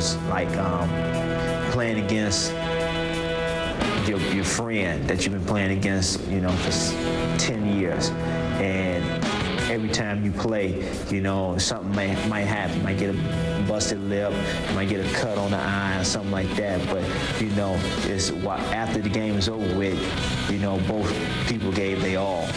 it's like playing against your friend that you've been playing against, for 10 years. And every time you play, something might happen. You might get a busted lip, you might get a cut on the eye or something like that. But, it's after the game is over with, both people gave their all.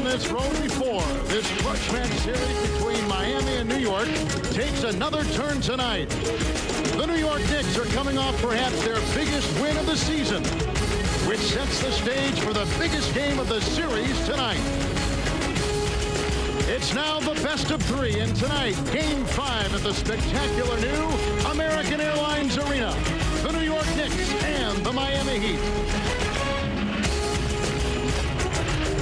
This road before. This clutch match series between Miami and New York takes another turn tonight. The New York Knicks are coming off perhaps their biggest win of the season, which sets the stage for the biggest game of the series tonight. It's now the best of three, and tonight, Game 5 at the spectacular new American Airlines Arena. The New York Knicks and the Miami Heat.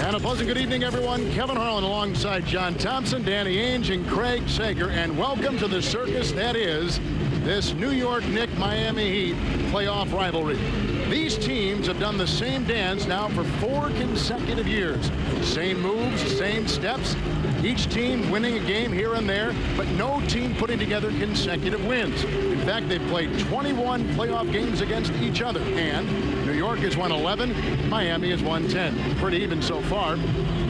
And a pleasant good evening, everyone. Kevin Harlan alongside John Thompson, Danny Ainge, and Craig Sager. And welcome to the circus that is this New York Knicks-Miami Heat playoff rivalry. These teams have done the same dance now for 4 consecutive years. Same moves, same steps. Each team winning a game here and there, but no team putting together consecutive wins. In fact, they've played 21 playoff games against each other, and New York has won 11, Miami has won 10. Pretty even so far.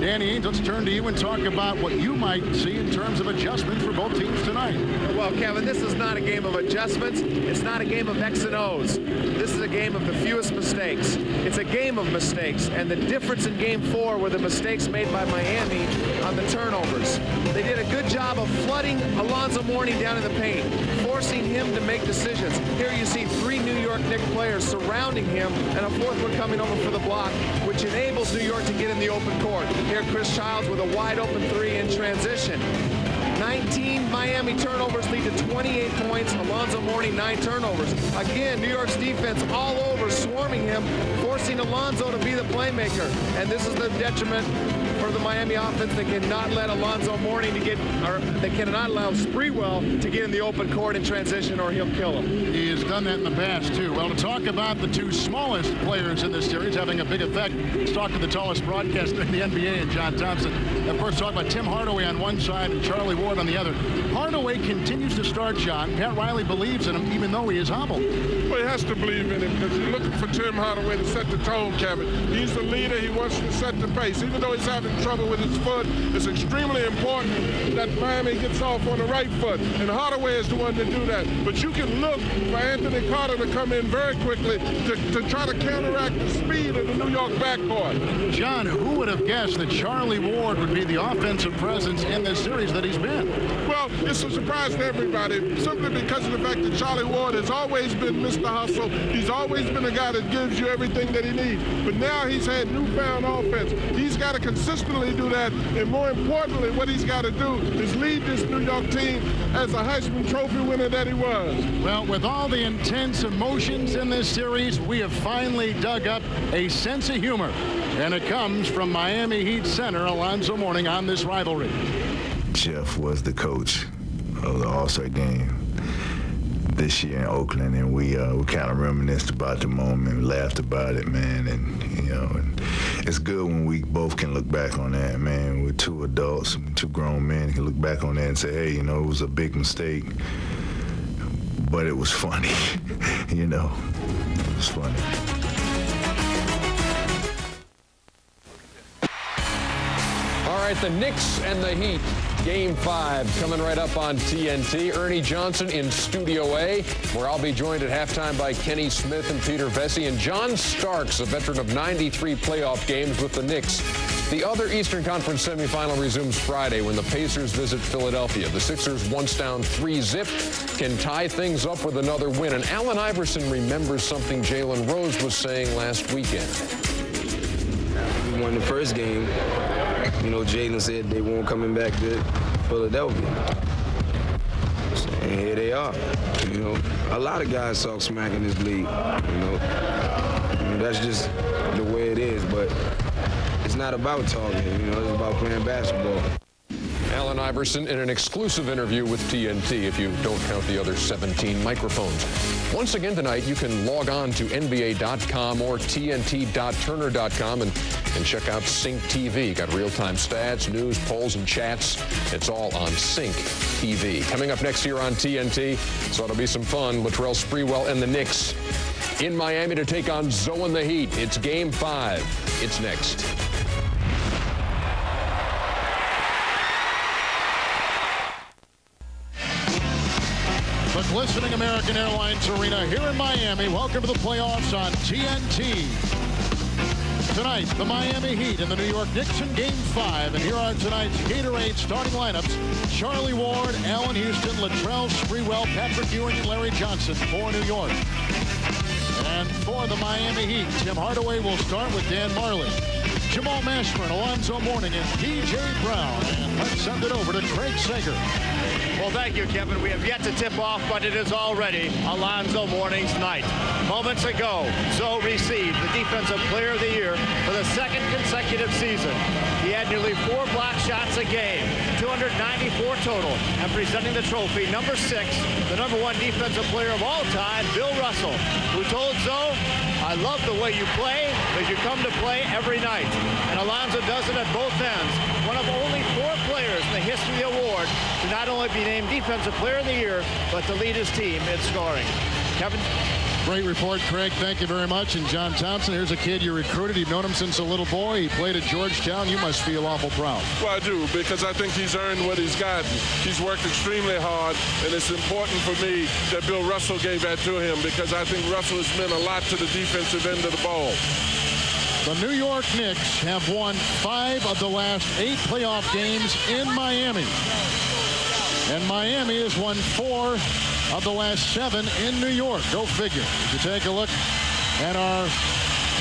Danny Ainge, let's turn to you and talk about what you might see in terms of adjustments for both teams tonight. Well, Kevin, this is not a game of adjustments. It's not a game of X and O's. This is a game of the fewest mistakes. It's a game of mistakes, and the difference in Game 4 were the mistakes made by Miami on the turnovers. They did a good job of flooding Alonzo Mourning down in the paint, forcing him to make decisions. Here you see 3 New York Knicks players surrounding him, and a 4th one coming over for the block, which enables New York to get in the open court. Here, Chris Childs with a wide-open 3 in transition. 19 Miami turnovers lead to 28 points. Alonzo Mourning 9 turnovers. Again, New York's defense all over, swarming him, forcing Alonzo to be the playmaker. And this is the detriment for the Miami offense. They cannot let Alonzo Mourning they cannot allow Sprewell to get in the open court in transition, or he'll kill him. He has done that in the past, too. Well, to talk about the 2 smallest players in this series having a big effect, let's talk to the tallest broadcaster in the NBA, and John Thompson. Of course, talk about Tim Hardaway on one side and Charlie Ward on the other. Hardaway continues to start, John. Pat Riley believes in him, even though he is humbled. Well, he has to believe in him, because you're looking for Tim Hardaway to set the tone, Kevin. He's the leader. He wants to set the pace. Even though he's having trouble with his foot, it's extremely important that Miami gets off on the right foot, and Hardaway is the one to do that. But you can look for Anthony Carter to come in very quickly to try to counteract the speed of the New York backcourt. John, who would have guessed that Charlie Ward would be the offensive presence in this series that he's been? Well, it's a surprise to everybody, simply because of the fact that Charlie Ward has always been Mr. Hustle. He's always been a guy that gives you everything that he needs. But now he's had newfound offense. He's got to consistently do that, and more importantly, what he's got to do is lead this New York team as a Heisman Trophy winner that he was. Well, with all the intense emotions in this series, we have finally dug up a sense of humor, and it comes from Miami Heat center Alonzo Mourning on this rivalry. Jeff was the coach of the All-Star game this year in Oakland, and we kind of reminisced about the moment, laughed about it, man, and and it's good when we both can look back on that, man. We're 2 adults, 2 grown men can look back on that and say, hey, it was a big mistake, but it was funny, it was funny. All right, the Knicks and the Heat. Game 5 coming right up on TNT. Ernie Johnson in Studio A, where I'll be joined at halftime by Kenny Smith and Peter Vesey, and John Starks, a veteran of 93 playoff games with the Knicks. The other Eastern Conference semifinal resumes Friday when the Pacers visit Philadelphia. The Sixers, once down 3-0, can tie things up with another win. And Allen Iverson remembers something Jalen Rose was saying last weekend. We won the first game. Jalen said they weren't coming back to Philadelphia. And here they are. You know, a lot of guys talk smack in this league. You know, that's just the way it is. But it's not about talking. You know, it's about playing basketball. Allan Iverson in an exclusive interview with TNT, if you don't count the other 17 microphones. Once again tonight, you can log on to NBA.com or TNT.Turner.com and check out Sync TV. Got real-time stats, news, polls, and chats. It's all on Sync TV. Coming up next year on TNT, so it'll be some fun. Latrell, Sprewell, and the Knicks in Miami to take on Zoe and the Heat. It's Game 5. It's next. The glistening American Airlines Arena here in Miami. Welcome to the playoffs on TNT. Tonight, the Miami Heat and the New York Knicks in Game 5. And here are tonight's Gatorade starting lineups. Charlie Ward, Allan Houston, Latrell, Sprewell, Patrick Ewing, and Larry Johnson for New York. And for the Miami Heat, Tim Hardaway will start with Dan Majerle, Jamal, Mashburn, Alonzo, Mourning, and P.J. Brown. And let's send it over to Craig Sager. Well, thank you, Kevin. We have yet to tip off, but it is already Alonzo Mourning's night. Moments ago, Zoe received the Defensive Player of the Year for the second consecutive season. He had nearly 4 block shots a game, 294 total, and presenting the trophy, number 6, the number 1 defensive player of all time, Bill Russell, who told Zoe, "I love the way you play because you come to play every night." And Alonzo does it at both ends. One of only 4 players in the history of the award to not only be named Defensive Player of the Year, but to lead his team in scoring. Kevin? Great report, Craig. Thank you very much. And John Thompson, here's a kid you recruited. You've known him since a little boy. He played at Georgetown. You must feel awful proud. Well, I do, because I think he's earned what he's gotten. He's worked extremely hard, and it's important for me that Bill Russell gave that to him, because I think Russell has meant a lot to the defensive end of the ball. The New York Knicks have won 5 of the last 8 playoff games in Miami. And Miami has won 4 of the last 7 in New York. Go figure. If you take a look at our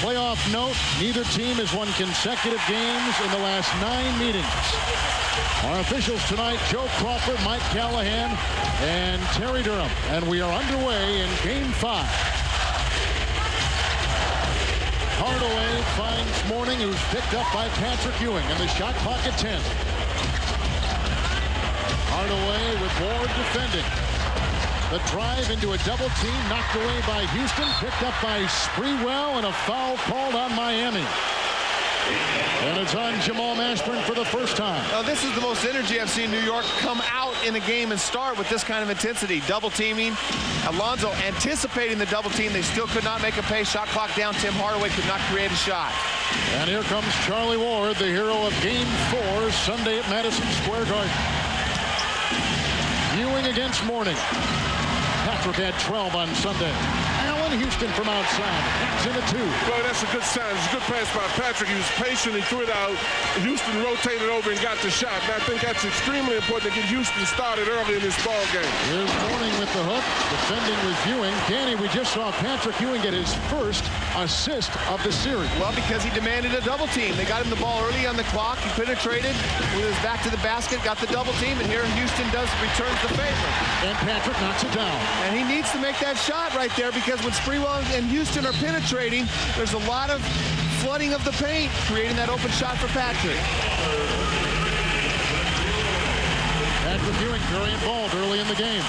playoff note, neither team has won consecutive games in the last 9 meetings. Our officials tonight, Joe Crawford, Mike Callahan, and Terry Durham. And we are underway in Game 5. Hardaway finds Mourning, who's picked up by Patrick Ewing, and the shot clock at 10. Hardaway with Ward defending. The drive into a double team, knocked away by Houston, picked up by Sprewell, and a foul called on Miami. And it's on Jamal Mashburn for the first time. Now, this is the most energy I've seen New York come out in a game and start with this kind of intensity. Double teaming. Alonzo anticipating the double team. They still could not make a pay. Shot clock down. Tim Hardaway could not create a shot. And here comes Charlie Ward, the hero of Game 4, Sunday at Madison Square Garden. Ewing against Mourning. Patrick had 12 on Sunday. Allan Houston from outside. That's in a 2. Well, that's a good sign. It's a good pass by Patrick. He was patient. He threw it out. Houston rotated over and got the shot. And I think that's extremely important to get Houston started early in this ball game. Here's Mourning with the hook. Defending with Ewing. Danny, we just saw Patrick Ewing get his first assist of the series. Well, because he demanded a double team. They got him the ball early on the clock. He penetrated with his back to the basket, got the double team, and here Houston returns the favor. And Patrick knocks it down. And he needs to make that shot right there, because when Sprewell and Houston are penetrating, there's a lot of flooding of the paint, creating that open shot for Patrick. Patrick Ewing very involved early in the game.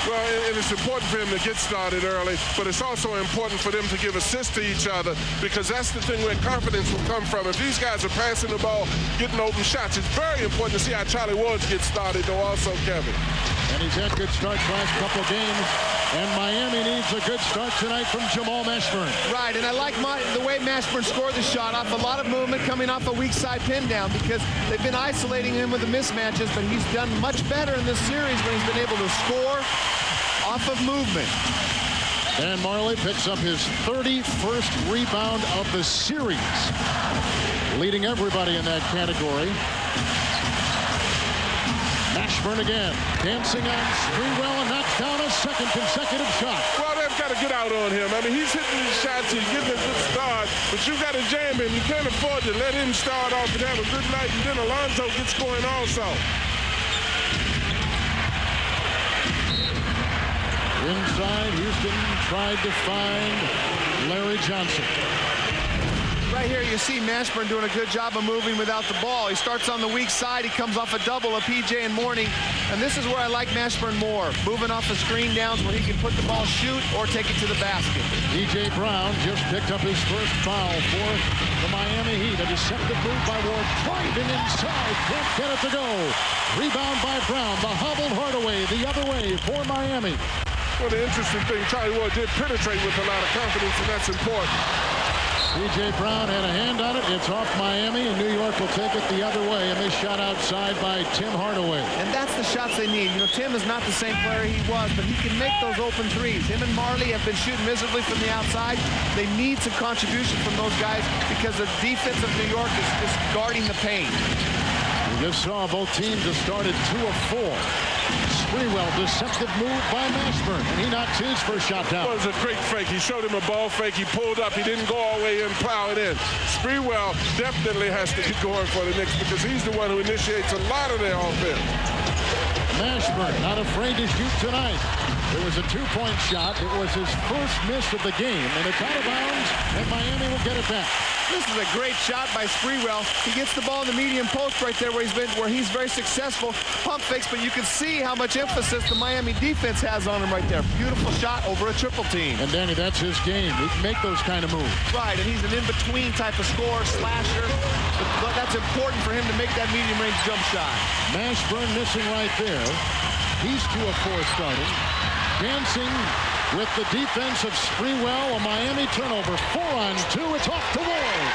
Well, and it's important for him to get started early, but it's also important for them to give assists to each other, because that's the thing where confidence will come from. If these guys are passing the ball, getting open shots, it's very important to see how Charlie Ward gets started, though, also, Kevin. And he's had good starts last couple of games. And Miami needs a good start tonight from Jamal Mashburn. Right, and I like the way Mashburn scored the shot off a lot of movement coming off a weak side pin down, because they've been isolating him with the mismatches, but he's done much better in this series when he's been able to score off of movement. Dan Majerle picks up his 31st rebound of the series, leading everybody in that category. Mashburn again, dancing on Sprewell, and knocks down a second consecutive shot. Well, they've got to get out on him. I mean, he's hitting these shots, he's getting a good start, but you've got to jam him. You can't afford to let him start off and have a good night, and then Alonzo gets going also. side. Houston tried to find Larry Johnson. Right here you see Mashburn doing a good job of moving without the ball. He starts on the weak side. He comes off a double of PJ and Mourning. And this is where I like Mashburn more. Moving off the screen downs where he can put the ball, shoot, or take it to the basket. P.J. Brown just picked up his first foul for the Miami Heat. A deceptive move by Ward. Driving inside. Can't get it to go. Rebound by Brown. The hobbled Hardaway the other way for Miami. Well, the interesting thing, Charlie Ward did penetrate with a lot of confidence, and that's important. P.J. Brown had a hand on it. It's off Miami, and New York will take it the other way. A missed shot outside by Tim Hardaway. And that's the shots they need. You know, Tim is not the same player he was, but he can make those open threes. Him and Majerle have been shooting miserably from the outside. They need some contribution from those guys because the defense of New York is just guarding the paint. We just saw both teams have started 2 of 4. Sprewell, deceptive move by Mashburn, and he knocks his first shot down. Well, it was a great fake. He showed him a ball fake. He pulled up. He didn't go all the way in, plow it in. Sprewell definitely has to get going for the Knicks because he's the one who initiates a lot of their offense. Mashburn not afraid to shoot tonight. It was a 2-point shot. It was his first miss of the game, and it's out of bounds, and Miami will get it back. This is a great shot by Sprewell. He gets the ball in the medium post right there where he's very successful. Pump fakes, but you can see how much emphasis the Miami defense has on him right there. Beautiful shot over a triple team. And Danny, that's his game. He can make those kind of moves. Right, and he's an in-between type of scorer, slasher. But that's important for him to make that medium-range jump shot. Mashburn missing right there. He's 2 of 4 starting. Dancing with the defense of Sprewell. A Miami turnover. 4-on-2. It's off to Ward.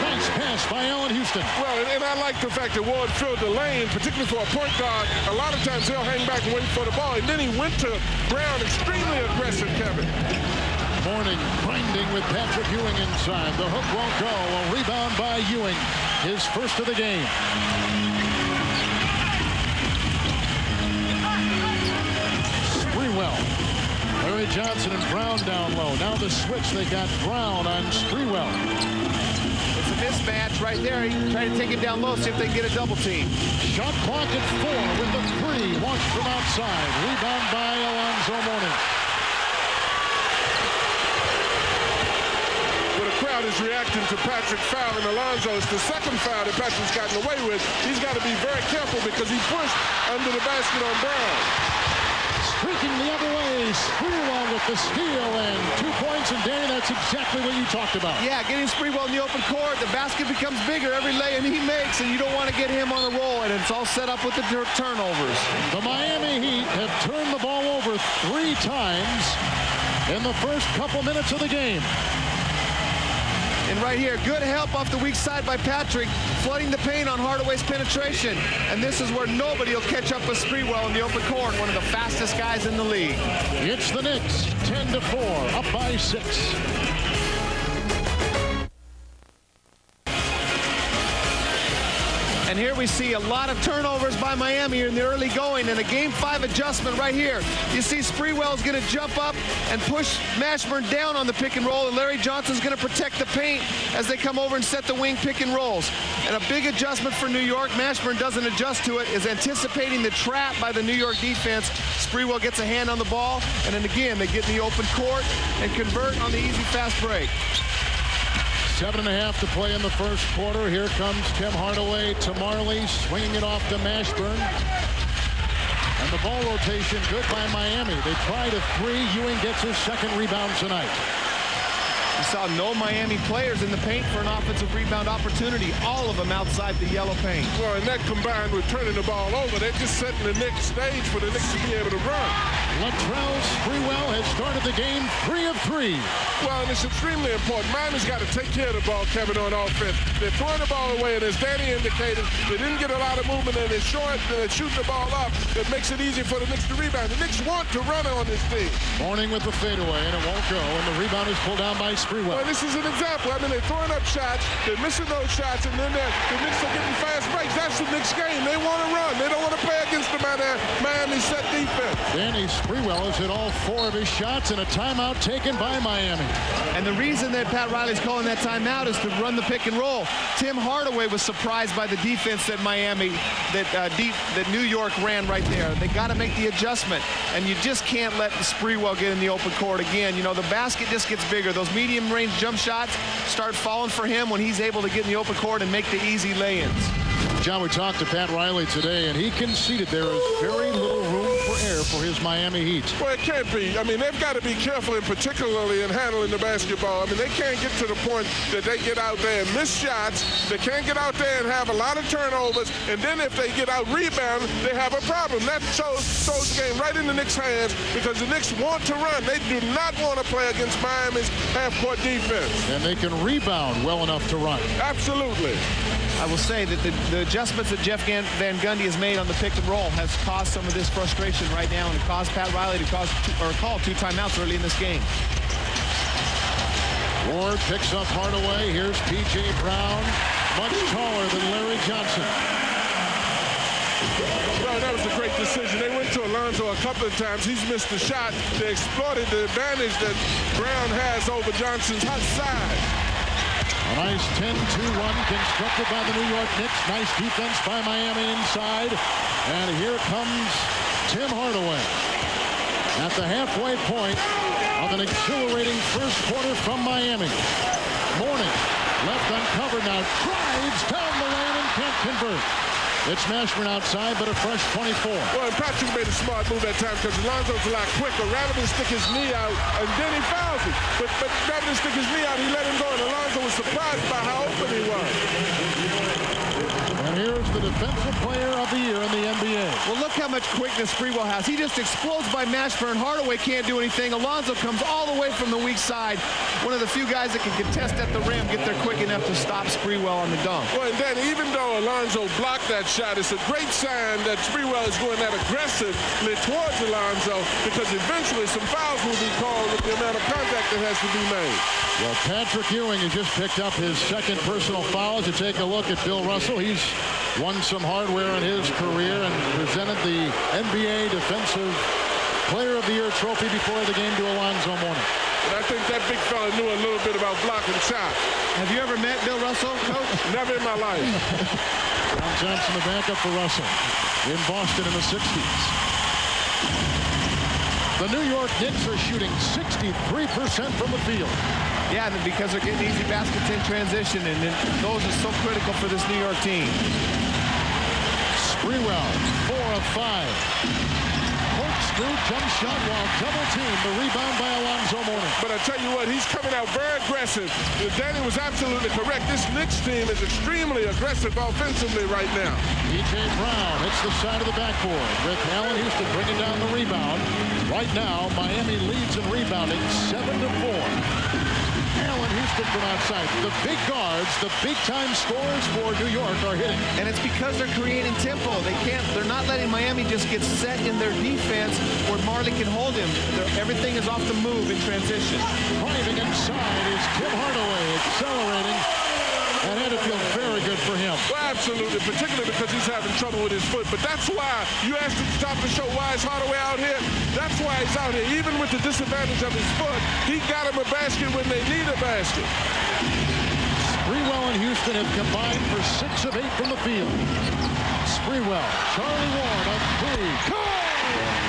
Nice pass by Allan Houston. Well, and I like the fact that Ward filled the lane, particularly for a point guard. A lot of times he'll hang back and wait for the ball, and then he went to Brown, extremely aggressive, Kevin. Mourning grinding with Patrick Ewing inside. The hook won't go. A rebound by Ewing. His first of the game. Sprewell. Larry Johnson and Brown down low. Now the switch. They got Brown on Sprewell. It's a mismatch right there. He tried to take it down low, see if they can get a double team. Shot clock at 4 with the 3. Launched from outside. Rebound by Alonzo Mourning. Well, the crowd is reacting to Patrick fouling Alonzo. It's the second foul that Patrick's gotten away with. He's got to be very careful because he pushed under the basket on Brown. Streaking the other way, Sprewell with the steal and 2 points, and Danny, that's exactly what you talked about. Yeah, getting Sprewell in the open court, the basket becomes bigger every lay he makes, and you don't want to get him on a roll, and it's all set up with the turnovers. The Miami Heat have turned the ball over 3 times in the first couple minutes of the game. And right here, good help off the weak side by Patrick, flooding the paint on Hardaway's penetration. And this is where nobody will catch up with Sprewell in the open court, one of the fastest guys in the league. It's the Knicks, 10-4, up by 6. And here we see a lot of turnovers by Miami in the early going, and a Game 5 adjustment right here. You see Sprewell's going to jump up and push Mashburn down on the pick and roll, and Larry Johnson's going to protect the paint as they come over and set the wing pick and rolls. And a big adjustment for New York. Mashburn doesn't adjust to it, is anticipating the trap by the New York defense. Sprewell gets a hand on the ball, and then again, they get in the open court and convert on the easy fast break. 7.5 to play in the first quarter. Here comes Tim Hardaway to Majerle, swinging it off to Mashburn. And the ball rotation good by Miami. They tried a 3. Ewing gets his second rebound tonight. You saw no Miami players in the paint for an offensive rebound opportunity, all of them outside the yellow paint. Well, and that combined with turning the ball over, they're just setting the Knicks stage for the Knicks to be able to run. Latrell Sprewell has started the game 3 of 3. Well, and it's extremely important. Miami's got to take care of the ball, Kevin, on offense. They're throwing the ball away, and as Danny indicated, they didn't get a lot of movement, and they're shooting the ball up. That makes it easy for the Knicks to rebound. The Knicks want to run on this team. Mourning with the fadeaway, and it won't go, and the rebound is pulled down by Sprewell. Well, this is an example. I mean, they're throwing up shots, they're missing those shots, and then the Knicks are getting fast breaks. That's the Knicks game. They want to run. They don't want to play against the Miami set defense. Danny Sprewell has hit all 4 of his shots, and a timeout taken by Miami. And the reason that Pat Riley's calling that timeout is to run the pick and roll. Tim Hardaway was surprised by the defense that that New York ran right there. They got to make the adjustment, and you just can't let Sprewell get in the open court again. You know, the basket just gets bigger. Those medium-range jump shots start falling for him when he's able to get in the open court and make the easy lay-ins. John, we talked to Pat Riley today, and he conceded there is very little room for error for his Miami Heat. Well, it can't be. I mean, they've got to be careful, and particularly in handling the basketball. I mean, they can't get to the point that they get out there and miss shots. They can't get out there and have a lot of turnovers, and then if they get out rebounded, they have a problem. That throws the game right in the Knicks' hands because the Knicks want to run. They do not want to play against Miami's half-court defense. And they can rebound well enough to run. Absolutely. I will say that the adjustments that Jeff Van Gundy has made on the pick and roll has caused some of this frustration right now, and it caused Pat Riley to call 2 timeouts early in this game. Ward picks up Hardaway. Here's P.J. Brown, much taller than Larry Johnson. Well, that was a great decision. They went to Alonzo a couple of times. He's missed the shot. They exploited the advantage that Brown has over Johnson's hot side. A nice 10-2 run constructed by the New York Knicks. Nice defense by Miami inside. And here comes Tim Hardaway at the halfway point of an exhilarating first quarter from Miami. Mourning, left uncovered now, drives down the lane and can't convert. It's Mashburn outside, but a fresh 24. Well, and Patrick made a smart move that time because Alonzo's a lot quicker. Rather than stick his knee out, and then he fouls it. But rather than stick his knee out, he let him go, and Alonzo was surprised by how open he was. And here's the defensive player of the year in the NBA. Well, look how much quickness Sprewell has. He just explodes by Mashburn. Hardaway can't do anything. Alonzo comes all the way from the weak side. One of the few guys that can contest at the rim, get there quick enough to stop Sprewell on the dunk. Well, and then even though Alonzo blocked that shot, it's a great sign that Sprewell is going that aggressively towards Alonzo because eventually some fouls will be called with the amount of contact that has to be made. Well, Patrick Ewing has just picked up his second personal foul. As you take a look at Bill Russell, he's won some hardware in his career and presented the NBA Defensive Player of the Year trophy before the game to Alonzo Mourning. And I think that big fella knew a little bit about blocking shots. Have you ever met Bill Russell, Coach? Never in my life. John Johnson, the backup for Russell in Boston in the 60s. The New York Knicks are shooting 63% from the field. Yeah, and because they're getting easy baskets in transition, and those are so critical for this New York team. Sprewell, 4 of 5. Corkscrew jump shot while double teamed. The rebound by Alonzo Mourning. But I tell you what, he's coming out very aggressive. Danny was absolutely correct. This Knicks team is extremely aggressive offensively right now. P.J. Brown hits the side of the backboard with Allan Houston bringing down the rebound. Right now, Miami leads in rebounding 7-4. Allan Houston from outside. The big guards, the big-time scorers for New York are hitting. And it's because they're creating tempo. They're not letting Miami just get set in their defense where Marley can hold him. Everything is off the move in transition. Driving inside is Tim Hardaway, accelerating. And had to feel very good for him. Well, absolutely, particularly because he's having trouble with his foot. But that's why you asked at the top of the show, why is Hardaway out here? That's why he's out here. Even with the disadvantage of his foot, he got him a basket when they need a basket. Sprewell and Houston have combined for 6 of 8 from the field. Sprewell, Charlie Ward on 3.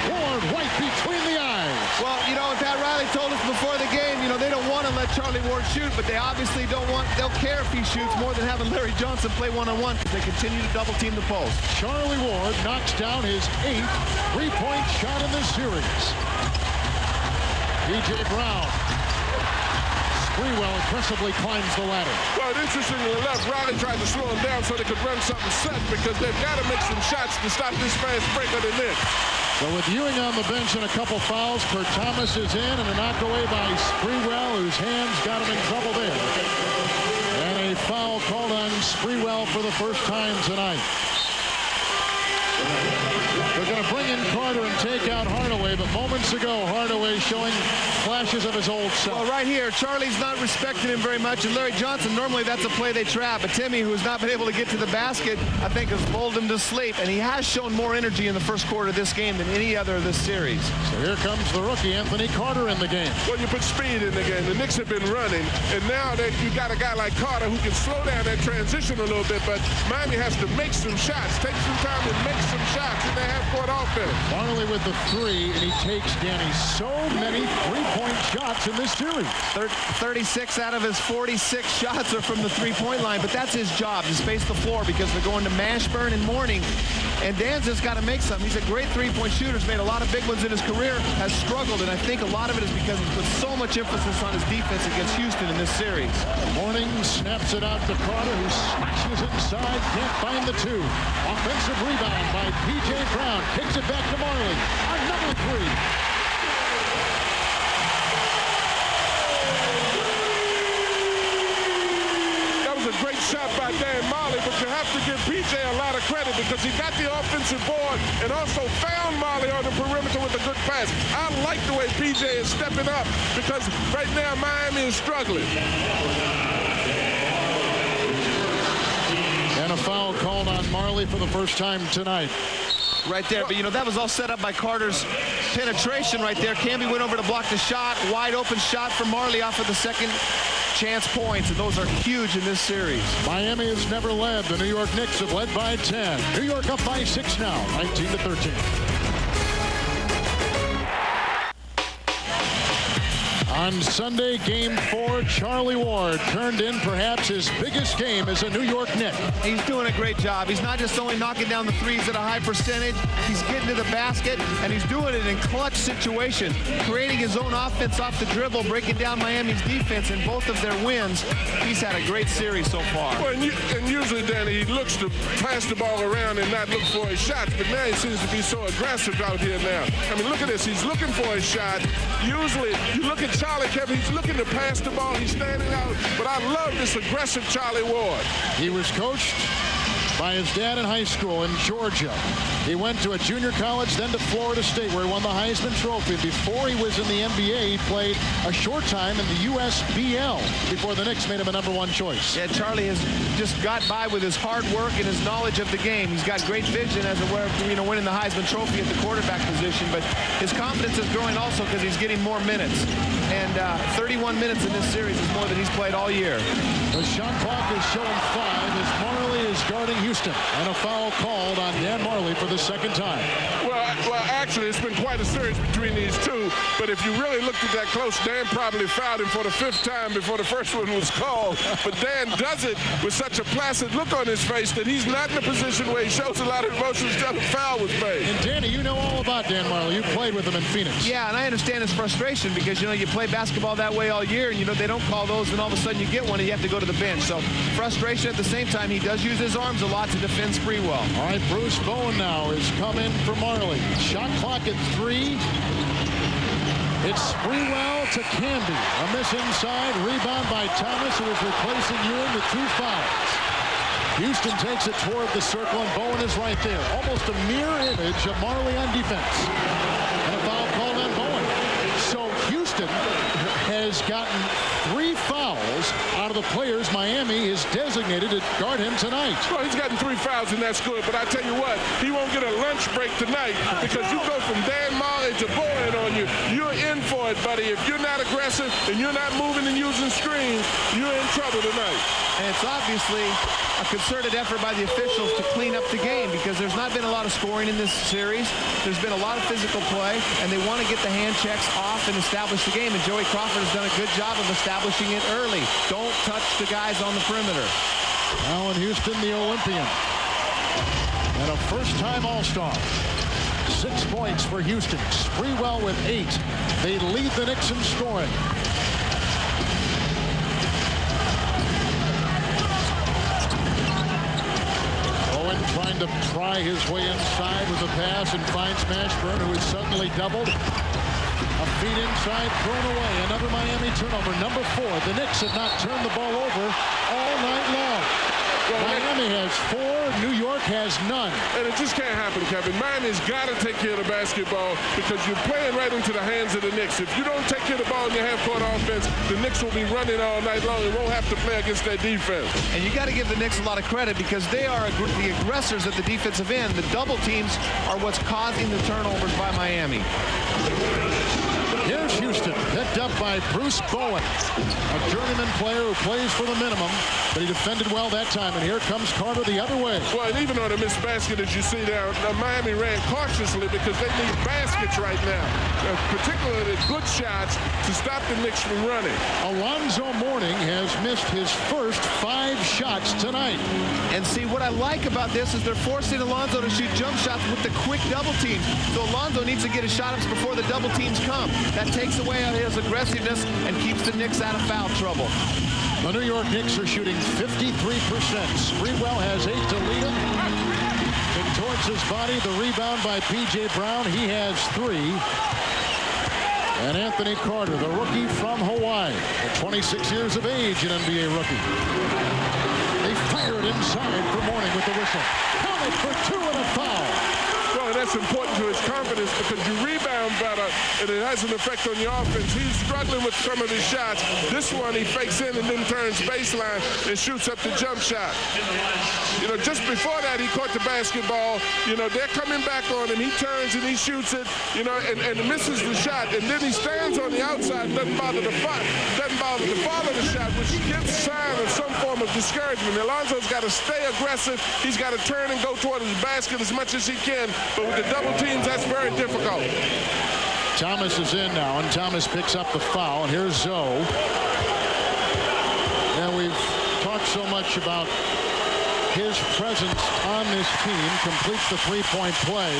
Ward right between the eyes. Well, you know, Pat Riley told us before the game, you know, they don't want to let Charlie Ward shoot, but they obviously they'll care if he shoots more than having Larry Johnson play one-on-one because they continue to double-team the post. Charlie Ward knocks down his 8th three-point shot in this series. P.J. Brown. Sprewell impressively climbs the ladder. Well, interestingly enough, Riley tried to slow him down so they could run something set because they've got to make some shots to stop this fast break of the Knicks. So with Ewing on the bench and a couple fouls, Kurt Thomas is in, and a knock away by Sprewell, whose hands got him in trouble there. And a foul called on Sprewell for the first time tonight. They're going to bring in Carter and take out Hardaway, but moments ago, Hardaway showing flashes of his old self. Well, right here, Charlie's not respecting him very much, and Larry Johnson, normally that's a play they trap, but Timmy, who has not been able to get to the basket, I think has lulled him to sleep, and he has shown more energy in the first quarter of this game than any other of this series. So here comes the rookie, Anthony Carter, in the game. Well, you put speed in the game. The Knicks have been running, and now that you got a guy like Carter who can slow down that transition a little bit, but Miami has to make some shots, take some time to make some shots in their half-court offense. Marley with the three, and he takes, Danny, so many three-point shots in this series. 36 out of his 46 shots are from the three-point line, but that's his job, to space the floor, because they're going to Mashburn and Mourning, and Dan's just got to make some. He's a great three-point shooter, has made a lot of big ones in his career, has struggled, and I think a lot of it is because he put so much emphasis on his defense against Houston in this series. Mourning snaps it out to Carter, who smashes it inside, can't find the two. Offensive rebound by P.J. Brown, kicks it back to Marley. Another three. A great shot by Dan Marley, but you have to give PJ a lot of credit because he got the offensive board and also found Marley on the perimeter with a good pass. I like the way PJ is stepping up because right now Miami is struggling. And a foul called on Marley for the first time tonight. Right there, but you know, that was all set up by Carter's penetration right there. Camby went over to block the shot. Wide open shot for Marley off of the second chance points, and those are huge in this series. Miami has never led. The New York Knicks have led by 10. New York up by 6 now, 19-13. On Sunday, Game 4, Charlie Ward turned in perhaps his biggest game as a New York Knick. He's doing a great job. He's not just only knocking down the threes at a high percentage, he's getting to the basket, and he's doing it in clutch situation, creating his own offense off the dribble, breaking down Miami's defense in both of their wins. He's had a great series so far. Well, and usually, Danny, he looks to pass the ball around and not look for his shots, but now he seems to be so aggressive out here now. I mean, look at this. He's looking for his shot. Usually, you look at Charlie, Kevin, he's looking to pass the ball. He's standing out. But I love this aggressive Charlie Ward. He was coached by his dad in high school in Georgia. He went to a junior college, then to Florida State, where he won the Heisman Trophy. Before he was in the NBA, he played a short time in the USBL before the Knicks made him a #1 choice. Yeah, Charlie has just got by with his hard work and his knowledge of the game. He's got great vision as a way of, winning the Heisman Trophy at the quarterback position, but his confidence is growing also because he's getting more minutes. And 31 minutes in this series is more than he's played all year. The shot clock is showing 5 as Marley is guarding Houston. And a foul called on Dan Marley for the second time. Well, actually, it's been quite a series between these two. But if you really looked at that close, Dan probably fouled him for the 5th time before the first one was called. But Dan does it with such a placid look on his face that he's not in a position where he shows a lot of emotion until the foul was made. And Danny, you know all about Dan Marley. You played with him in Phoenix. Yeah, and I understand his frustration because, you play basketball that way all year, and, they don't call those, and all of a sudden you get one and you have to go to the bench. So frustration at the same time. He does use his arms a lot to defend Sprewell. All right, Bruce Bowen now is coming for Marley. Shot clock at 3. It's Sprewell to Camby. A miss inside. Rebound by Thomas, who is replacing Ewing with 2 fouls. Houston takes it toward the circle, and Bowen is right there. Almost a mirror image of Marley on defense. And a foul called on Bowen. So Houston has gotten 3 fouls out of the players Miami is designated to guard him tonight. Well, he's gotten 3 fouls, and that's good. But I tell you what, he won't get a lunch break tonight because you go from Dan Marley to Bowen on you. You're in for it, buddy. If you're not aggressive and you're not moving and using screens, you're in trouble tonight. And it's obviously a concerted effort by the officials to clean up the game because there's not been a lot of scoring in this series. There's been a lot of physical play, and they want to get the hand checks off and establish the game. And Joey Crawford has done a good job of establishing it early. Don't touch the guys on the perimeter. Allan Houston, the Olympian, and a first-time All-Star. 6 points for Houston. Sprewell with 8. They lead the Knicks in scoring. Owen trying to pry his way inside with a pass and finds Mashburn, who is suddenly doubled. A feed inside, thrown away. Another Miami turnover, number 4. The Knicks have not turned the ball over all night long. Miami has 4, New York has none. And it just can't happen, Kevin. Miami's got to take care of the basketball because you're playing right into the hands of the Knicks. If you don't take care of the ball in your half-court offense, the Knicks will be running all night long and won't have to play against their defense. And you got to give the Knicks a lot of credit because they are the aggressors at the defensive end. The double teams are what's causing the turnovers by Miami. Here's Houston, picked up by Bruce Bowen, a journeyman player who plays for the minimum, but he defended well that time. And here comes Carter the other way. Well, and even on the missed basket, as you see there, Miami ran cautiously because they need baskets right now, particularly good shots to stop the Knicks from running. Alonzo Mourning has missed his first 5 shots tonight. And see, what I like about this is they're forcing Alonzo to shoot jump shots with the quick double team. So Alonzo needs to get his shot-ups before the double teams come. That takes away his aggressiveness and keeps the Knicks out of foul trouble. The New York Knicks are shooting 53%. Sprewell has 8 to lead them. And towards his body, the rebound by P.J. Brown. He has 3. And Anthony Carter, the rookie from Hawaii, at 26 years of age, an NBA rookie. They fire it inside for Mourning with the whistle. Counted for 2 and a foul. Well, that's important to his confidence because you rebound better and it has an effect on your offense. He's struggling with some of his shots. This one he fakes in and then turns baseline and shoots up the jump shot. You know, just before that he caught the basketball. You know, they're coming back on him. He turns and he shoots it, you know, and misses the shot. And then he stands on the outside and doesn't bother to follow the shot, which gives sign of some form of discouragement. Alonzo's got to stay aggressive. He's got to turn and go toward his basket as much as he can. But with the double teams, that's very difficult. Thomas is in now, and Thomas picks up the foul. And here's Zoe. And we've talked so much about his presence on this team, completes the three-point play,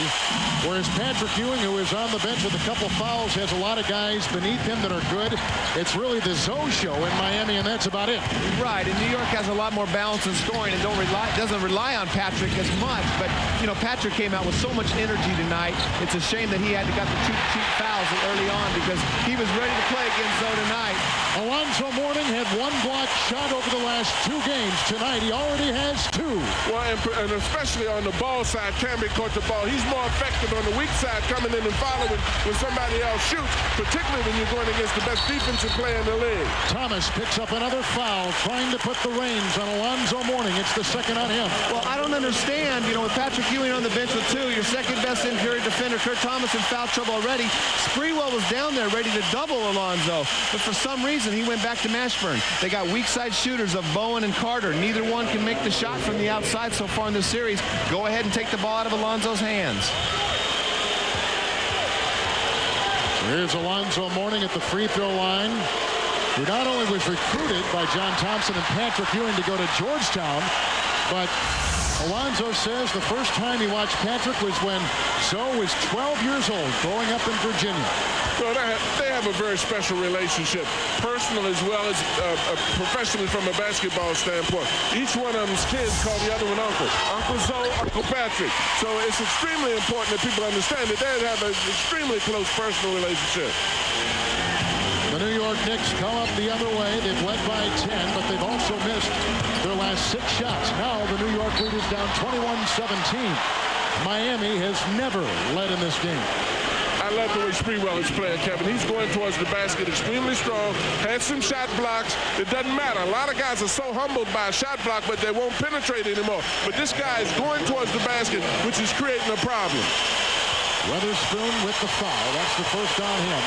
whereas Patrick Ewing, who is on the bench with a couple fouls, has a lot of guys beneath him that are good. It's really the Zoe show in Miami, and that's about it. Right, and New York has a lot more balance in scoring and doesn't rely on Patrick as much. But, you know, Patrick came out with so much energy tonight. It's a shame that he had to got the 2 cheap fouls early on because he was ready to play against Zoe tonight. Alonzo Mourning had 1 blocked shot over the last 2 games. Tonight, he already has 2. Well, and especially on the ball side, Camby caught the ball. He's more effective on the weak side, coming in and following when somebody else shoots, particularly when you're going against the best defensive player in the league. Thomas picks up another foul, trying to put the reins on Alonzo Mourning. It's the second on him. Well, I don't understand, you know, with Patrick Ewing on the bench with 2, your second best interior defender, Kurt Thomas, in foul trouble already. Sprewell was down there ready to double Alonzo, but for some reason he went back to Mashburn. They got weak side shooters of Bowen and Carter. Neither one can make the shot from the outside so far in this series. Go ahead and take the ball out of Alonzo's hands. Here's Alonzo Mourning at the free throw line, who not only was recruited by John Thompson and Patrick Ewing to go to Georgetown, but Alonzo says the first time he watched Patrick was when Zoe was 12 years old, growing up in Virginia. Well, they have a very special relationship, personal as well as professionally from a basketball standpoint. Each one of them's kids call the other one Uncle. Uncle Zoe, Uncle Patrick. So it's extremely important that people understand that they have an extremely close personal relationship. The New York Knicks come up the other way. They've led by 10, but they've also missed their last 6 shots. Now the New York lead is down 21-17. Miami has never led in this game. I love the way Sprewell is playing, Kevin. He's going towards the basket extremely strong, had some shot blocks. It doesn't matter. A lot of guys are so humbled by a shot block, but they won't penetrate anymore. But this guy is going towards the basket, which is creating a problem. Weatherspoon with the foul. That's the first on him.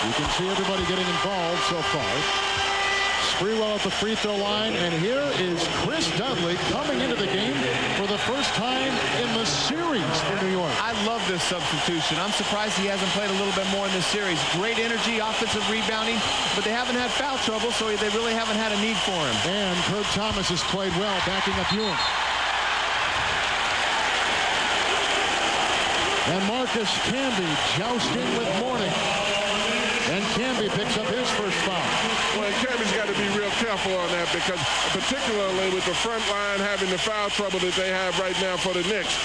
You can see everybody getting involved so far. Sprewell at the free throw line, and here is Chris Dudley coming into the game for the first time in the series for New York. I love this substitution. I'm surprised he hasn't played a little bit more in this series. Great energy, offensive rebounding, but they haven't had foul trouble, so they really haven't had a need for him. And Kurt Thomas has played well, backing up Ewing. And Marcus Camby jousting with Mourning. And Camby picks up his first foul. Well, Camby's got to be real careful on that because particularly with the front line having the foul trouble that they have right now for the Knicks.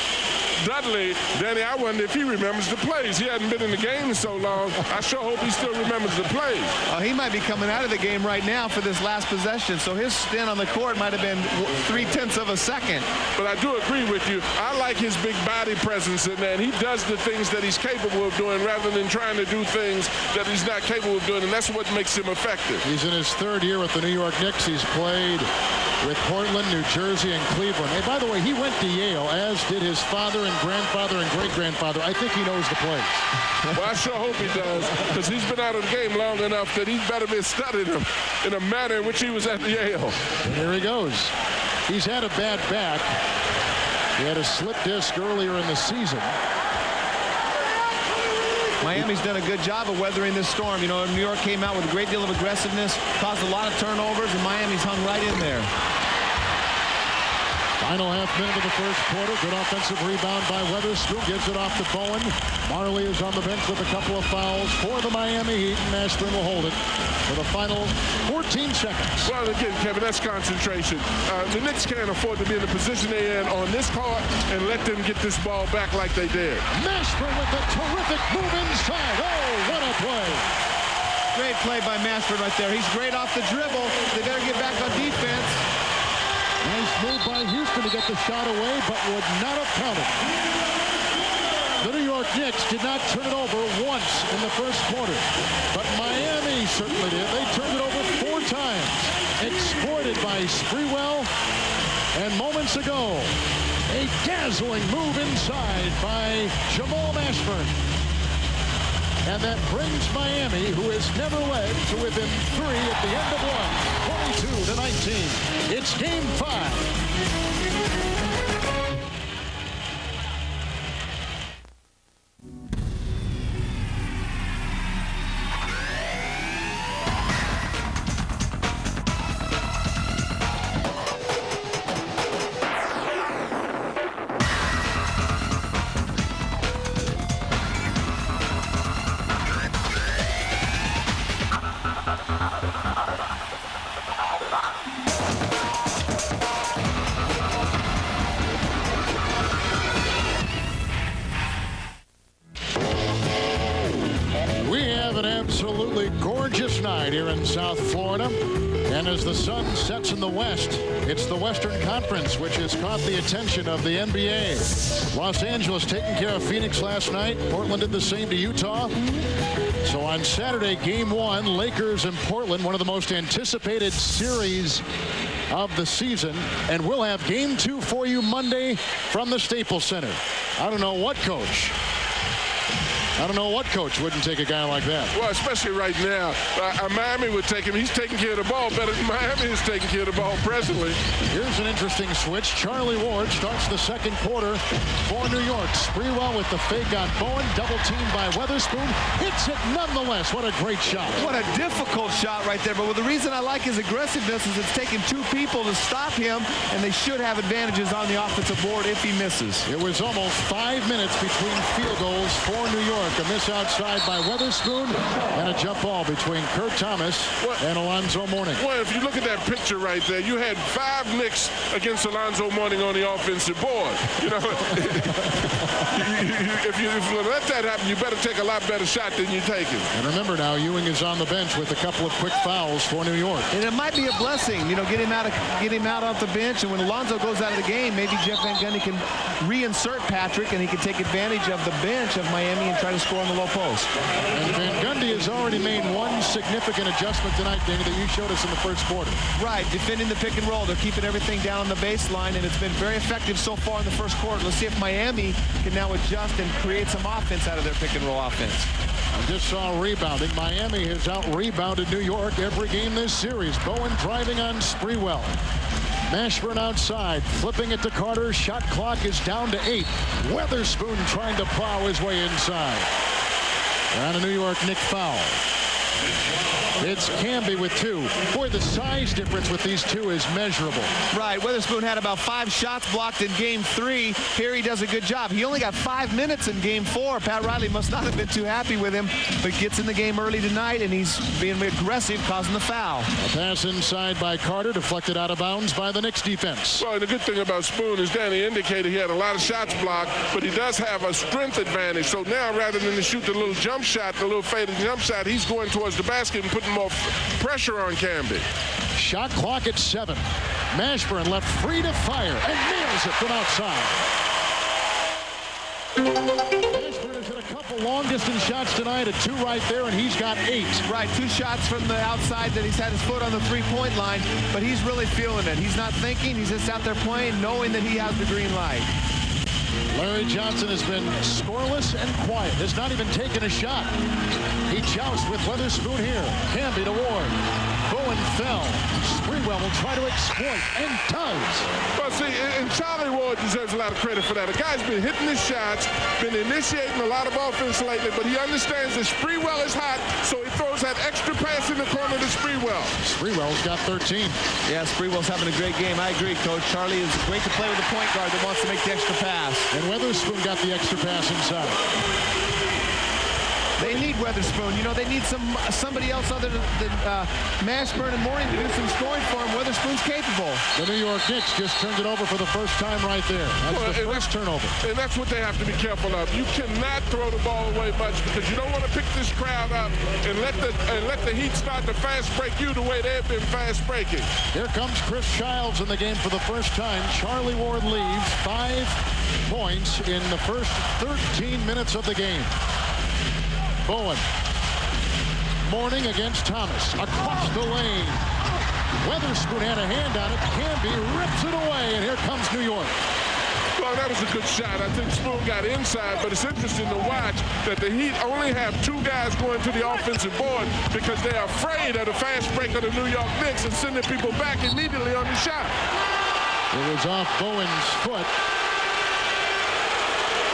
Dudley, Danny, I wonder if he remembers the plays. He hadn't been in the game so long. I sure hope he still remembers the plays. He might be coming out of the game right now for this last possession, so his stint on the court might have been 0.3 of a second. But I do agree with you. I like his big body presence in there, and he does the things that he's capable of doing rather than trying to do things that he's not capable of doing, and that's what makes him effective. He's in his 3rd year with the New York Knicks. He's played with Portland, New Jersey, and Cleveland. Hey, by the way, he went to Yale, as did his father and grandfather and great-grandfather. I think he knows the plays. Well, I sure hope he does, because he's been out of the game long enough that he's better be studying him in a manner in which he was at Yale. And here he goes. He's had a bad back. He had a slip disc earlier in the season. Miami's done a good job of weathering this storm. You know, New York came out with a great deal of aggressiveness, caused a lot of turnovers, and Miami's hung right in there. Final half minute of the first quarter. Good offensive rebound by Weatherspoon. Gives it off to Bowen. Majerle is on the bench with a couple of fouls for the Miami Heat, and Mashburn will hold it for the final 14 seconds. Well, again, Kevin, that's concentration. The Knicks can't afford to be in the position they're in on this court and let them get this ball back like they did. Mashburn with a terrific move inside. Oh, what a play. Great play by Mashburn right there. He's great off the dribble. They better get back on defense. Nice move by Houston to get the shot away, but would not have counted. The New York Knicks did not turn it over once in the first quarter, but Miami certainly did. They turned it over 4 times. Exploited by Sprewell, and moments ago, a dazzling move inside by Jamal Mashburn. And that brings Miami, who has never led, to within 3 at the end of 1, 22-19. It's game 5. Here in South Florida, and as the sun sets in the west, it's the Western Conference which has caught the attention of the NBA. Los Angeles taking care of Phoenix last night. Portland did the same to Utah. So on Saturday, game 1, Lakers and Portland, one of the most anticipated series of the season, and we'll have game 2 for you Monday from the Staples Center. I don't know what coach wouldn't take a guy like that. Well, especially right now. Miami would take him. He's taking care of the ball better than Miami is taking care of the ball presently. Here's an interesting switch. Charlie Ward starts the second quarter for New York. Sprewell with the fake on Bowen. Double teamed by Weatherspoon. Hits it nonetheless. What a great shot. What a difficult shot right there. But the reason I like his aggressiveness is it's taken 2 people to stop him, and they should have advantages on the offensive board if he misses. It was almost 5 minutes between field goals for New York. A miss outside by Weatherspoon and a jump ball between Kurt Thomas and Alonzo Mourning. Well, if you look at that picture right there, you had 5 Knicks against Alonzo Mourning on the offensive board. You know, if you let that happen, you better take a lot better shot than you're taking. And remember now, Ewing is on the bench with a couple of quick fouls for New York. And it might be a blessing, you know, get him out off the bench, and when Alonzo goes out of the game, maybe Jeff Van Gundy can reinsert Patrick, and he can take advantage of the bench of Miami and try to score on the low post. And Van Gundy has already made one significant adjustment tonight, Danny, that you showed us in the first quarter. Right, defending the pick and roll. They're keeping everything down on the baseline, and it's been very effective so far in the first quarter. Let's see if Miami can now adjust and create some offense out of their pick and roll offense. I just saw rebounding. Miami has out-rebounded New York every game this series. Bowen driving on Sprewell. Mashburn outside, flipping it to Carter. Shot clock is down to 8. Weatherspoon trying to plow his way inside. And a New York Knicks foul. It's Camby with 2. Boy, the size difference with these two is measurable. Right. Witherspoon had about 5 shots blocked in Game 3. Here he does a good job. He only got 5 minutes in Game 4. Pat Riley must not have been too happy with him, but gets in the game early tonight, and he's being aggressive, causing the foul. A pass inside by Carter, deflected out of bounds by the Knicks defense. Well, and the good thing about Spoon is Danny indicated he had a lot of shots blocked, but he does have a strength advantage. So now, rather than to shoot the little jump shot, the little faded jump shot, he's going towards the basket and putting more pressure on Camby. Shot clock at 7. Mashburn left free to fire and nails it from outside. Mashburn has hit a couple long-distance shots tonight, a 2 right there, and he's got 8. Right, 2 shots from the outside that he's had his foot on the 3-point line, but he's really feeling it. He's not thinking, he's just out there playing, knowing that he has the green light. Larry Johnson has been scoreless and quiet, has not even taken a shot. He jousts with Witherspoon here. Camby to Ward. Bowen fell. Sprewell will try to exploit, and does. Well, see, and Charlie Ward deserves a lot of credit for that. The guy's been hitting his shots, been initiating a lot of offense lately, but he understands that Sprewell is hot, so he throws that extra pass in the corner to Sprewell. Sprewell's got 13. Yeah, Sprewell's having a great game. I agree, Coach. Charlie is great to play with a point guard that wants to make the extra pass. And Witherspoon got the extra pass inside. They need Witherspoon. You know, they need somebody else other than Mashburn and Mourning to do some scoring for him. Witherspoon's capable. The New York Knicks just turned it over for the first time right there. That's the first turnover. And that's what they have to be careful of. You cannot throw the ball away much because you don't want to pick this crowd up and let the Heat start to fast break you the way they've been fast breaking. Here comes Chris Childs in the game for the first time. Charlie Ward leaves 5 points in the first 13 minutes of the game. Bowen. Mourning against Thomas. Across the lane. Witherspoon had a hand on it. Camby rips it away, and here comes New York. Well, that was a good shot. I think Spoon got inside, but it's interesting to watch that the Heat only have 2 guys going to the offensive board because they're afraid of the fast break of the New York Knicks and sending people back immediately on the shot. It was off Bowen's foot.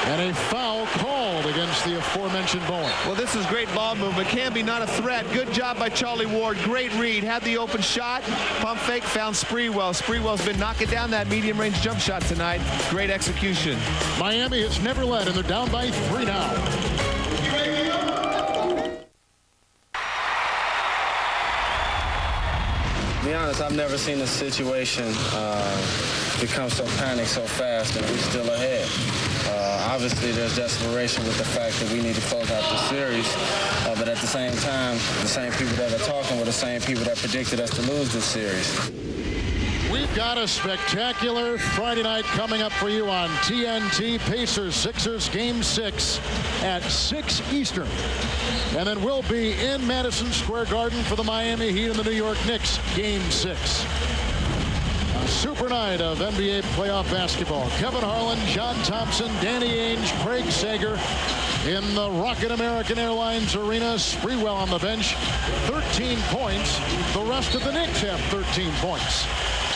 And a foul called against the aforementioned Bowen. Well, this is great ball movement. Camby not a threat. Good job by Charlie Ward. Great read. Had the open shot. Pump fake. Found Sprewell. Sprewell's been knocking down that medium-range jump shot tonight. Great execution. Miami has never led, and they're down by 3 now. To be honest, I've never seen a situation become so panicked so fast and we're still ahead. Obviously, there's desperation with the fact that we need to close out the series, but at the same time, the same people that are talking were the same people that predicted us to lose this series. We've got a spectacular Friday night coming up for you on TNT. Pacers-Sixers Game 6 at 6 Eastern. And then we'll be in Madison Square Garden for the Miami Heat and the New York Knicks Game 6. A super night of NBA playoff basketball. Kevin Harlan, John Thompson, Danny Ainge, Craig Sager in the Rocket American Airlines Arena. Sprewell on the bench, 13 points. The rest of the Knicks have 13 points.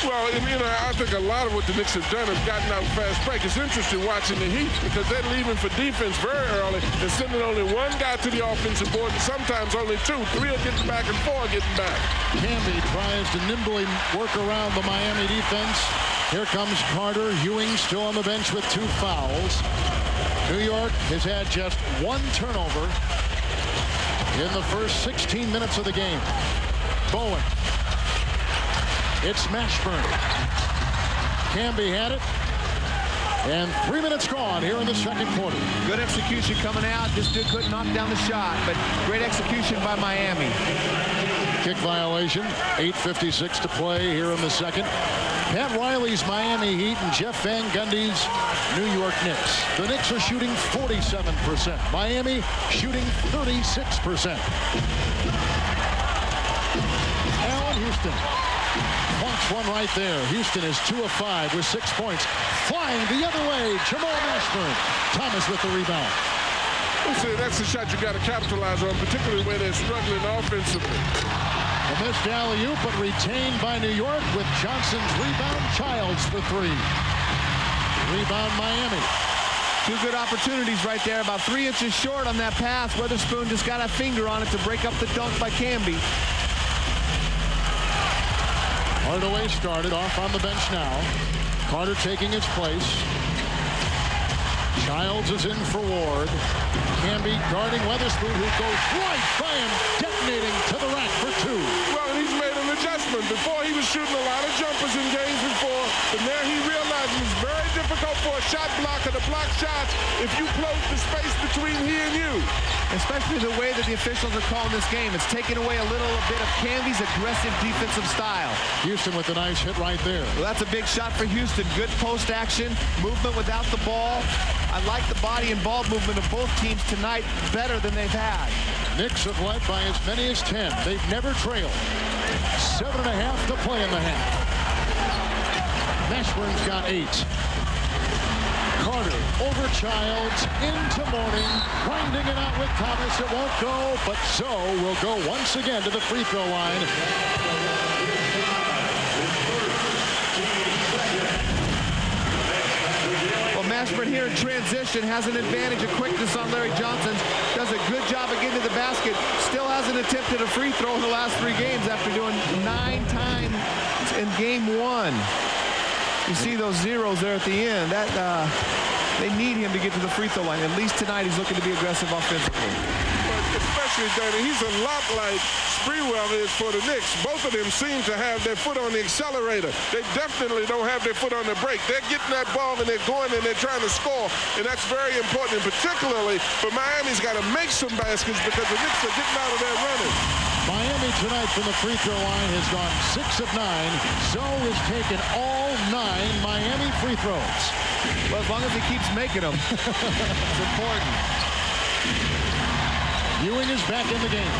Well, and, you know, I think a lot of what the Knicks have done has gotten out fast break. It's interesting watching the Heat because they're leaving for defense very early and sending only 1 guy to the offensive board and sometimes only 2. 3 are getting back and 4 are getting back. Camby tries to nimbly work around the Miami defense. Here comes Carter. Ewing still on the bench with 2 fouls. New York has had just 1 turnover in the first 16 minutes of the game. Bowen. It's Mashburn. Camby had it. And 3 minutes gone here in the second quarter. Good execution coming out. Just couldn't knock down the shot, but great execution by Miami. Kick violation. 8:56 to play here in the second. Pat Riley's Miami Heat and Jeff Van Gundy's New York Knicks. The Knicks are shooting 47%. Miami shooting 36%. Allan Houston. Wants one right there. Houston is 2 of 5 with 6 points. Flying the other way, Jamal Mashburn. Thomas with the rebound. Well, see, that's the shot you got to capitalize on, particularly where they're struggling offensively. A missed alley-oop, but retained by New York with Johnson's rebound. Childs for 3. Rebound Miami. Two good opportunities right there. About 3 inches short on that pass. Weatherspoon just got a finger on it to break up the dunk by Camby. Hardaway started off on the bench now. Carter taking his place. Childs is in for Ward. Camby guarding Weatherspoon, who goes right by him, detonating to the rack for 2. Well, he's made an adjustment. Before, he was shooting a lot of jumpers in games before, but now he realizes it's very difficult for a shot blocker to block shots if you close the space between he and you. Especially the way that the officials are calling this game. It's taking away a little bit of Camby's aggressive defensive style. Houston with a nice hit right there. Well, that's a big shot for Houston. Good post action, movement without the ball. I like the body and ball movement of both teams tonight better than they've had. Knicks have led by as many as 10. They've never trailed. 7.5 to play in the half. Mashburn's got 8. Carter over Childs into Mourning, grinding it out with Thomas. It won't go, but Zoe will go once again to the free throw line. Mashburn here in transition has an advantage of quickness on Larry Johnson. Does a good job of getting to the basket. Still hasn't attempted a free throw in the last 3 games after doing 9 times in game 1. You see those zeros there at the end. They need him to get to the free throw line. At least tonight he's looking to be aggressive offensively. Especially, Danny, he's a lot like Sprewell is for the Knicks. Both of them seem to have their foot on the accelerator. They definitely don't have their foot on the brake. They're getting that ball and they're going and they're trying to score, and that's very important, particularly for Miami's got to make some baskets because the Knicks are getting out of there running. Miami tonight from the free throw line has gone 6 of 9. Zoe has taken all 9 Miami free throws. Well, as long as he keeps making them, it's important. Ewing is back in the game.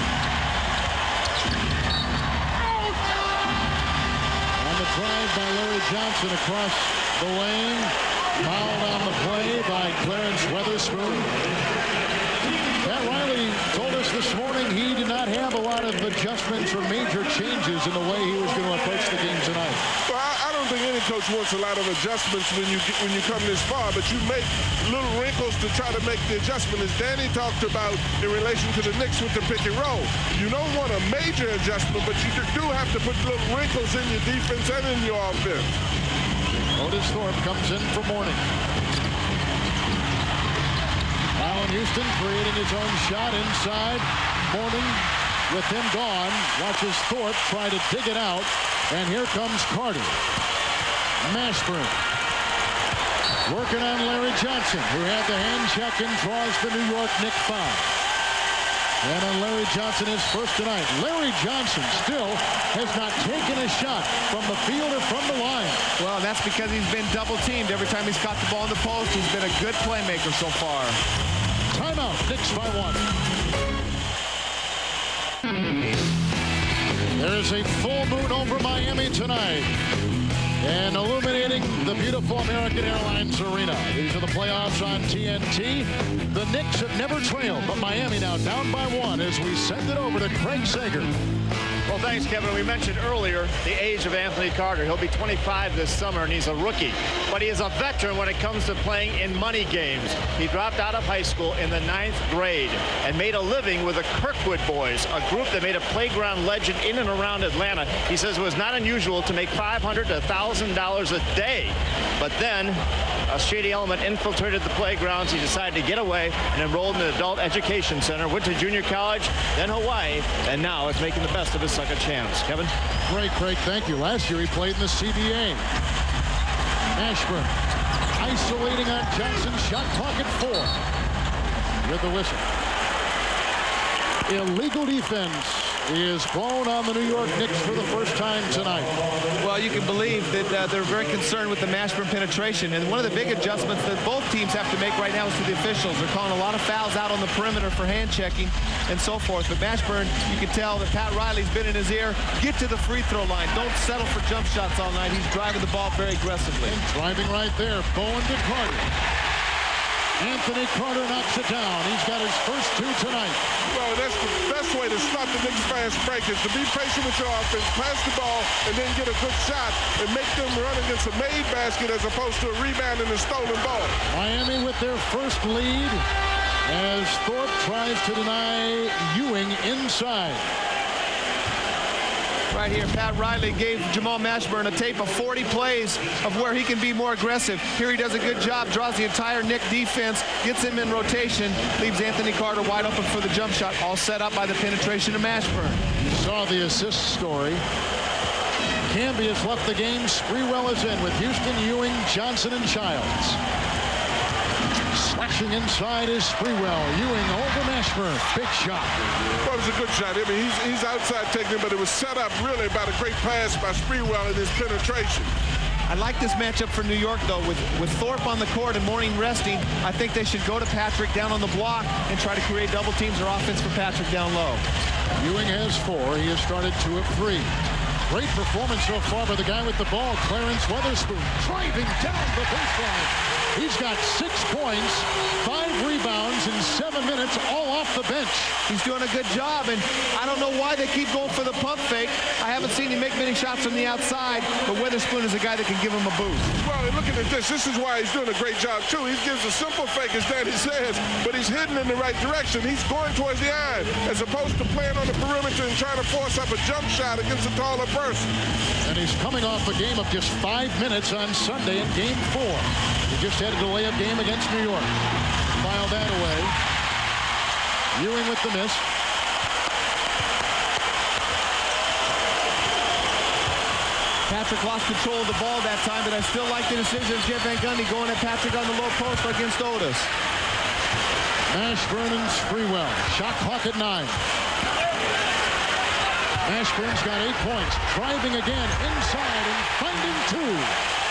On the drive by Larry Johnson across the lane. Fouled on the play by Clarence Weatherspoon. Pat Riley told us this morning he did not have a lot of adjustments or major changes in the way he was going to approach the game tonight. Well, I don't think any coach wants a lot of adjustments when you come this far, but you make little wrinkles to try to make the adjustment, as Danny talked about in relation to the Knicks with the pick and roll. You don't want a major adjustment, but you do have to put little wrinkles in your defense and in your offense. Otis Thorpe comes in for Mourning. Allan Houston creating his own shot inside. Mourning with him gone. Watches Thorpe try to dig it out. And here comes Carter. Mashburn working on Larry Johnson, who had the hand check and draws the New York Knicks foul. And on Larry Johnson, his first tonight. Larry Johnson still has not taken a shot from the field or from the line. Well, that's because he's been double-teamed every time he's caught the ball in the post. He's been a good playmaker so far. Timeout, Knicks by 1. There's a full moon over Miami tonight and illuminating the beautiful American Airlines Arena. These are the playoffs on TNT. The Knicks have never trailed, but Miami now down by 1 as we send it over to Craig Sager. Well, thanks, Kevin. We mentioned earlier the age of Anthony Carter. He'll be 25 this summer, and he's a rookie. But he is a veteran when it comes to playing in money games. He dropped out of high school in the 9th grade and made a living with the Kirkwood Boys, a group that made a playground legend in and around Atlanta. He says it was not unusual to make $500 to $1,000 a day. But then a shady element infiltrated the playgrounds. He decided to get away and enrolled in an adult education center, went to junior college, then Hawaii, and now is making the best of his second chance. Kevin? Great, Craig. Thank you. Last year he played in the CBA. Mashburn isolating on Johnson. Shot clock at 4 with the whistle. Illegal defense is blown on the New York Knicks for the first time tonight. Well, you can believe that they're very concerned with the Mashburn penetration. And one of the big adjustments that both teams have to make right now is to the officials. They're calling a lot of fouls out on the perimeter for hand checking and so forth. But Mashburn, you can tell that Pat Riley's been in his ear. Get to the free throw line. Don't settle for jump shots all night. He's driving the ball very aggressively. And driving right there. Bowen to Carter. Anthony Carter knocks it down. He's got his first 2 tonight. Well, that's the best way way to stop the Knicks fast break is to be patient with your offense, pass the ball, and then get a good shot and make them run against a made basket as opposed to a rebound and a stolen ball. Miami with their first lead as Thorpe tries to deny Ewing inside. Right here, Pat Riley gave Jamal Mashburn a tape of 40 plays of where he can be more aggressive. Here he does a good job, draws the entire Knick defense, gets him in rotation, leaves Anthony Carter wide open for the jump shot, all set up by the penetration of Mashburn. You saw the assist story. Camby has left the game. Sprewell is in with Houston, Ewing, Johnson, and Childs. Slashing inside is Sprewell. Ewing over Mashburn. Big shot. Well, it was a good shot. I mean, he's outside taking, but it was set up really by the great pass by Sprewell and his penetration. I like this matchup for New York, though. With Thorpe on the court and Mourning resting, I think they should go to Patrick down on the block and try to create double teams or offense for Patrick down low. Ewing has 4. He has started 2 of 3. Great performance so far by the guy with the ball, Clarence Weatherspoon, driving down the baseline. He's got 6 points, 5 rebounds in 7 minutes, all off the bench. He's doing a good job, and I don't know why they keep going for the pump fake. I haven't seen him make many shots from the outside, but Weatherspoon is a guy that can give him a boost. Well, and looking at this is why he's doing a great job, too. He gives a simple fake, as Danny says, but he's hitting in the right direction. He's going towards the iron, as opposed to playing on the perimeter and trying to force up a jump shot against a taller person. And he's coming off a game of just 5 minutes on Sunday in Game 4. He just had a delay of game against New York. File that away. Ewing with the miss. Patrick lost control of the ball that time, but I still like the decision of Jeff Van Gundy going at Patrick on the low post against Otis. Mashburn and Sprewell. Shot clock at 9. Mashburn's got 8 points. Driving again inside and finding 2.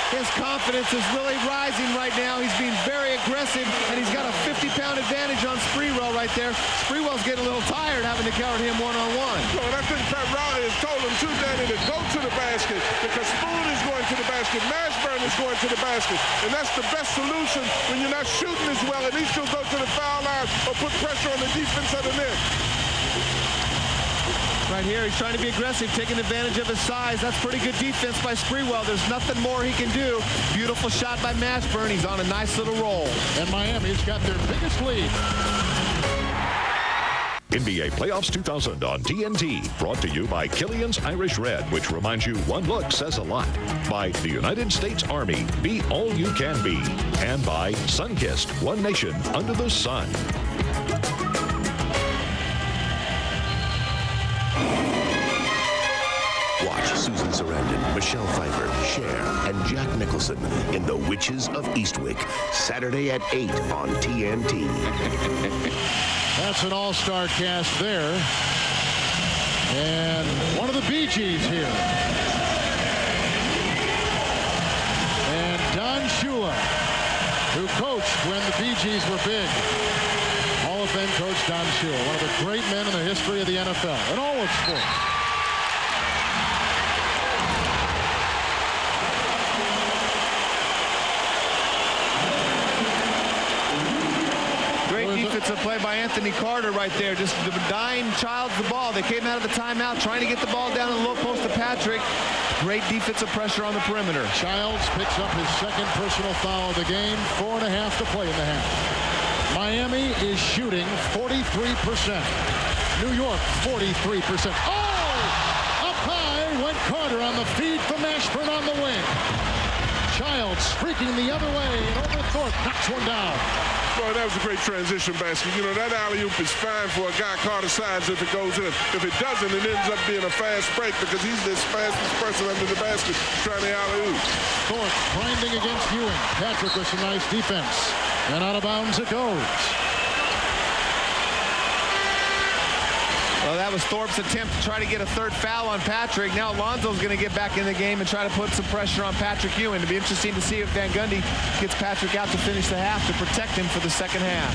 His confidence is really rising right now. He's being very aggressive, and he's got a 50-pound advantage on Sprewell right there. Sprewell's getting a little tired having to cover him one-on-one. So, and I think Pat Riley has told him, too, Danny, to go to the basket because Spoon is going to the basket. Mashburn is going to the basket. And that's the best solution when you're not shooting as well. At least you'll go to the foul line or put pressure on the defense of the Knicks. Right here, he's trying to be aggressive, taking advantage of his size. That's pretty good defense by Sprewell. There's nothing more he can do. Beautiful shot by Mashburn. He's on a nice little roll. And Miami's got their biggest lead. NBA Playoffs 2000 on TNT. Brought to you by Killian's Irish Red, which reminds you one look says a lot. By the United States Army, be all you can be. And by Sunkist, one nation under the sun. Watch Susan Sarandon, Michelle Pfeiffer, Cher, and Jack Nicholson in The Witches of Eastwick, Saturday at 8 on TNT. That's an all-star cast there. And one of the Bee Gees here. And Don Shula, who coached when the Bee Gees were big. Hall of Fame coach Don Shula, one of the great men in the history of the NFL in all of sports. Defensive play by Anthony Carter right there, just denying Childs the ball. They came out of the timeout trying to get the ball down in the low post to Patrick. Great defensive pressure on the perimeter. Childs picks up his second personal foul of the game. 4.5 to play in the half. Miami is shooting 43%. New York 43%. Oh! Up high went Carter on the feed from Mashburn on the wing. Childs streaking the other way and over Thorpe knocks one down. Well, that was a great transition basket. You know, that alley-oop is fine for a guy Carter's size if it goes in. If it doesn't, it ends up being a fast break because he's the fastest person under the basket trying to alley-oop. Thorpe grinding against Ewing. Patrick with some nice defense. And out of bounds it goes. Well, that was Thorpe's attempt to try to get a third foul on Patrick. Now Alonzo's going to get back in the game and try to put some pressure on Patrick Ewing. It'll be interesting to see if Van Gundy gets Patrick out to finish the half to protect him for the second half.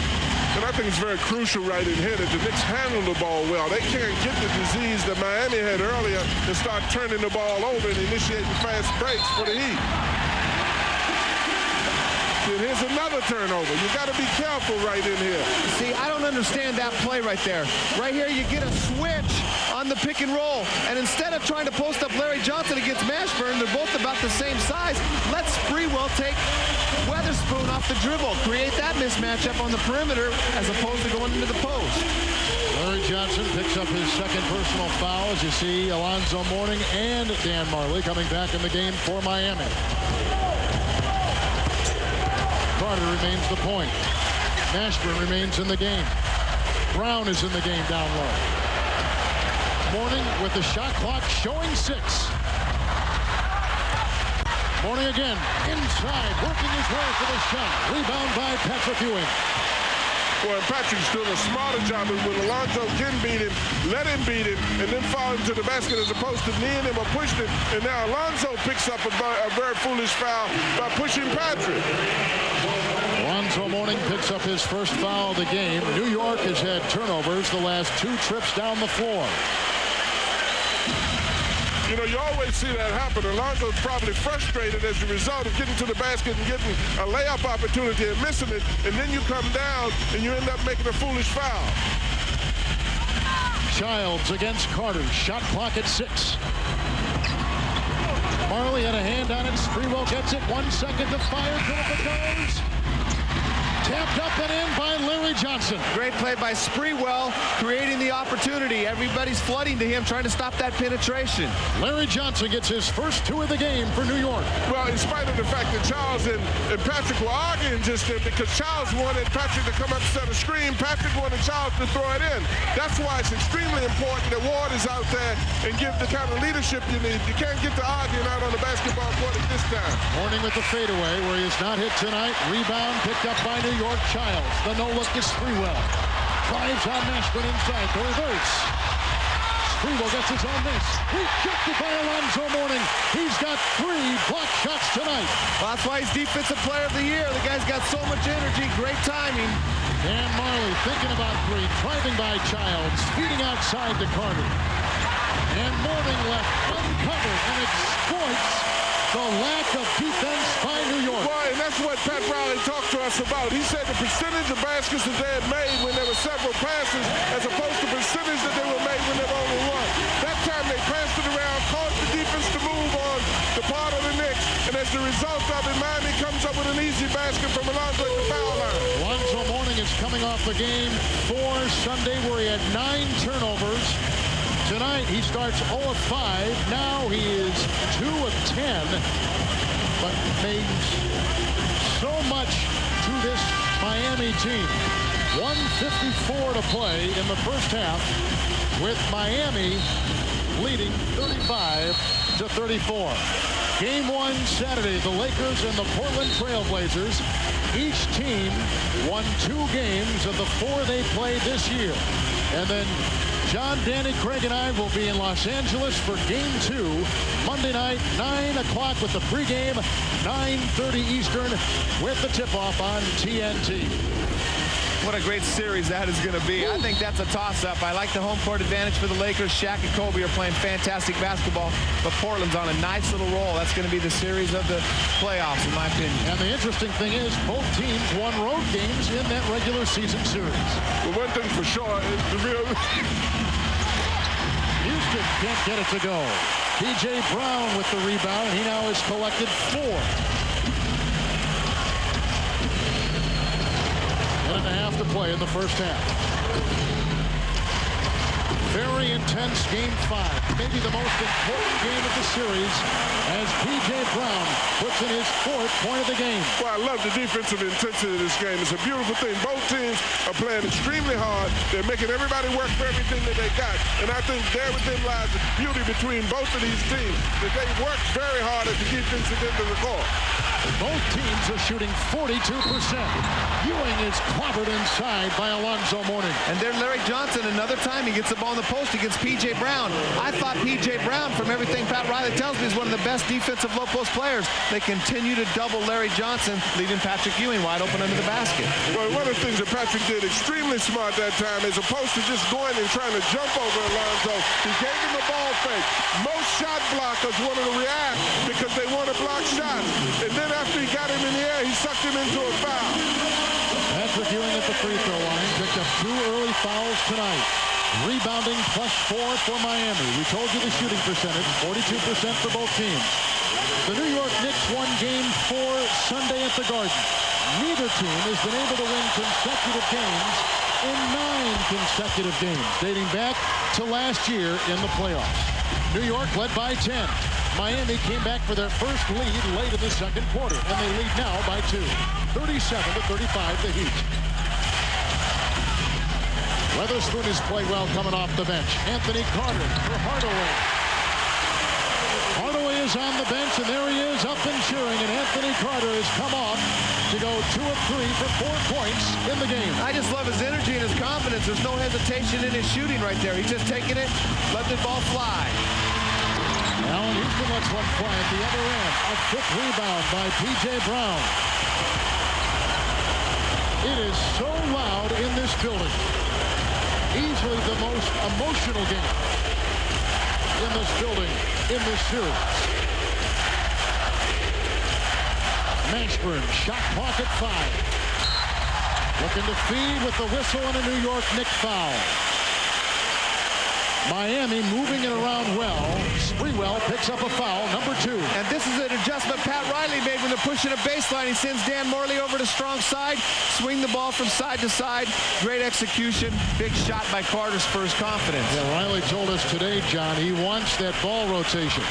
And I think it's very crucial right in here that the Knicks handle the ball well. They can't get the disease that Miami had earlier and start turning the ball over and initiating fast breaks for the Heat. And here's another turnover. You got to be careful right in here. See, I don't understand that play right there. Right here, you get a switch on the pick and roll, and instead of trying to post up Larry Johnson against Mashburn, they're both about the same size. Let Sprewell take Weatherspoon off the dribble, create that mismatch up on the perimeter as opposed to going into the post. Larry Johnson picks up his second personal foul, as you see Alonzo Mourning and Dan Majerle coming back in the game for Miami. Carter remains the point. Mashburn remains in the game. Brown is in the game down low. Mourning with the shot clock showing 6. Mourning again, inside, working his way for the shot. Rebound by Patrick Ewing. Well, Patrick's doing a smarter job when Alonzo can beat him, let him beat him, and then fall into the basket as opposed to kneeing him or pushing him. And now Alonzo picks up a very foolish foul by pushing Patrick. Alonzo Mourning picks up his first foul of the game. New York has had turnovers the last 2 trips down the floor. You know, you always see that happen. Alonzo's probably frustrated as a result of getting to the basket and getting a layup opportunity and missing it, and then you come down and you end up making a foolish foul. Childs against Carter. Shot clock at 6. Majerle had a hand on it. Sprewell gets it. 1 second to fire. Philip goes. Tapped up and in by Larry Johnson. Great play by Sprewell, creating the opportunity. Everybody's flooding to him, trying to stop that penetration. Larry Johnson gets his first 2 of the game for New York. Well, in spite of the fact that Charles and Patrick were arguing just then, because Charles wanted Patrick to come up and set a screen, Patrick wanted Charles to throw it in. That's why it's extremely important that Ward is out there and give the kind of leadership you need. You can't get to arguing out on the basketball court at this time. Mourning with the fadeaway, where he is not hit tonight. Rebound picked up by New York. Childs. The no-look is Sprewell. Drives on Mashburn inside. The reverse. Sprewell gets his own miss. Rejected by Alonzo Mourning. He's got 3 block shots tonight. Well, that's why he's Defensive Player of the Year. The guy's got so much energy. Great timing. Dan Majerle thinking about 3. Driving by Childs. Feeding outside to Carter. And Mourning left uncovered and exploits the lack of defense by New York. Well, and that's what Pat Riley talked to us about. He said the percentage of baskets that they had made when there were several passes as opposed to percentage that they were made when there were only one. That time they passed it around, caused the defense to move on the part of the Knicks, and as a result of it, Miami comes up with an easy basket from Alonzo at the foul line. Alonzo Mourning is coming off the game for Sunday where he had 9 turnovers. Tonight, he starts 0 of 5. Now he is 2 of 10, but means so much to this Miami team. 1:54 to play in the first half, with Miami leading 35-34. Game 1 Saturday, the Lakers and the Portland Trailblazers. Each team won 2 games of the 4 they played this year. And then John, Danny, Craig, and I will be in Los Angeles for Game 2, Monday night, 9 o'clock with the pregame, 9:30 Eastern with the tip-off on TNT. What a great series that is going to be. I think that's a toss-up. I like the home court advantage for the Lakers. Shaq and Kobe are playing fantastic basketball, but Portland's on a nice little roll. That's going to be the series of the playoffs, in my opinion. And the interesting thing is both teams won road games in that regular season series. Well, one thing for sure is the real... Houston can't get it to go. P.J. Brown with the rebound. He now has collected 4. 1.5 to play in the first half. Very intense Game 5. Maybe the most important game of the series as P.J. Brown puts in his 4th point of the game. Well, I love the defensive intensity of this game. It's a beautiful thing. Both teams are playing extremely hard. They're making everybody work for everything that they got. And I think there within lies the beauty between both of these teams, that they work very hard at the defensive end of the court. Both teams are shooting 42%. Ewing is clobbered inside by Alonzo Mourning. And there's Larry Johnson. Another time he gets the ball in the post against P.J. Brown. I thought P.J. Brown, from everything Pat Riley tells me, is one of the best defensive low-post players. They continue to double Larry Johnson, leaving Patrick Ewing wide open under the basket. Well, one of the things that Patrick did extremely smart that time, as opposed to just going and trying to jump over Alonzo, he gave him a ball fake. Most shot blockers want to react because they want to block shots. And then after he got him in the air, he sucked him into a foul. Patrick Ewing at the free throw line picked up 2 early fouls tonight. Rebounding +4 for Miami. We told you the shooting percentage, 42% for both teams. The New York Knicks won Game 4 Sunday at the Garden. Neither team has been able to win consecutive games in 9 consecutive games, dating back to last year in the playoffs. New York led by 10. Miami came back for their first lead late in the second quarter, and they lead now by 2. 37-35, the Heat. Weatherspoon has played well coming off the bench. Anthony Carter for Hardaway. Hardaway is on the bench, and there he is up and cheering, and Anthony Carter has come off to go 2 of 3 for 4 points in the game. I just love his energy and his confidence. There's no hesitation in his shooting right there. He's just taking it, let the ball fly. Allan Houston lets one fly at the other end. A quick rebound by P.J. Brown. It is so loud in this building. Easily the most emotional game in this building, in this series. Mashburn, shot clock at 5. Looking to feed with the whistle and a New York Knicks foul. Miami moving it around well. Sprewell picks up a foul, number 2. And this is an adjustment Pat Riley made when they're pushing a baseline. He sends Dan Morley over to strong side, swing the ball from side to side. Great execution. Big shot by Carter spurs confidence. Yeah, Riley told us today, John, he wants that ball rotation.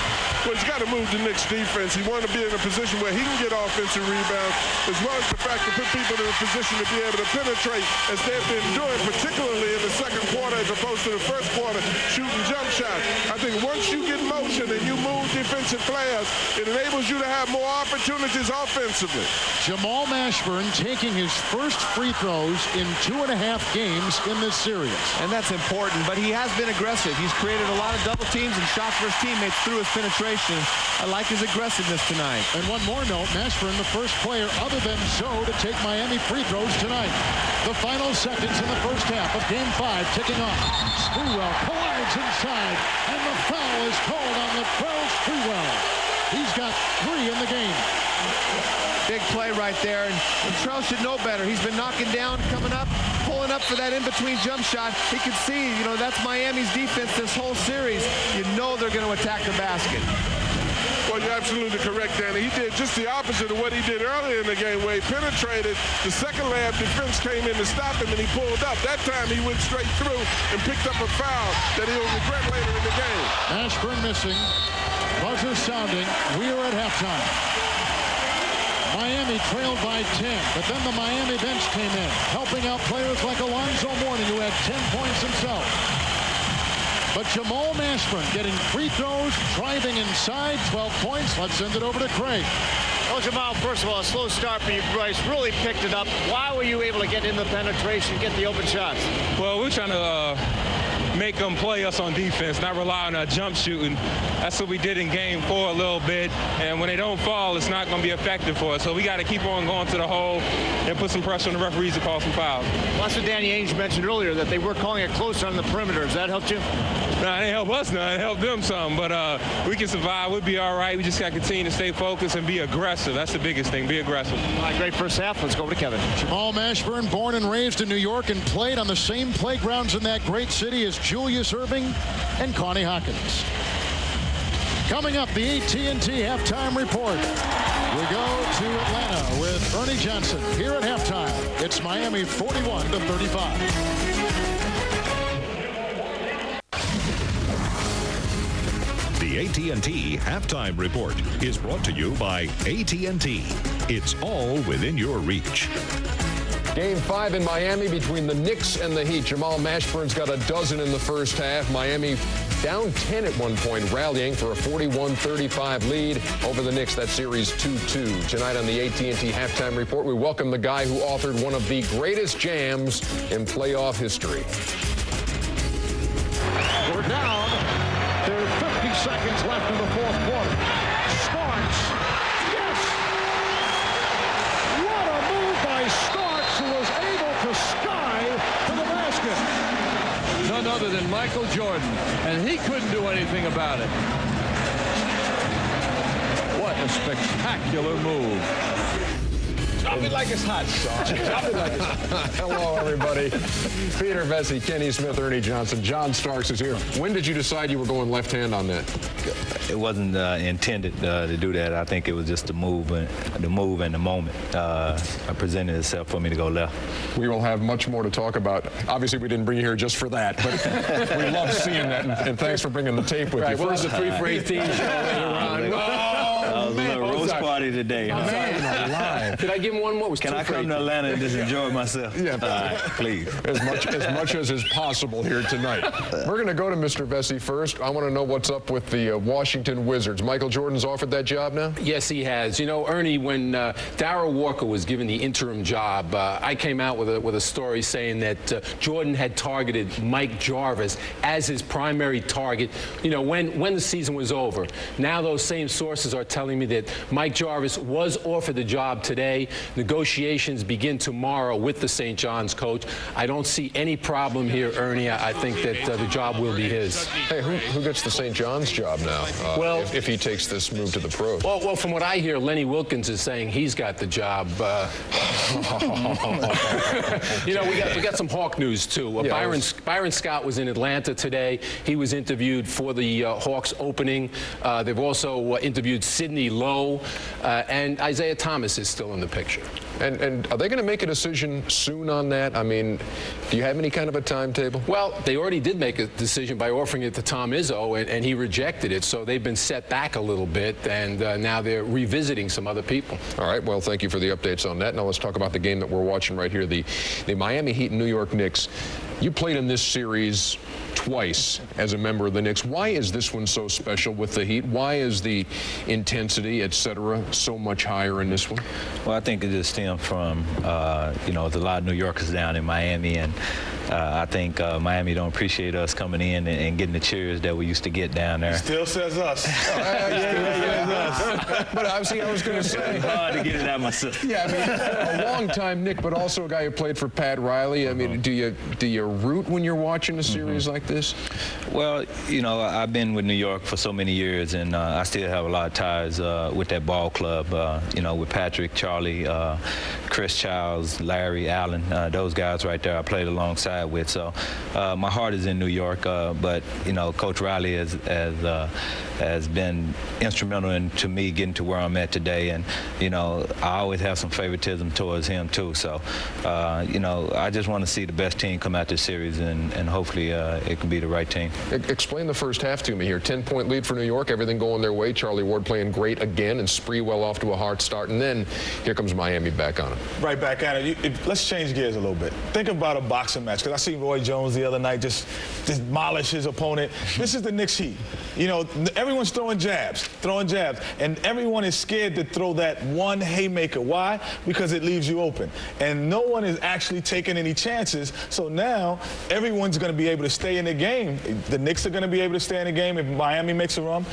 Well, he's got to move the Knicks defense. He wanted to be in a position where he can get offensive rebounds, as well as the fact to put people in a position to be able to penetrate, as they've been doing, particularly in the second quarter as opposed to the first quarter, shooting jump shots. I think once you get motion and you move defensive players, it enables you to have more opportunities offensively. Jamal Mashburn taking his first free throws in 2.5 games in this series. And that's important, but he has been aggressive. He's created a lot of double teams and shots for his teammates through his penetration. I like his aggressiveness tonight. And one more note, Mashburn, the first player other than Zoe to take Miami free throws tonight. The final seconds in the first half of Game 5 ticking off. Sprewell collides inside, and the foul is called on Latrell Sprewell. He's got 3 in the game. Big play right there, and Latrell should know better. He's been knocking down, coming up, pulling up for that in-between jump shot. He can see, that's Miami's defense this whole series. You know they're going to attack the basket. Well, you're absolutely correct, Danny. He did just the opposite of what he did earlier in the game, where he penetrated. The second layup defense came in to stop him, and he pulled up. That time he went straight through and picked up a foul that he'll regret later in the game. Mashburn missing. Buzzer sounding. We are at halftime. Miami trailed by 10, but then the Miami bench came in, helping out players like Alonzo Mourning, who had 10 points himself. But Jamal Mashburn getting free throws, driving inside, 12 points. Let's send it over to Craig. Well, Jamal, first of all, a slow start for you, Bryce. Really picked it up. Why were you able to get in the penetration, get the open shots? Well, we're trying to make them play us on defense, not rely on our jump shooting. That's what we did in Game 4 a little bit. And when they don't fall, it's not going to be effective for us. So we got to keep on going to the hole and put some pressure on the referees to call some fouls. Well, that's what Danny Ainge mentioned earlier, that they were calling it closer on the perimeter. Has that helped you? No, it didn't help us none. It helped them some. But we can survive. We'll be all right. We just got to continue to stay focused and be aggressive. That's the biggest thing. Be aggressive. All right, great first half. Let's go over to Kevin. Jamal Mashburn, born and raised in New York and played on the same playgrounds in that great city as Julius Erving and Connie Hawkins. Coming up, the AT&T halftime report. We go to Atlanta with Ernie Johnson. Here at halftime, it's Miami 41-35. The AT&T Halftime Report is brought to you by AT&T. It's all within your reach. Game 5 in Miami between the Knicks and the Heat. Jamal Mashburn's got a dozen in the first half. Miami down 10 at one point, rallying for a 41-35 lead over the Knicks. That series 2-2. Tonight on the AT&T Halftime Report, we welcome the guy who authored one of the greatest jams in playoff history. We're down. There's 50 seconds left in the fourth quarter. Starks. Yes! What a move by Starks, who was able to sky to the basket. None other than Michael Jordan, and he couldn't do anything about it. What A spectacular move. Drop it like it's hot, Sean. Drop it like it's hot. Hello, everybody. Peter Vesey, Kenny Smith, Ernie Johnson. John Starks is here. When did you decide you were going left hand on that? It wasn't intended to do that. I think it was just the move and the moment presented itself for me to go left. We will have much more to talk about. Obviously, we didn't bring you here just for that, but we love seeing that, and thanks for bringing the tape with you. We'll have the 3 for 18 show later on. Oh, man. A roast party today. Live. Did I give him one more? Can I come to Atlanta and just enjoy myself? Yeah. All right, please. As much as is possible here tonight. We're going to go to Mr. Vesey first. I want to know what's up with the Washington Wizards. Michael Jordan's offered that job now? Yes, he has. You know, Ernie, when Darryl Walker was given the interim job, I came out with a story saying that Jordan had targeted Mike Jarvis as his primary target, you know, when the season was over. Now those same sources are telling me that Mike Jarvis was offered the job today. Negotiations begin tomorrow with the St. John's coach. I don't see any problem here, Ernie. I think that the job will be his. Hey, who gets the St. John's job now? Well, if he takes this move to the pros. Well, from what I hear, Lenny Wilkins is saying he's got the job. You know, we got some Hawk news too. Byron Scott was in Atlanta today. He was interviewed for the Hawks opening. They've also interviewed Sidney Lowe, and Isaiah Thomas is still in the picture. And are they going to make a decision soon on that? I mean, do you have any kind of a timetable? Well, they already did make a decision by offering it to Tom Izzo, and he rejected it. So they've been set back a little bit, and now they're revisiting some other people. All right. Well, thank you for the updates on that. Now let's talk about the game that we're watching right here, the Miami Heat and New York Knicks. You played in this series twice as a member of the Knicks. Why is this one so special with the Heat? Why is the intensity, et cetera, so much higher in this one? Well, I think it just stems from, you know, there's a lot of New Yorkers down in Miami, and I think Miami don't appreciate us coming in and getting the cheers that we used to get down there. Still says us. But obviously, I was going to say. It's hard to get it out myself. Yeah, I mean, a long-time Knick, but also a guy who played for Pat Riley. I mean, do you root when you're watching a series like this? Well, you know, I've been with New York for so many years, and I still have a lot of ties with that ball club, you know, with Patrick, Charlie, Chris Childs, Larry, Allan, those guys right there I played alongside with. So my heart is in New York, but, you know, Coach Riley has been instrumental to me getting to where I'm at today, and, you know, I always have some favoritism towards him, too. So, you know, I just want to see the best team come out this series, and hopefully it can be the right team. Explain the first half to me here. 10-point lead for New York, everything going their way. Charlie Ward playing great again, and Sprewell off to a hard start, and then here comes Miami back on it. Right back at it. Let's change gears a little bit. Think about a boxing match, because I see Roy Jones the other night just demolish his opponent. This is the Knicks Heat. You know, everyone's throwing jabs, and everyone is scared to throw that one haymaker. Why? Because it leaves you open, and no one is actually taking any chances. So now everyone's going to be able to stay in the game. The Knicks are going to be able to stay in the game if Miami makes a run.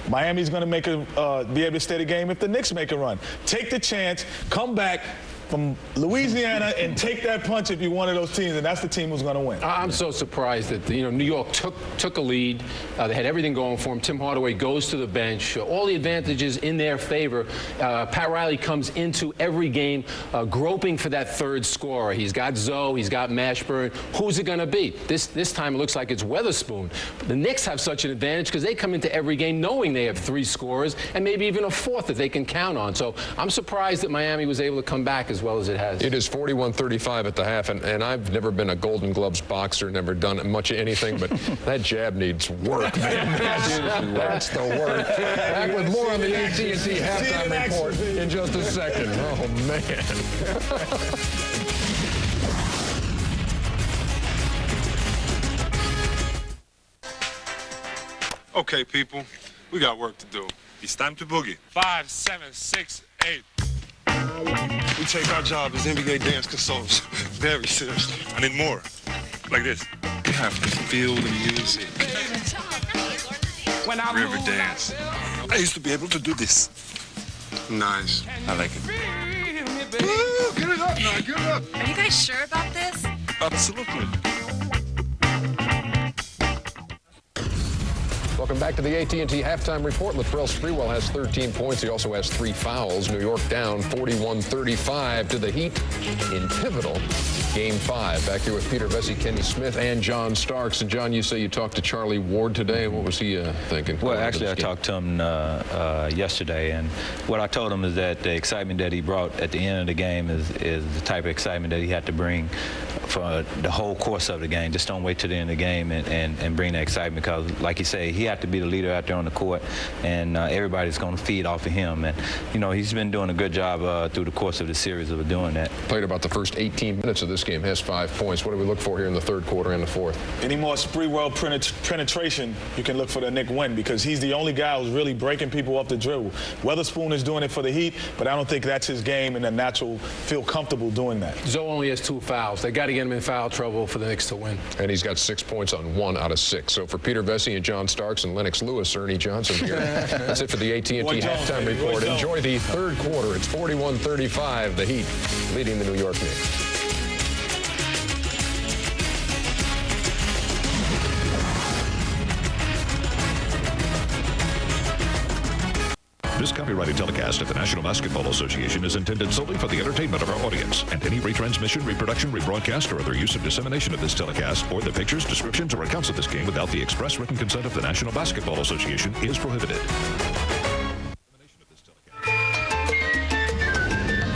Miami's going to be able to stay in the game if the Knicks make a run. Take the chance, come back from Louisiana and take that punch if you're one of those teams, and that's the team who's going to win. I'm so surprised that, you know, New York took a lead. They had everything going for them. Tim Hardaway goes to the bench. All the advantages in their favor. Pat Riley comes into every game groping for that third scorer. He's got Zoe, he's got Mashburn. Who's it going to be? This time it looks like it's Weatherspoon. But the Knicks have such an advantage because they come into every game knowing they have 3 scorers and maybe even a 4th that they can count on. So I'm surprised that Miami was able to come back as well as it has. It is 41-35 at the half, and I've never been a Golden Gloves boxer, never done much of anything, but that jab needs work, man. That's the work. Back with more on the AT&T halftime report in just a second. Oh, man. Okay, people, we got work to do. It's time to boogie. 5, 7, 6, 8. We take our job as NBA dance consultants very seriously. I need more. Like this. You have to feel the music. River dance. I used to be able to do this. Nice. I like it. Woo, get it up now, get it up. Are you guys sure about this? Absolutely. Welcome back to the AT&T Halftime Report. Latrell Sprewell has 13 points. He also has 3 fouls. New York down 41-35 to the Heat in pivotal Game 5. Back here with Peter Vesey, Kenny Smith, and John Starks. And, John, you say you talked to Charlie Ward today. What was he thinking? Well, actually, I talked to him yesterday, and what I told him is that the excitement that he brought at the end of the game is the type of excitement that he had to bring for the whole course of the game. Just don't wait till the end of the game and bring that excitement, because, like you say, he had to be the leader out there on the court, and everybody's going to feed off of him. And, you know, he's been doing a good job through the course of the series of doing that. Played about the first 18 minutes of this game, has 5 points. What do we look for here in the third quarter and the fourth? Any more Sprewell penetration, you can look for the Knicks win, because he's the only guy who's really breaking people off the dribble. Weatherspoon is doing it for the Heat, but I don't think that's his game, and the natural feel comfortable doing that. Zoe only has 2 fouls. They got to get him in foul trouble for the Knicks to win. And he's got 6 points on 1 out of 6. So for Peter Vesey and John Starks and Lennox Lewis, Ernie Johnson here. That's it for the AT&T Halftime Report. Enjoy the third quarter. It's 41-35. The Heat leading the New York Knicks. This copyrighted telecast of the National Basketball Association is intended solely for the entertainment of our audience, and any retransmission, reproduction, rebroadcast, or other use of dissemination of this telecast, or the pictures, descriptions, or accounts of this game without the express written consent of the National Basketball Association is prohibited.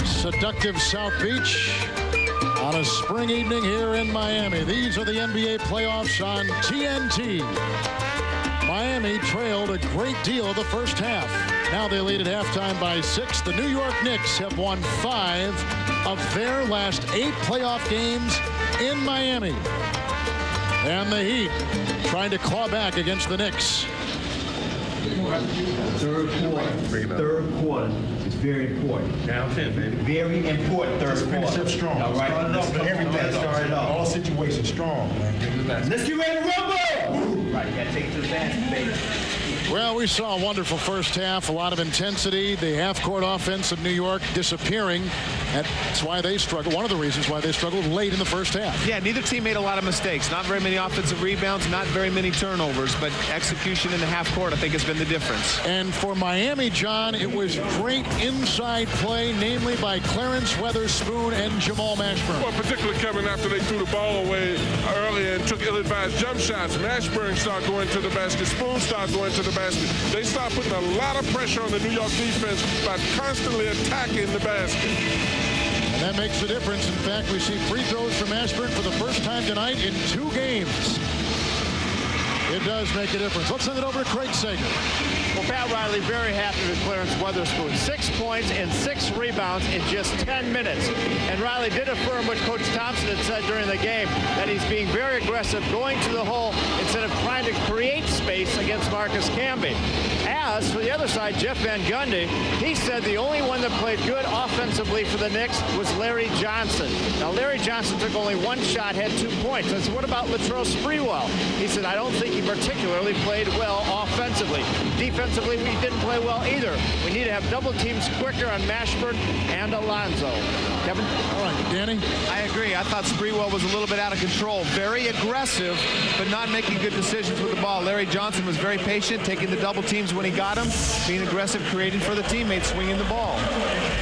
Seductive South Beach on a spring evening here in Miami. These are the NBA playoffs on TNT. Miami trailed a great deal of the first half. Now they lead at halftime by 6. The New York Knicks have won 5 of their last 8 playoff games in Miami. And the Heat trying to claw back against the Knicks. Third quarter is very important. Down 10, baby. Very important third quarter. Finish up strong. All right. Everything started off. All situations strong, man. Let's get ready to rumble! Right, you gotta take it to the basket, baby. Well, we saw a wonderful first half, a lot of intensity. The half-court offense of New York disappearing. That's why they struggled. One of the reasons why they struggled late in the first half. Yeah, neither team made a lot of mistakes. Not very many offensive rebounds, not very many turnovers, but execution in the half-court, I think, has been the difference. And for Miami, John, it was great inside play, namely by Clarence Weatherspoon and Jamal Mashburn. Well, particularly, Kevin, after they threw the ball away earlier and took ill-advised jump shots, Mashburn started going to the basket, Spoon started going to the basket. They start putting a lot of pressure on the New York defense by constantly attacking the basket. And that makes a difference. In fact, we see free throws from Mashburn for the first time tonight in 2 games. It does make a difference. Let's send it over to Craig Sager. Well, Pat Riley very happy with Clarence Weatherspoon. 6 points and 6 rebounds in just 10 minutes. And Riley did affirm what Coach Thompson had said during the game, that he's being very aggressive, going to the hole instead of trying to create space against Marcus Camby. As for the other side, Jeff Van Gundy, he said the only one that played good offensively for the Knicks was Larry Johnson. Now, Larry Johnson took only 1 shot, had 2 points. I said, what about Latrell Sprewell? He said, I don't think he particularly played well offensively. Defensively, we didn't play well either. We need to have double teams quicker on Mashburn and Alonzo. Kevin? All right, Danny? I agree. I thought Sprewell was a little bit out of control. Very aggressive, but not making good decisions with the ball. Larry Johnson was very patient, taking the double teams when he got them, being aggressive, creating for the teammates, swinging the ball.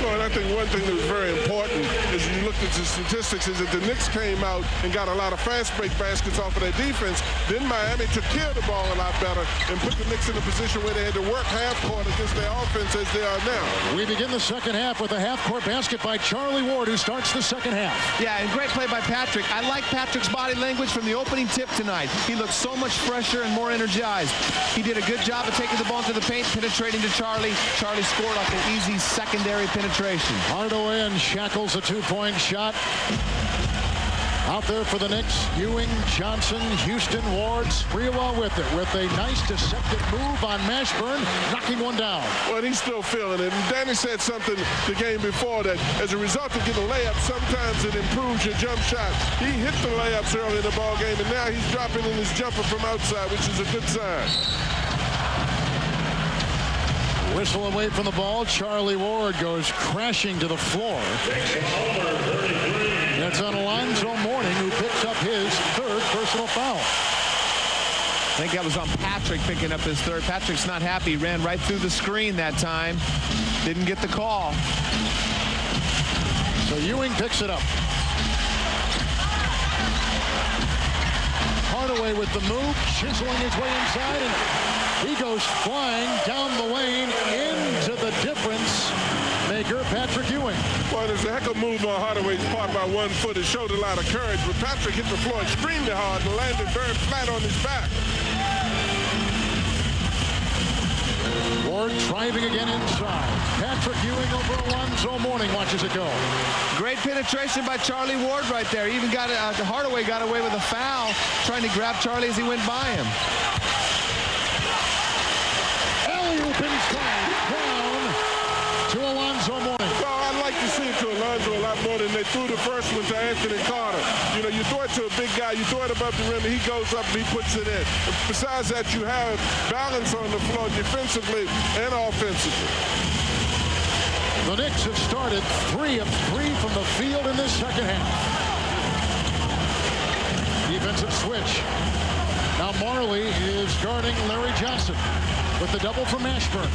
Well, and I think one thing that was very important is you looked at the statistics is that the Knicks came out and got a lot of fast break baskets off of their defense. Then Miami took care of the ball a lot better and put the Knicks in a position where they had to work half court against their offense as they are now. We begin the second half with a half-court basket by Charlie Ward, who starts the second half. Yeah, and great play by Patrick. I like Patrick's body language from the opening tip tonight. He looked so much fresher and more energized. He did a good job of taking the ball into the paint, penetrating to Charlie. Charlie scored off an easy secondary penetration. Hardaway and Shackles a 2-point shot. Out there for the Knicks, Ewing, Johnson, Houston, Ward, Sprewell with it, with a nice deceptive move on Mashburn, knocking one down. Well, he's still feeling it. And Danny said something the game before that as a result of getting a layup, sometimes it improves your jump shot. He hit the layups early in the ball game, and now he's dropping in his jumper from outside, which is a good sign. Whistle away from the ball. Charlie Ward goes crashing to the floor. That's on Alonzo Mourning, who picks up his 3rd personal foul. I think that was on Patrick picking up his third. Patrick's not happy. He ran right through the screen that time. Didn't get the call. So Ewing picks it up. Hardaway with the move, chiseling his way inside, and he goes flying down the lane into the difference maker, Patrick Ewing. Well, there's a heck of a move on Hardaway's part by 1 foot. It showed a lot of courage, but Patrick hit the floor extremely hard and landed very flat on his back. Ward driving again inside. Patrick Ewing over Alonzo Mourning watches it go. Great penetration by Charlie Ward right there. Even got Hardaway got away with a foul, trying to grab Charlie as he went by him. Alley-oop inside. Down to Alonzo Mourning. Well, I'd like to see it to Alonzo a lot more than they threw the first one to Anthony Carter. You know, you throw it to a big guy, you throw it above the rim, and he goes up and he puts it in. Besides that, you have balance on the floor defensively and offensively. The Knicks have started 3 of 3 from the field in this second half. Defensive switch. Now Majerle is guarding Larry Johnson with the double from Mashburn.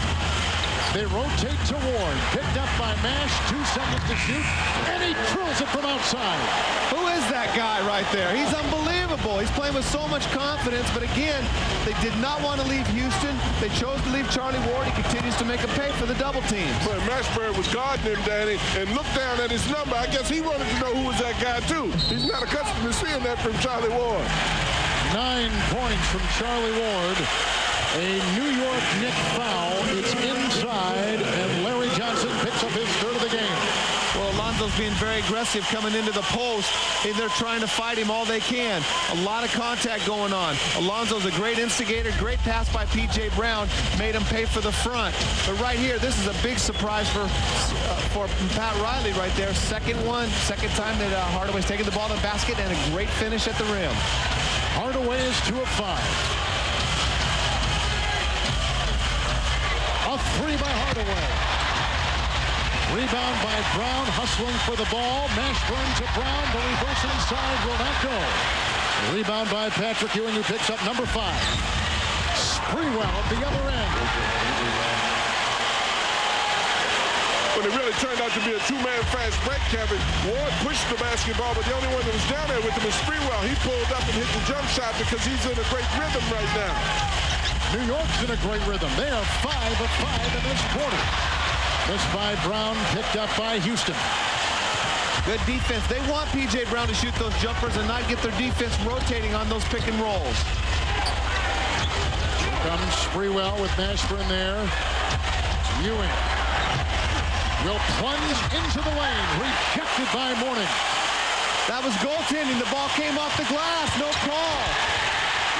They rotate to Ward. Picked up by Mash. 2 seconds to shoot. And he drills it from outside. Who is that guy right there? He's unbelievable. He's playing with so much confidence. But again, they did not want to leave Houston. They chose to leave Charlie Ward. He continues to make a pay for the double team. But Mashburn was guarding him, Danny, and looked down at his number. I guess he wanted to know who was that guy, too. He's not accustomed to seeing that from Charlie Ward. 9 points from Charlie Ward. A New York Knicks foul. It's inside, and Larry Johnson picks up his third of the game. Well, Alonzo's being very aggressive coming into the post. And they're trying to fight him all they can. A lot of contact going on. Alonzo's a great instigator. Great pass by P.J. Brown. Made him pay for the front. But right here, this is a big surprise for Pat Riley right there. Second time that Hardaway's taken the ball to the basket, and a great finish at the rim. Hardaway is 2 of 5. A 3 by Hardaway. Rebound by Brown, hustling for the ball. Mashburn to Brown. The reverse inside will not go. Rebound by Patrick Ewing, who picks up number 5. Sprewell at the other end. When it really turned out to be a 2-man fast break, Kevin, Ward pushed the basketball, but the only one that was down there with him was Sprewell. He pulled up and hit the jump shot because he's in a great rhythm right now. New York's in a great rhythm. They are 5 of 5 in this quarter. Missed by Brown, picked up by Houston. Good defense. They want P.J. Brown to shoot those jumpers and not get their defense rotating on those pick and rolls. Here comes Sprewell with Mashburn there. Ewing will plunge into the lane. Rejected by Mourning. That was goaltending. The ball came off the glass. No call.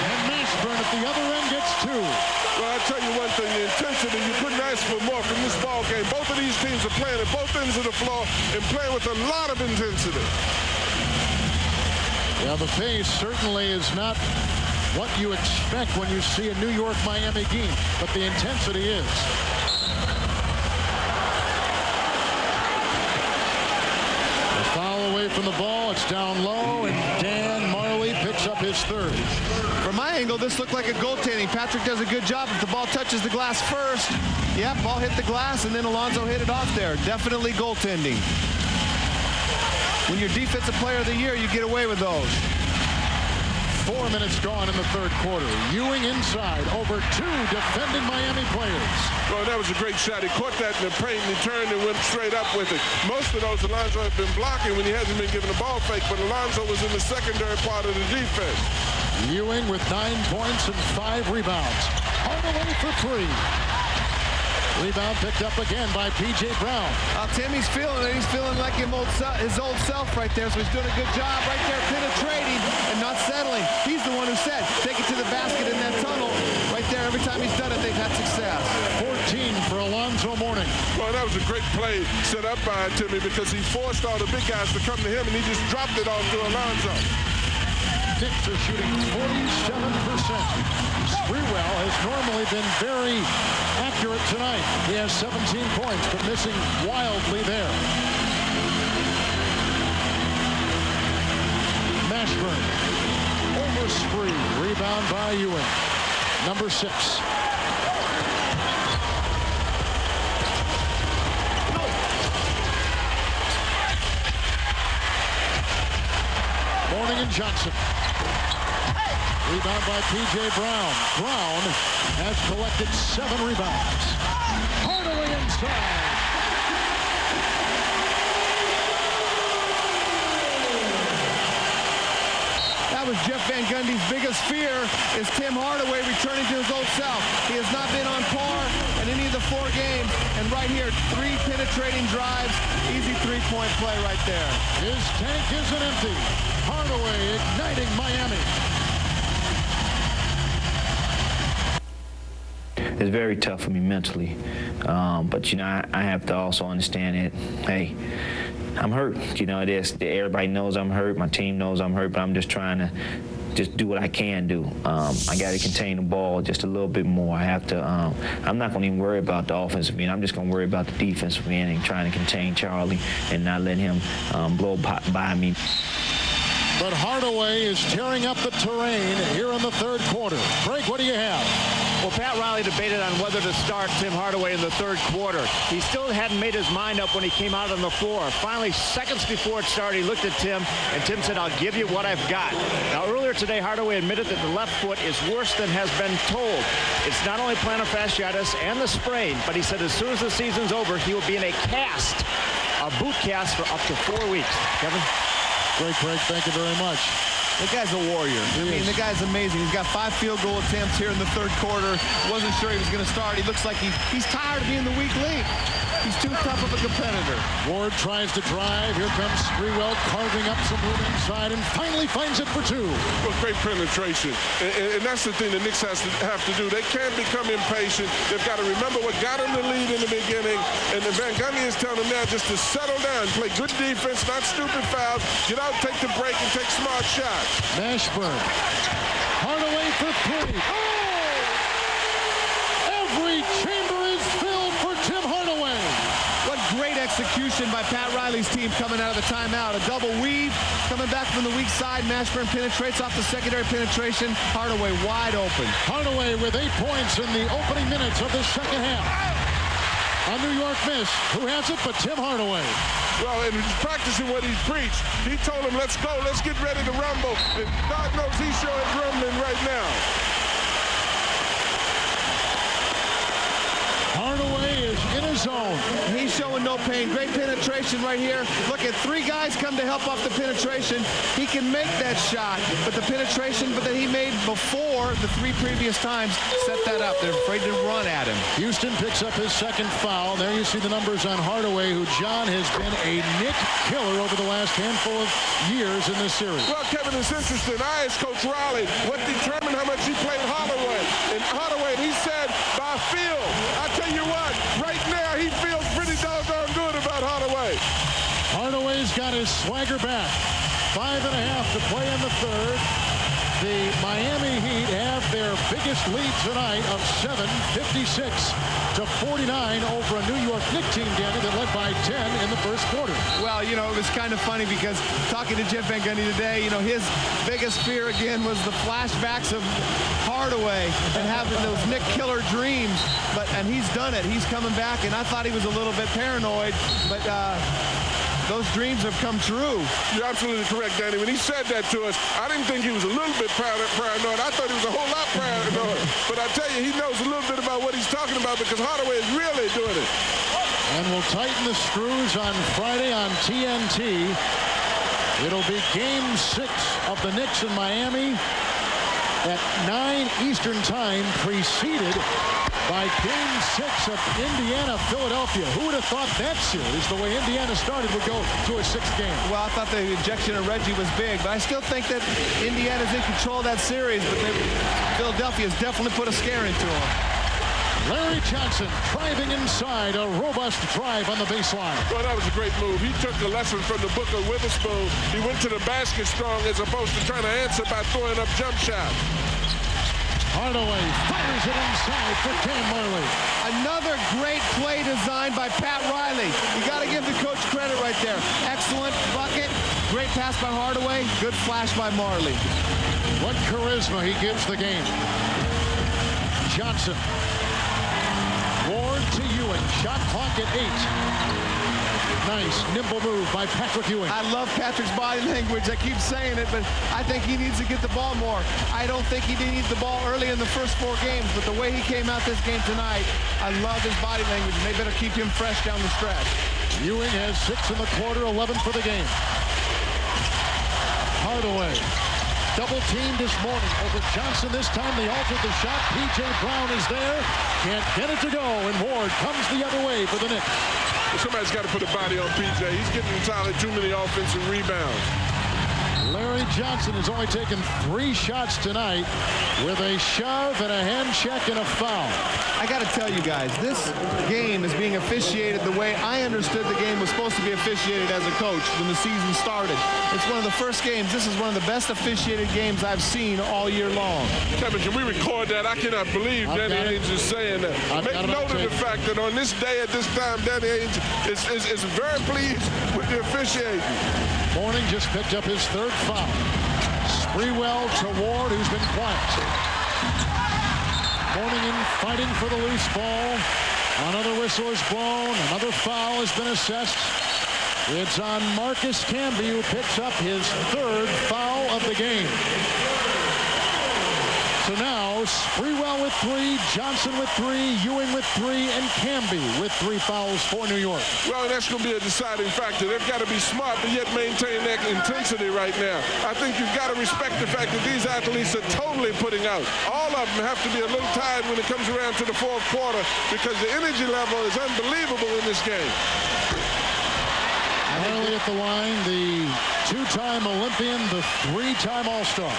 And Mashburn at the other end gets 2. Well, I'll tell you one thing, the intensity, you couldn't ask for more from this ball game. Both of these teams are playing at both ends of the floor and playing with a lot of intensity. Yeah, the pace certainly is not what you expect when you see a New York-Miami game, but the intensity is. A foul away from the ball. It's down low, and Dan Majerle picks up his third. From my angle, this looked like a goaltending. Patrick does a good job. If the ball touches the glass first, yep, ball hit the glass, and then Alonzo hit it off there. Definitely goaltending. When you're defensive player of the year, you get away with those. 4 minutes gone in the third quarter. Ewing inside over 2 defending Miami players. Well, that was a great shot. He caught that in the paint, and he turned and went straight up with it. Most of those Alonzo have been blocking when he hasn't been given a ball fake, but Alonzo was in the secondary part of the defense. Ewing with 9 points and 5 rebounds. Hardaway for 3. Rebound picked up again by P.J. Brown. Timmy's feeling it. He's feeling like his old self right there. So he's doing a good job right there penetrating and not settling. He's the one who said, take it to the basket in that tunnel. Right there, every time he's done it, they've had success. 14 for Alonzo Mourning. Well, that was a great play set up by Timmy because he forced all the big guys to come to him, and he just dropped it off to Alonzo. Knicks are shooting 47%. Sprewell has normally been very accurate tonight. He has 17 points, but missing wildly there. Mashburn over Spree. Rebound by Ewing. number 6. Mourning and Johnson. Rebound by P.J. Brown. Brown has collected 7 rebounds. Hardaway inside. That was Jeff Van Gundy's biggest fear, is Tim Hardaway returning to his old self. He has not been on par in any of the 4 games. And right here, 3 penetrating drives, easy 3-point play right there. His tank isn't empty. Hardaway igniting Miami. It's very tough for me mentally, but you know I have to also understand that, hey, I'm hurt. You know, everybody knows I'm hurt. My team knows I'm hurt, but I'm just trying to do what I can do. I got to contain the ball just a little bit more. I have to. I'm not going to even worry about the offensive end. I'm just going to worry about the defensive end and trying to contain Charlie and not let him blow by me. But Hardaway is tearing up the terrain here in the 3rd quarter. Craig, what do you have? Well, Pat Riley debated on whether to start Tim Hardaway in the 3rd quarter. He still hadn't made his mind up when he came out on the floor. Finally, seconds before it started, he looked at Tim, and Tim said, "I'll give you what I've got." Now, earlier today, Hardaway admitted that the left foot is worse than has been told. It's not only plantar fasciitis and the sprain, but he said as soon as the season's over, he will be in a boot cast for up to 4 weeks. Kevin? Great, Craig. Thank you very much. The guy's a warrior. I mean, the guy's amazing. He's got 5 field goal attempts here in the 3rd quarter. Wasn't sure he was going to start. He looks like he's tired of being the weak link. He's too tough of a competitor. Ward tries to drive. Here comes Sprewell carving up some room inside and finally finds it for 2. Well, great penetration. And that's the thing the Knicks have to do. They can't become impatient. They've got to remember what got them the lead in the beginning. And Van Gundy is telling them now just to settle down, play good defense, not stupid fouls, get out, take the break, and take smart shots. Mashburn. Hardaway for 3. Oh! Every chamber is filled for Tim Hardaway. What great execution by Pat Riley's team coming out of the timeout. A double weave coming back from the weak side. Mashburn penetrates off the secondary penetration. Hardaway wide open. Hardaway with 8 points in the opening minutes of the 2nd half. A New York miss. Who has it but Tim Hardaway? Well, and he's practicing what he's preached. He told him, let's go, let's get ready to rumble. And God knows he's sure is rumbling right now. Hardaway is in his zone. He's showing no pain. Great penetration right here. Look at 3 guys come to help off the penetration. He can make that shot, but the penetration that he made before the 3 previous times set that up. They're afraid to run at him. Houston picks up his 2nd foul. There you see the numbers on Hardaway, who, John, has been a Knick killer over the last handful of years in this series. Well, Kevin, it's interesting. I asked Coach Riley what determined how much he played Hardaway. And he said, by feel. I tell you what, right now he feels pretty doggone good about Hardaway. Hardaway's got his swagger back. 5.5 to play in the 3rd. The Miami Heat have their biggest lead tonight of 7-56-49 over a New York Knicks team, Danny, that led by 10 in the 1st quarter. Well, you know, it was kind of funny because talking to Jeff Van Gundy today, you know, his biggest fear again was the flashbacks of Hardaway and having those Knick killer dreams. And he's done it. He's coming back, and I thought he was a little bit paranoid, but those dreams have come true. You're absolutely correct, Danny. When he said that to us, I didn't think he was a little bit paranoid. I thought he was a whole lot paranoid. But I tell you, he knows a little bit about what he's talking about because Hardaway is really doing it. And we'll tighten the screws on Friday on TNT. It'll be Game 6 of the Knicks in Miami at 9 Eastern Time, preceded by Game 6 of Indiana-Philadelphia. Who would have thought that series, the way Indiana started, would go to a 6th game? Well, I thought the ejection of Reggie was big, but I still think that Indiana's in control of that series, but Philadelphia's definitely put a scare into them. Larry Johnson driving inside, a robust drive on the baseline. Well, that was a great move. He took the lesson from the book of Witherspoon. He went to the basket strong as opposed to trying to answer by throwing up jump shots. Hardaway fires it inside for Majerle. Another great play designed by Pat Riley. You got to give the coach credit right there. Excellent bucket. Great pass by Hardaway. Good flash by Majerle. What charisma he gives the game. Johnson. Ward to Ewing. Shot clock at 8. Nice, nimble move by Patrick Ewing. I love Patrick's body language. I keep saying it, but I think he needs to get the ball more. I don't think he needs the ball early in the first 4 games, but the way he came out this game tonight, I love his body language, and they better keep him fresh down the stretch. Ewing has 6 in the quarter, 11 for the game. Hardaway. Double teamed this morning over Johnson. This time they altered the shot. P.J. Brown is there. Can't get it to go, and Ward comes the other way for the Knicks. Somebody's got to put a body on P.J. He's getting entirely too many offensive rebounds. Larry Johnson has only taken 3 shots tonight with a shove and a hand check and a foul. I got to tell you guys, this game is being officiated the way I understood the game was supposed to be officiated as a coach when the season started. It's one of the first games. This is one of the best officiated games I've seen all year long. Kevin, can we record that? I cannot believe Danny Ainge is saying that. Make note of the fact that on this day at this time, Danny Ainge is very pleased with the officiating. Mourning just picked up his 3rd foul. Sprewell to Ward, who's been quiet. Mourning in fighting for the loose ball. Another whistle is blown. Another foul has been assessed. It's on Marcus Camby, who picks up his 3rd foul of the game. So now Sprewell with 3, Johnson with 3, Ewing with 3, and Camby with 3 fouls for New York. Well, that's going to be a deciding factor. They've got to be smart, but yet maintain that intensity right now. I think you've got to respect the fact that these athletes are totally putting out. All of them have to be a little tired when it comes around to the 4th quarter because the energy level is unbelievable in this game. Majerle at the line, the 2-time Olympian, the 3-time All-Star.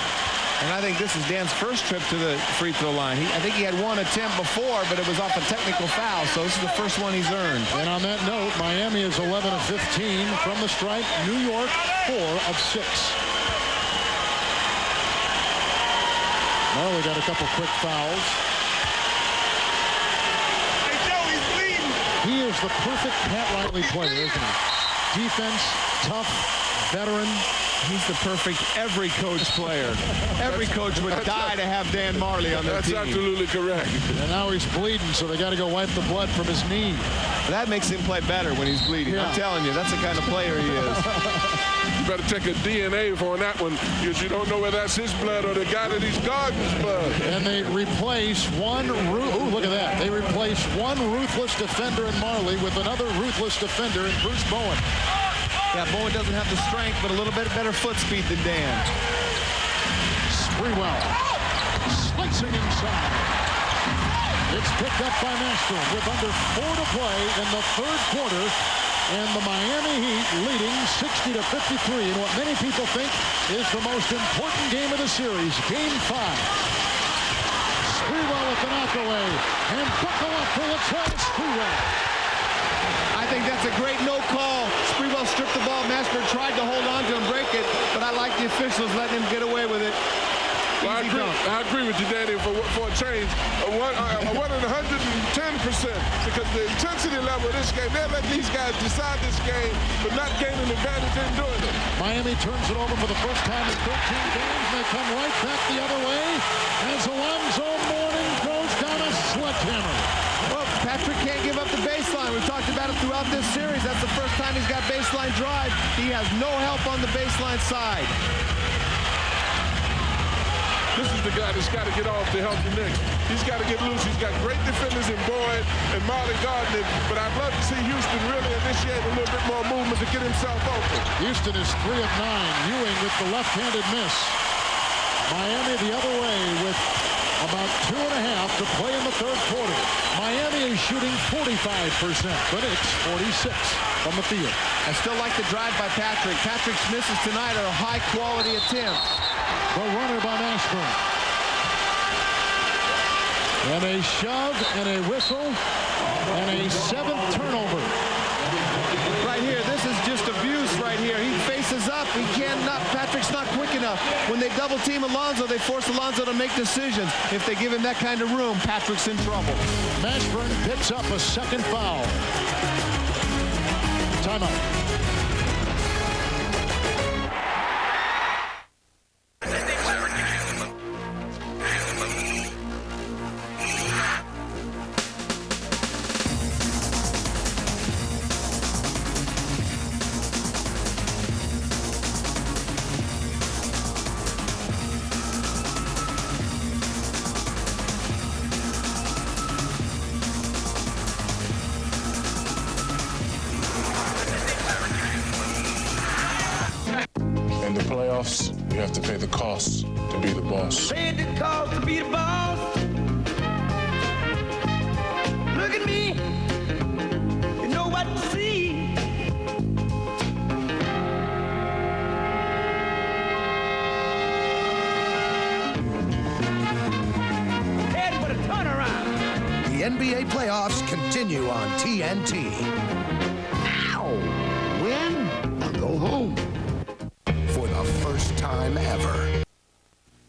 And I think this is Dan's first trip to the free throw line. I think he had 1 attempt before, but it was off a technical foul, so this is the first one he's earned. And on that note, Miami is 11 of 15 from the stripe. New York, 4 of 6. Majerle got a couple quick fouls. Hey, Joe, he's bleeding. He is the perfect Pat Riley player, isn't he? Defense, tough, veteran. He's the perfect every coach player. Every coach would die to have Dan Majerle on their team. That's absolutely correct. And now he's bleeding, so they got to go wipe the blood from his knee. That makes him play better when he's bleeding. Yeah. I'm telling you, that's the kind of player he is. You better take a DNA on that one because you don't know whether that's his blood or the guy that he's guarding's blood. And they replace one, look at that. They replace one ruthless defender in Majerle with another ruthless defender in Bruce Bowen. Yeah, Bowen doesn't have the strength, but a little bit better foot speed than Dan. Sprewell slicing inside. It's picked up by Mashburn with under 4 to play in the 3rd quarter. And the Miami Heat leading 60 to 53 in what many people think is the most important game of the series, Game 5. Sprewell with the knockaway. And buckle up for Latrell Sprewell. I think that's a great no call. Sprewell stripped the ball. Mashburn tried to hold on to him, break it, but I like the officials letting him get away with it. Well, I agree with you, Danny, for a change. I won 110% because the intensity level of this game, they let these guys decide this game, but not gaining advantage in doing it. Miami turns it over for the first time in 13 games. They come right back the other way as Alonzo Mourning throws down a sledgehammer. Well, Patrick can't give up the baseline. We've talked about it throughout this series. That's the first time he's got baseline drive. He has no help on the baseline side. This is the guy that's got to get off to help the Knicks. He's got to get loose. He's got great defenders in Boyd and Marley Gardner, but I'd love to see Houston really initiate a little bit more movement to get himself open. Houston is 3 of 9. Ewing with the left-handed miss. Miami the other way with about 2.5 to play in the 3rd quarter. Miami is shooting 45%, but it's 46 from the field. I still like the drive by Patrick. Patrick's misses tonight are high-quality attempts. The runner by Mashburn. And a shove and a whistle and a 7th turnover. Right here, this is just abuse right here. He faces up. He cannot. Patrick's not quick enough. When they double team Alonzo, they force Alonzo to make decisions. If they give him that kind of room, Patrick's in trouble. Mashburn picks up a 2nd foul. Timeout. playoffs, you have to pay the cost to be the boss. Pay the cost to be the boss. Look at me. You know what to see. Head for the turnaround. The NBA playoffs continue on TNT. Ow! Win? I'll go home. For the first time ever.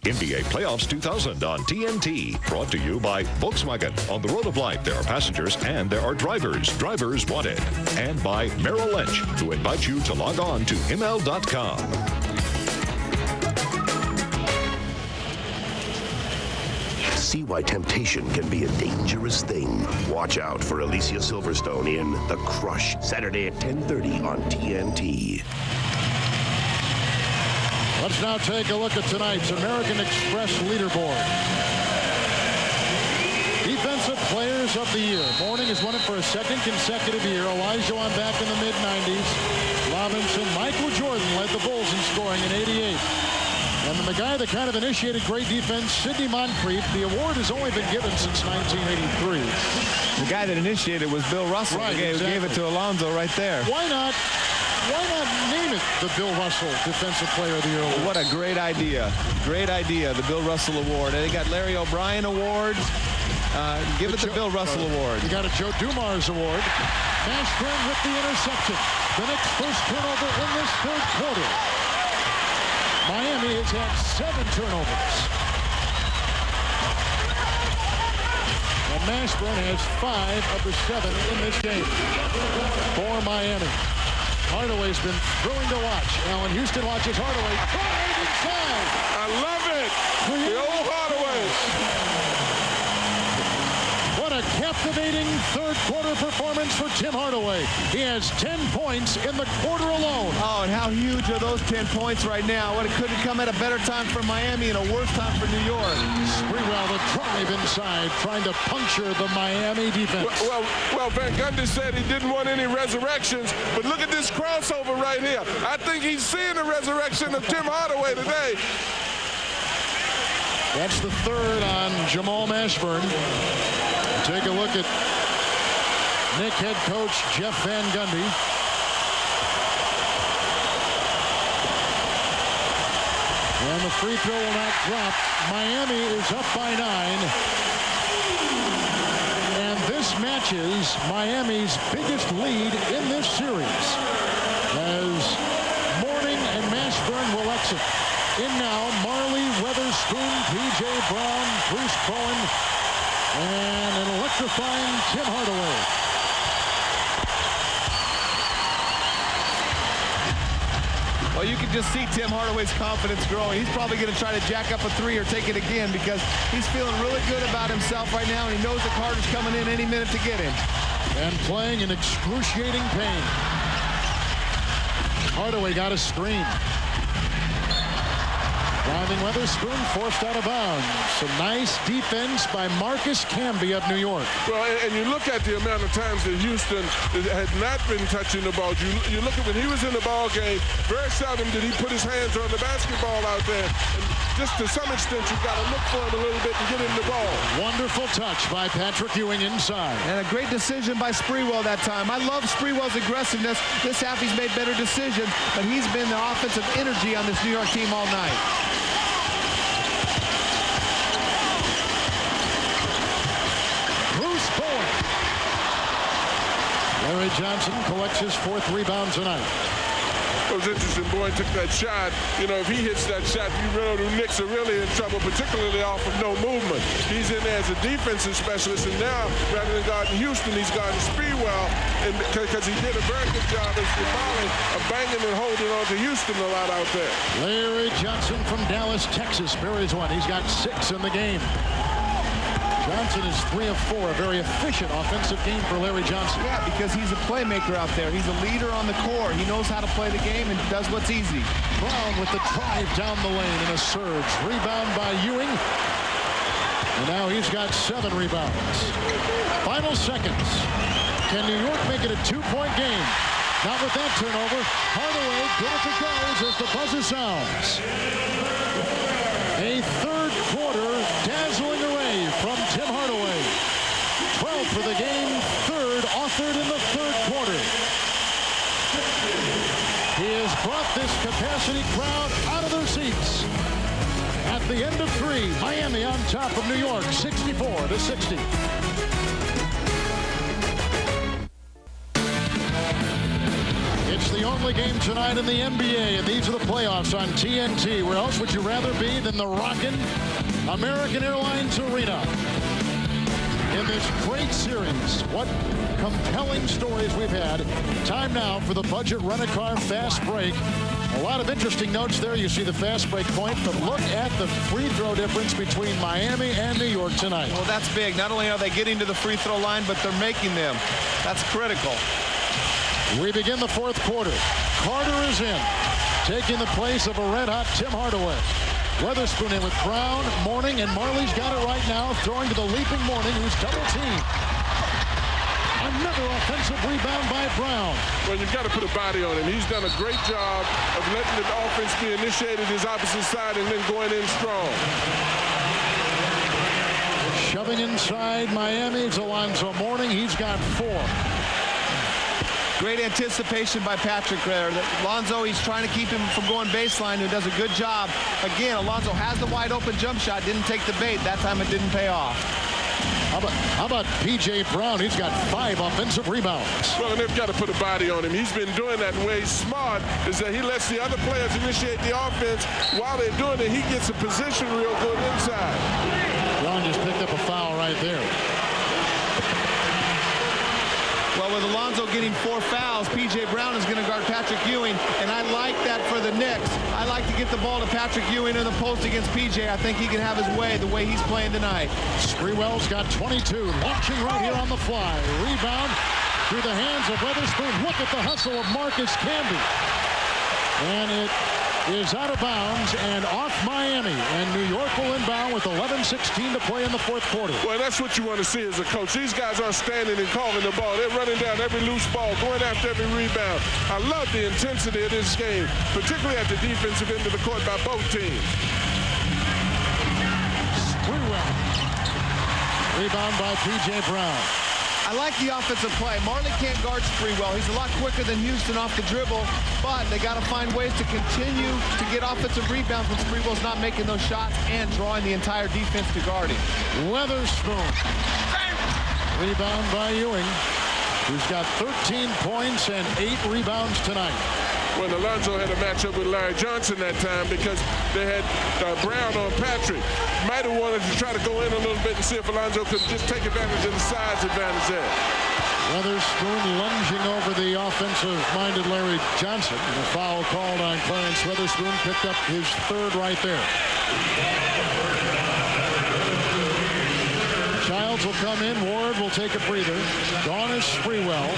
NBA Playoffs 2000 on TNT. Brought to you by Volkswagen. On the road of life, there are passengers and there are drivers. Drivers wanted. And by Merrill Lynch, who invite you to log on to ML.com. See why temptation can be a dangerous thing. Watch out for Alicia Silverstone in The Crush, Saturday at 10:30 on TNT. Let's now take a look at tonight's American Express leaderboard. Defensive Players of the Year. Mourning has won it for a second consecutive year. Elijah on back in the mid-90s. Robinson, Michael Jordan led the Bulls in scoring in '88. And then the guy that kind of initiated great defense, Sidney Moncrief. The award has only been given since 1983. The guy that initiated was Bill Russell. Right, Who gave it to Alonzo right there. Why not name it the Bill Russell Defensive Player of the Year Award? What a great idea. Great idea, the Bill Russell Award. And they got Larry O'Brien Award. Give it the Bill Russell Award. You got a Joe Dumars Award. Mashburn with the interception. The Knicks' first turnover in this third quarter. Miami has had 7 turnovers. And Mashburn has 5 of the 7 in this game for Miami. Hardaway's been thrilling to watch. Allan Houston watches Hardaway. Drive inside. I love it. The old Hardaway. What a captivating third quarter performance for Tim Hardaway. He has 10 points in the quarter alone. Oh, and how huge are those 10 points right now? What, it couldn't come at a better time for Miami and a worse time for New York. Sprewell the drive inside, trying to puncture the Miami defense. Well, Van Gundy said he didn't want any resurrections, but look at this crossover right here. I think he's seeing the resurrection of Tim Hardaway today. That's the third on Jamal Mashburn. Take a look at Knicks head coach Jeff Van Gundy. And the free throw will not drop. Miami is up by 9. And this matches Miami's biggest lead in this series, as Mourning and Mashburn will exit. In now, Marley, Weatherspoon, P.J. Brown, Bruce Bowen, and an electrifying Tim Hardaway. Well, you can just see Tim Hardaway's confidence growing. He's probably going to try to jack up a 3 or take it again because he's feeling really good about himself right now, and he knows that Carter's coming in any minute to get him. And playing in excruciating pain. Hardaway got a screen. Driving Weatherspoon forced out of bounds. Some nice defense by Marcus Camby of New York. Well, and you look at the amount of times that Houston had not been touching the ball. You look at when he was in the ball game, very seldom did he put his hands on the basketball out there. And just to some extent, you've got to look for him a little bit and get him the ball. Wonderful touch by Patrick Ewing inside. And a great decision by Sprewell that time. I love Sprewell's aggressiveness. This half he's made better decisions, but he's been the offensive energy on this New York team all night. Bruce Bowen. Larry Johnson collects his 4th rebound tonight. It was interesting. Bowen took that shot. You know, if he hits that shot, you know the Knicks are really in trouble, particularly off of no movement. He's in there as a defensive specialist, and now, rather than guarding Houston, he's guarding Sprewell, and because he did a very good job as Jamal of banging and holding on to Houston a lot out there. Larry Johnson from Dallas, Texas, buries one. He's got 6 in the game. Johnson is 3 of 4. A very efficient offensive game for Larry Johnson. Yeah, because he's a playmaker out there. He's a leader on the court. He knows how to play the game and does what's easy. Brown with the drive down the lane in a surge. Rebound by Ewing. And now he's got 7 rebounds. Final seconds. Can New York make it a 2-point game? Not with that turnover. Hardaway, good as it goes as the buzzer sounds. A third quarter dazzling array from Tim Hardaway. 12 for the game, third authored in the third quarter. He has brought this capacity crowd out of their seats. At the end of three, Miami on top of New York, 64-60. It's the only game tonight in the NBA, and these are the playoffs on TNT. Where else would you rather be than the rockin' American Airlines Arena? In this great series, what compelling stories we've had. Time now for the Budget Rent-A-Car Fast Break. A lot of interesting notes there. You see the fast break point, but look at the free throw difference between Miami and New York tonight. Well, that's big. Not only are they getting to the free throw line, but they're making them. That's critical. We begin the fourth quarter. Carter is in, taking the place of a red-hot Tim Hardaway. Weatherspoon in with Brown, Mourning, and Marley's got it right now, throwing to the leaping Mourning, who's double-teamed. Another offensive rebound by Brown. Well, you've got to put a body on him. He's done a great job of letting the offense be initiated his opposite side and then going in strong. Shoving inside Miami's Alonzo Mourning. He's got 4. Great anticipation by Patrick there. Alonzo, he's trying to keep him from going baseline, who does a good job. Again, Alonzo has the wide open jump shot, didn't take the bait. That time it didn't pay off. How about P.J. Brown? He's got 5 offensive rebounds. Well, and they've got to put a body on him. He's been doing that way. Smart is that he lets the other players initiate the offense. While they're doing it, he gets a position real good inside. Brown just picked up a foul right there. Well, with Alonzo getting 4 fouls, P.J. Brown is going to guard Patrick Ewing, and I like that for the Knicks. I like to get the ball to Patrick Ewing in the post against P.J. I think he can have his way the way he's playing tonight. Sprewell's got 22, launching right here on the fly. Rebound through the hands of Weatherspoon. Look at the hustle of Marcus Camby. And it is out of bounds and off Miami, and New York will inbound with 11:16 to play in the fourth quarter. Well, that's what you want to see as a coach. These guys aren't standing and calling the ball. They're running down every loose ball, going after every rebound. I love the intensity of this game, particularly at the defensive end of the court by both teams. Sprewell. Rebound by P.J. Brown. I like the offensive play. Marley can't guard Sprewell. He's a lot quicker than Houston off the dribble, but they got to find ways to continue to get offensive rebounds when Sprewell's not making those shots and drawing the entire defense to guard him. Weatherspoon. Rebound by Ewing, who's got 13 points and 8 rebounds tonight. When Alonzo had a matchup with Larry Johnson that time because they had Brown on Patrick. Might have wanted to try to go in a little bit and see if Alonzo could just take advantage of the size advantage there. Weatherspoon lunging over the offensive-minded Larry Johnson. And a foul called on Clarence Weatherspoon. Picked up his 3rd right there. Childs will come in. Ward will take a breather. Gone is Sprewell.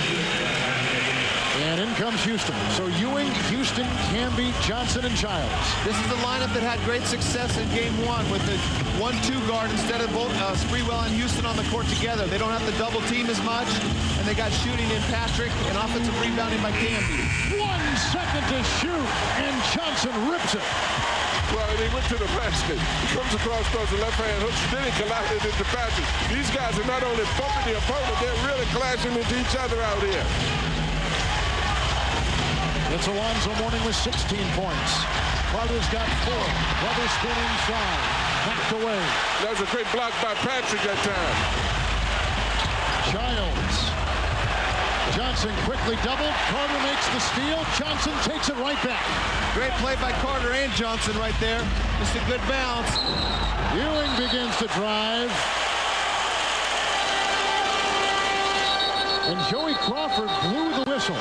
And in comes Houston. So Ewing, Houston, Camby, Johnson, and Childs. This is the lineup that had great success in game 1 with the 1-2 guard instead of both Sprewell and Houston on the court together. They don't have to double team as much, and they got shooting in Patrick and offensive rebounding by Camby. 1 second to shoot, and Johnson rips it. Well, and he went to the basket. He comes across those left-hand hooks, then he collided into Patrick. These guys are not only bumping the opponent, they're really clashing into each other out here. It's Alonzo Mourning with 16 points. Carter's got 4. Weatherspoon inside. Backed away. That was a great block by Patrick that time. Childs. Johnson quickly doubled. Carter makes the steal. Johnson takes it right back. Great play by Carter and Johnson right there. Just a good bounce. Ewing begins to drive. And Joey Crawford blew the whistle.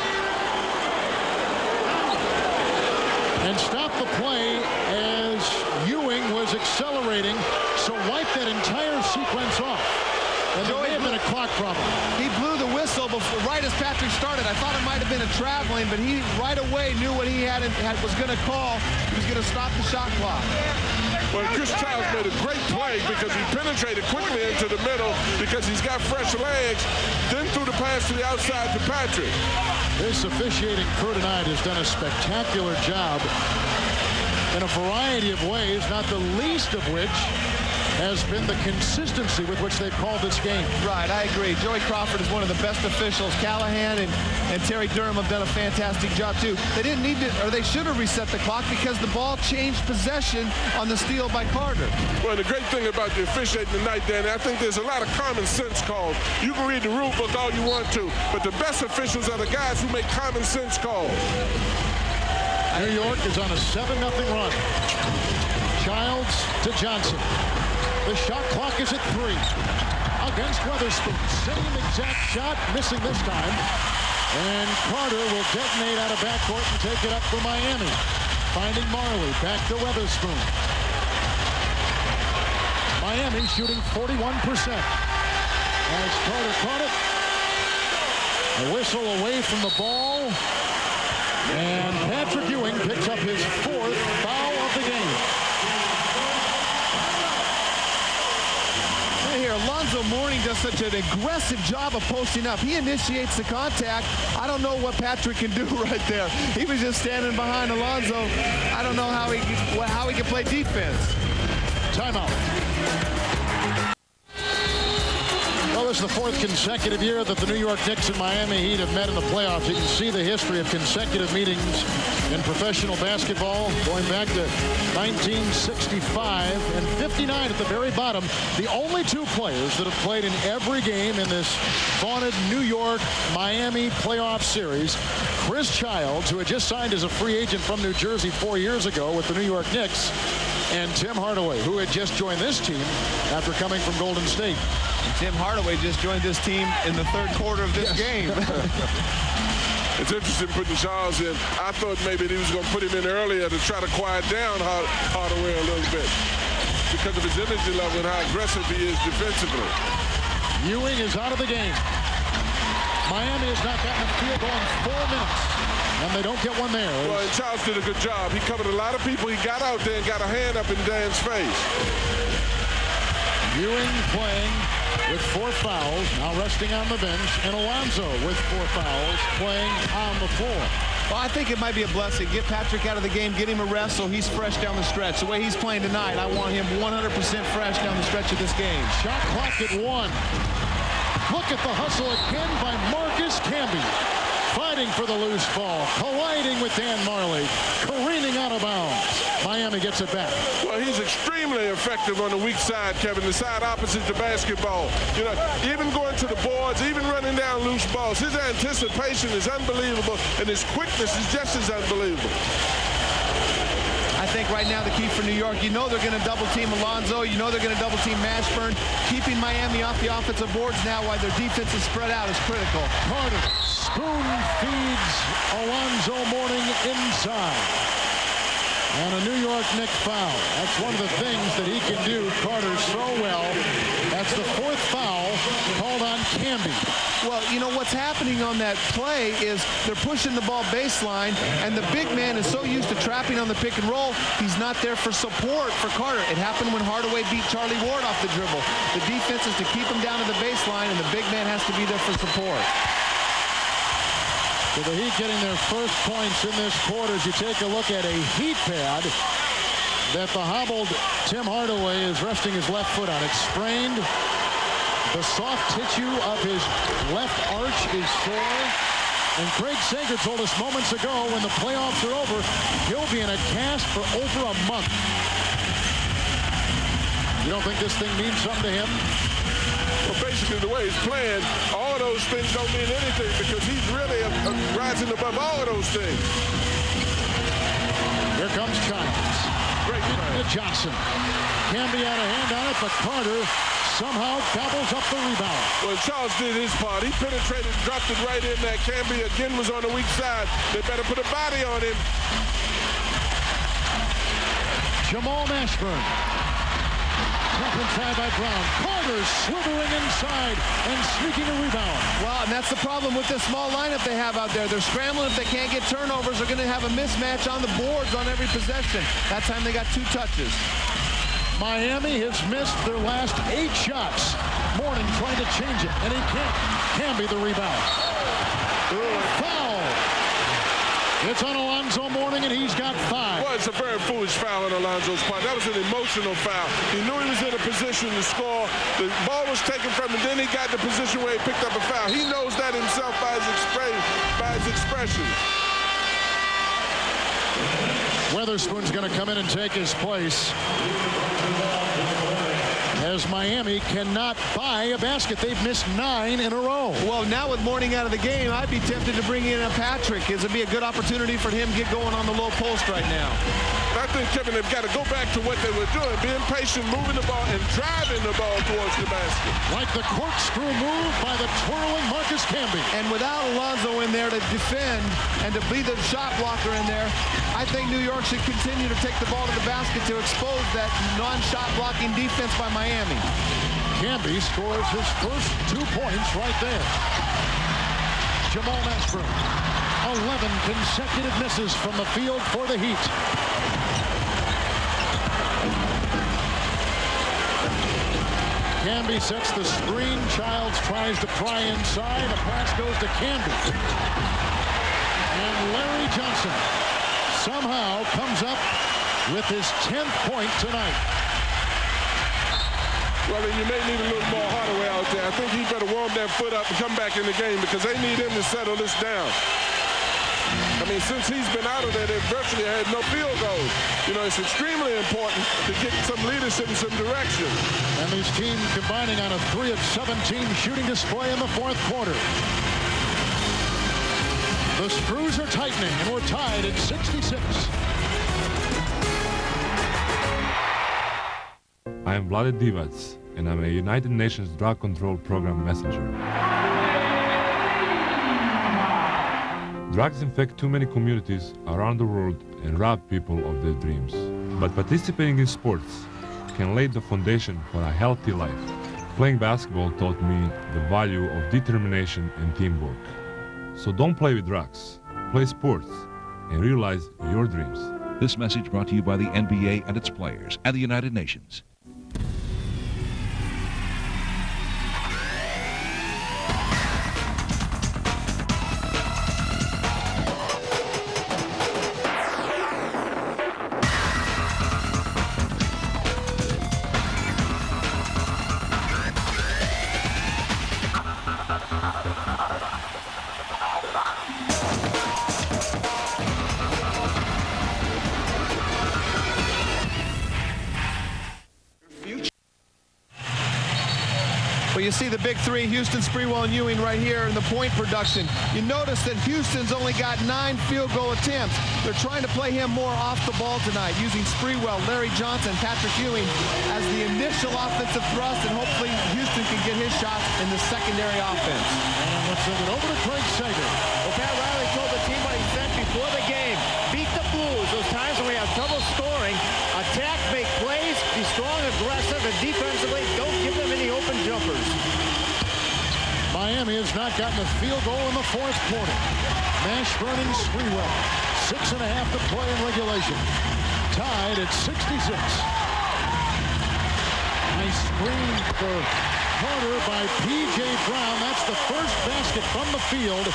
And stopped the play as Ewing was accelerating, so wiped that entire sequence off. And there may have been a clock problem. He blew the whistle before, right as Patrick started. I thought it might have been a traveling, but he right away knew what he was going to call. He was going to stop the shot clock. Well, Chris Childs made a great play because he penetrated quickly into the middle because he's got fresh legs, then threw the pass to the outside to Patrick. This officiating crew tonight has done a spectacular job in a variety of ways, not the least of which has been the consistency with which they've called this game. Right, I agree. Joey Crawford is one of the best officials. Callahan and Terry Durham have done a fantastic job, too. They didn't need to, or they should have reset the clock because the ball changed possession on the steal by Carter. Well, the great thing about the officiating tonight, Danny, I think there's a lot of common sense calls. You can read the rule book all you want to, but the best officials are the guys who make common sense calls. New York is on a 7-0 run. Childs to Johnson. The shot clock is at 3. Against Weatherspoon. Same exact shot, missing this time. And Carter will detonate out of backcourt and take it up for Miami. Finding Marley. Back to Weatherspoon. Miami shooting 41%. As Carter caught it. A whistle away from the ball. And Patrick Ewing picks up his 4th foul of the game. Here, Alonzo Mourning does such an aggressive job of posting up. He initiates the contact. I don't know what Patrick can do right there. He was just standing behind Alonzo. I don't know how he can play defense. Timeout. Well, this is the 4th consecutive year that the New York Knicks and Miami Heat have met in the playoffs. You can see the history of consecutive meetings in professional basketball going back to 1965 and 59 at the very bottom. The only 2 players that have played in every game in this vaunted New York-Miami playoff series. Chris Childs, who had just signed as a free agent from New Jersey 4 years ago with the New York Knicks, and Tim Hardaway, who had just joined this team after coming from Golden State. And Tim Hardaway just joined this team in the 3rd quarter of this game. It's interesting putting Charles in. I thought maybe he was going to put him in earlier to try to quiet down Hardaway a little bit because of his energy level and how aggressive he is defensively. Ewing is out of the game. Miami has not gotten a field goal in 4 minutes, and they don't get one there. Well, and Charles did a good job. He covered a lot of people. He got out there and got a hand up in Dan's face. Ewing playing with 4 fouls, now resting on the bench, and Alonzo with 4 fouls, playing on the floor. Well, I think it might be a blessing. Get Patrick out of the game, get him a rest so he's fresh down the stretch. The way he's playing tonight, I want him 100% fresh down the stretch of this game. Shot clock at 1. Look at the hustle again by Marcus Camby. Fighting for the loose ball, colliding with Dan Marley, careening out of bounds. Miami gets it back. Well, he's extremely effective on the weak side, Kevin, the side opposite the basketball. You know, even going to the boards, even running down loose balls. His anticipation is unbelievable, and his quickness is just as unbelievable. I think right now the key for New York, you know they're going to double-team Alonzo. You know they're going to double-team Mashburn. Keeping Miami off the offensive boards now while their defense is spread out is critical. Carter spoon feeds Alonzo Mourning inside. And a New York Knicks foul. That's one of the things that he can do, Carter, so well. That's the 4th foul called on Camby. Well, you know what's happening on that play is they're pushing the ball baseline, and the big man is so used to trapping on the pick and roll, he's not there for support for Carter. It happened when Hardaway beat Charlie Ward off the dribble. The defense is to keep him down to the baseline, and the big man has to be there for support. So the Heat getting their first points in this quarter as you take a look at a heat pad that the hobbled Tim Hardaway is resting his left foot on. It's sprained. The soft tissue of his left arch is sore. And Craig Sager told us moments ago when the playoffs are over, he'll be in a cast for over a month. You don't think this thing means something to him? Well, basically, the way he's playing, all of those things don't mean anything because he's really rising above all of those things. Here comes Childs. Great play. Johnson. Camby out of hand on it, but Carter somehow gobbles up the rebound. Well, Charles did his part. He penetrated, dropped it right in there. Camby again was on the weak side. They better put a body on him. Jamal Mashburn. Tough inside by Brown. Carter slithering inside and sneaking a rebound. Well, and that's the problem with this small lineup they have out there. They're scrambling. If they can't get turnovers, they're going to have a mismatch on the boards on every possession. That time they got 2 touches. Miami has missed their last 8 shots. Mourning trying to change it, and he can't. Camby the rebound. Foul It's on Alonzo Mourning, and he's got 5. Well, it's a very foolish foul on Alonzo's part. That was an emotional foul. He knew he was in a position to score. The ball was taken from him, then he got the position where he picked up a foul. He knows that himself by his expression. Weatherspoon's going to come in and take his place, as Miami cannot buy a basket. They've missed 9 in a row. Well, now with Mourning out of the game, I'd be tempted to bring in a Patrick. This would be a good opportunity for him to get going on the low post right now. I think, Kevin, they've got to go back to what they were doing, being patient, moving the ball, and driving the ball towards the basket. Like the corkscrew move by the twirling Marcus Camby. And without Alonzo in there to defend and to be the shot blocker in there, I think New York should continue to take the ball to the basket to expose that non-shot blocking defense by Miami. Camby scores his first 2 points right there. Jamal Mashburn, 11 consecutive misses from the field for the Heat. Camby sets the screen. Childs tries to pry inside. A pass goes to Camby. And Larry Johnson somehow comes up with his 10th point tonight. Well, then you may need a little more Hardaway out there. I think he better warm that foot up and come back in the game because they need him to settle this down. I mean, since he's been out of there, they've virtually had no field goals. You know, it's extremely important to get some leadership and some direction. And these teams combining on a 3 of 17 shooting display in the 4th quarter. The screws are tightening, and we're tied at 66. I am Vlade Divac, and I'm a United Nations Drug Control Program messenger. Drugs infect too many communities around the world and rob people of their dreams. But participating in sports can lay the foundation for a healthy life. Playing basketball taught me the value of determination and teamwork. So don't play with drugs, play sports, and realize your dreams. This message brought to you by the NBA and its players and the United Nations. Well, you see the big 3, Houston, Sprewell, and Ewing right here in the point production. You notice that Houston's only got 9 field goal attempts. They're trying to play him more off the ball tonight, using Sprewell, Larry Johnson, Patrick Ewing as the initial offensive thrust, and hopefully Houston can get his shots in the secondary offense. And let's send it over to Craig Sager. Well, Pat Riley told the team what he said before the game. Beat the Blues. Those times when we have trouble scoring, attack, make plays, be strong, aggressive, and defensively, don't give them any open jumpers. Miami has not gotten a field goal in the 4th quarter. Mashburn and Sprewell. 6.5 to play in regulation. Tied at 66. Nice screen for Carter by P.J. Brown. That's the first basket from the field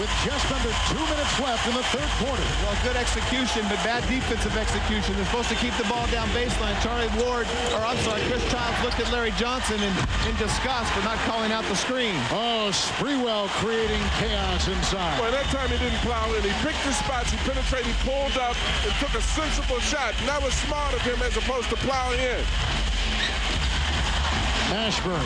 with just under 2 minutes left in the 3rd quarter. Well, good execution, but bad defensive execution. They're supposed to keep the ball down baseline. Chris Childs looked at Larry Johnson in disgust for not calling out the screen. Oh, Sprewell creating chaos inside. Well, that time he didn't plow in. He picked his spots, he penetrated, he pulled up, and took a sensible shot. And that was smart of him as opposed to plowing in. Mashburn.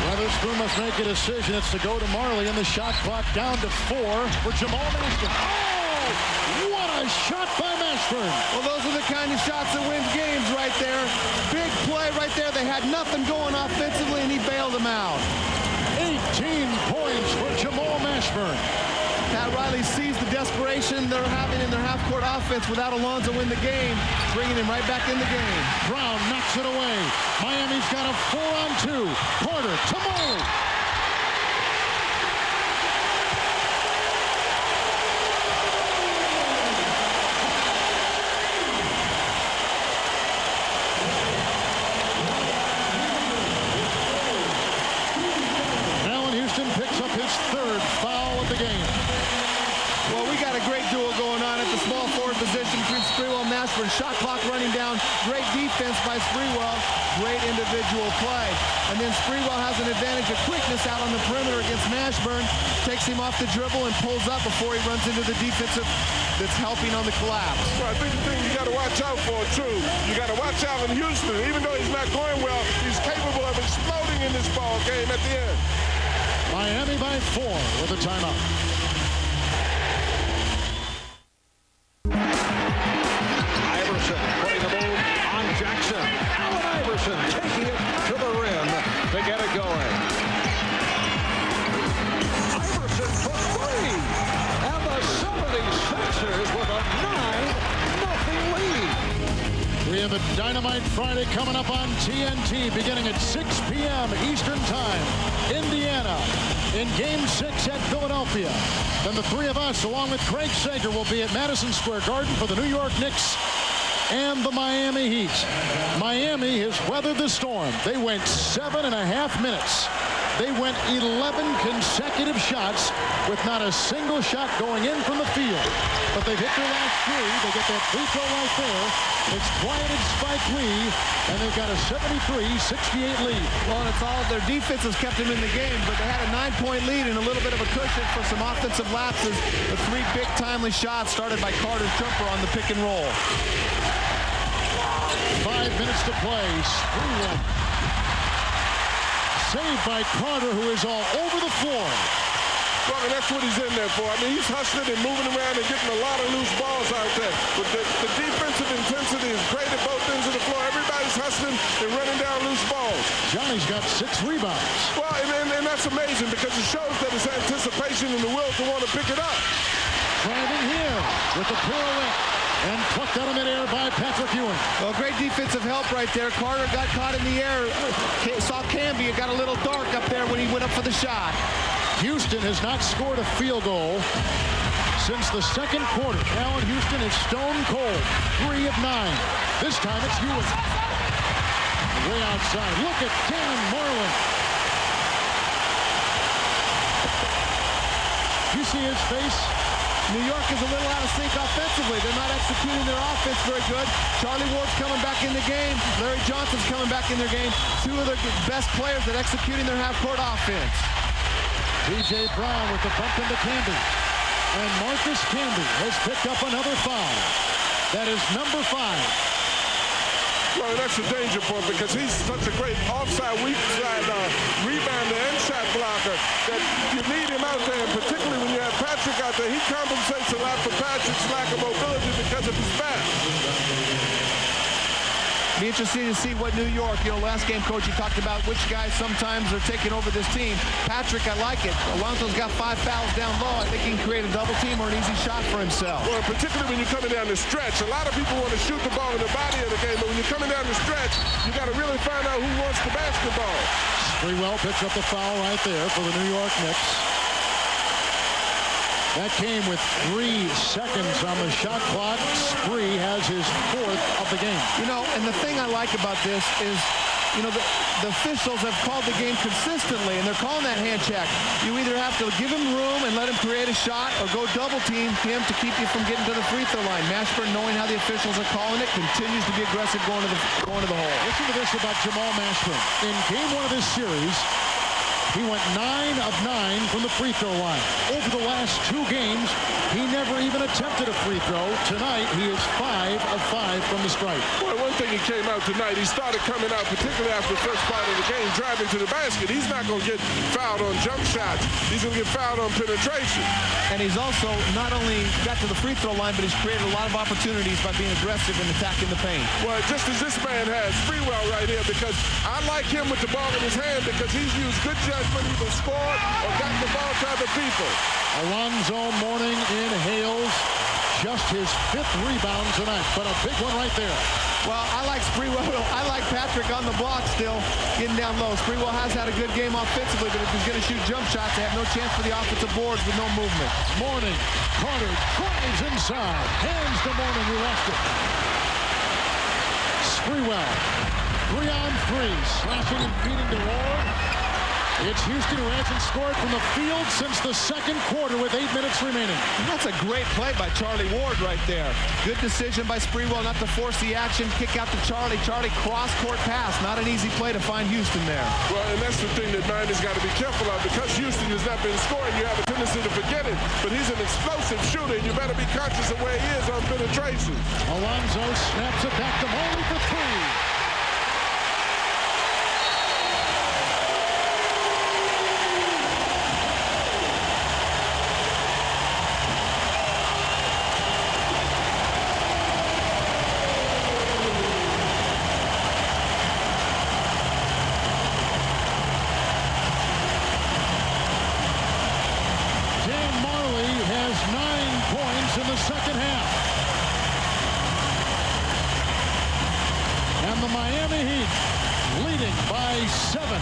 Weatherspoon must make a decision. It's to go to Marley, and the shot clock down to 4 for Jamal Mashburn. Oh, what a shot by Mashburn. Well, those are the kind of shots that win games right there. Big play right there. They had nothing going offensively, and he bailed them out. 18 points for Jamal Mashburn. Pat Riley sees the desperation they're having in their half-court offense without Alonzo in the game, bringing him right back in the game. Brown knocks it away. Miami's got a 4-on-2. Carter to Mourning. Allan Houston picks up his 3rd foul Sprewell and Mashburn. Shot clock running down. Great defense by Sprewell. Great individual play. And then Sprewell has an advantage of quickness out on the perimeter against Mashburn. Takes him off the dribble and pulls up before he runs into the defensive that's helping on the collapse. Well, I think the thing you got to watch out for, too, you got to watch Allan Houston. Even though he's not going well, he's capable of exploding in this ball game at the end. Miami by 4 with a timeout. Iverson putting the move on Jackson. Allen Iverson taking it to the rim to get it going. Iverson for 3. And the 76ers with a 9-0 lead. We have a Dynamite Friday coming up on TNT beginning at 6 p.m. Eastern Time. Indiana in Game 6 at Philadelphia. Then the three of us, along with Craig Sager, will be at Madison Square Garden for the New York Knicks and the Miami Heat. Miami has weathered the storm. They went 7.5 minutes. They went 11 consecutive shots with not a single shot going in from the field. But they've hit their last 3. They get that free throw right there. It's quieted Spike Lee, and they've got a 73-68 lead. Well, and it's all their defense has kept them in the game, but they had a 9-point lead and a little bit of a cushion for some offensive lapses. The 3 big timely shots started by Carter Jumper on the pick and roll. 5 minutes to play. Sprewell. Saved by Carter, who is all over the floor. Well, and that's what he's in there for. I mean, he's hustling and moving around and getting a lot of loose balls out there. But the defensive intensity is great at both ends of the floor. Everybody's hustling and running down loose balls. Johnny's got 6 rebounds. Well, and that's amazing because it shows that it's anticipation and the will to want to pick it up. Driving here with the pirouette and plucked out of midair by Patrick Ewing. Well, great defensive help right there. Carter got caught in the air. Saw Camby. It got a little dark up there when he went up for the shot. Houston has not scored a field goal since the second quarter. Allan Houston is stone cold. 3 of 9. This time it's Ewing. Way outside. Look at Dan Mourning. You see his face? New York is a little out of sync offensively. They're not executing their offense very good. Charlie Ward's coming back in the game. Larry Johnson's coming back in their game. 2 of the best players at executing their half-court offense. B.J. Brown with the bump into Camby. And Marcus Camby has picked up another foul. That is number 5. Well, that's a danger point because he's such a great offside, weak side rebounder and shot blocker that you need him out there. And particularly when you have Patrick out there, he compensates a lot for Patrick's lack of mobility because of his back. Be interesting to see what New York, last game, Coach, you talked about which guys sometimes are taking over this team. Patrick, I like it. Alonzo's got 5 fouls down low. I think he can create a double team or an easy shot for himself. Well, particularly when you're coming down the stretch. A lot of people want to shoot the ball in the body of the game, but when you're coming down the stretch, you got to really find out who wants the basketball. Sprewell picks up the foul right there for the New York Knicks. That came with 3 seconds on the shot clock. Spree has his 4th of the game. And the thing I like about this is, the officials have called the game consistently, and they're calling that hand check. You either have to give him room and let him create a shot or go double team him to keep you from getting to the free throw line. Mashburn, knowing how the officials are calling it, continues to be aggressive going to the hole. Listen to this about Jamal Mashburn. In game 1 of this series, he went 9 of 9 from the free throw line. Over the last 2 games, he never even attempted a free throw. Tonight, he is 5 of 5 from the stripe. Well, one thing he came out tonight, he started coming out, particularly after the first part of the game, driving to the basket. He's not going to get fouled on jump shots. He's going to get fouled on penetration. And he's also not only got to the free throw line, but he's created a lot of opportunities by being aggressive and attacking the paint. Well, just as this man has, Sprewell right here, because I like him with the ball in his hand because he's used good judgment, either scored or got the ball to other people. Alonzo Mourning inhales just his 5th rebound tonight, but a big one right there. Well, I like Sprewell. I like Patrick on the block still, getting down low. Sprewell has had a good game offensively, but if he's going to shoot jump shots, they have no chance for the offensive boards with no movement. Mourning, Carter drives inside. Hands to Mourning, who lost it. Sprewell, 3 on 3, slashing and feeding to Ward. It's Houston who hasn't scored from the field since the second quarter with 8 minutes remaining. And that's a great play by Charlie Ward right there. Good decision by Sprewell not to force the action. Kick out to Charlie. Charlie cross-court pass. Not an easy play to find Houston there. Well, and that's the thing that Miami's got to be careful of. Because Houston has not been scoring, you have a tendency to forget it. But he's an explosive shooter, and you better be conscious of where he is on penetration. Alonzo snaps it back to Mourning for three. In the second half. And the Miami Heat leading by 7.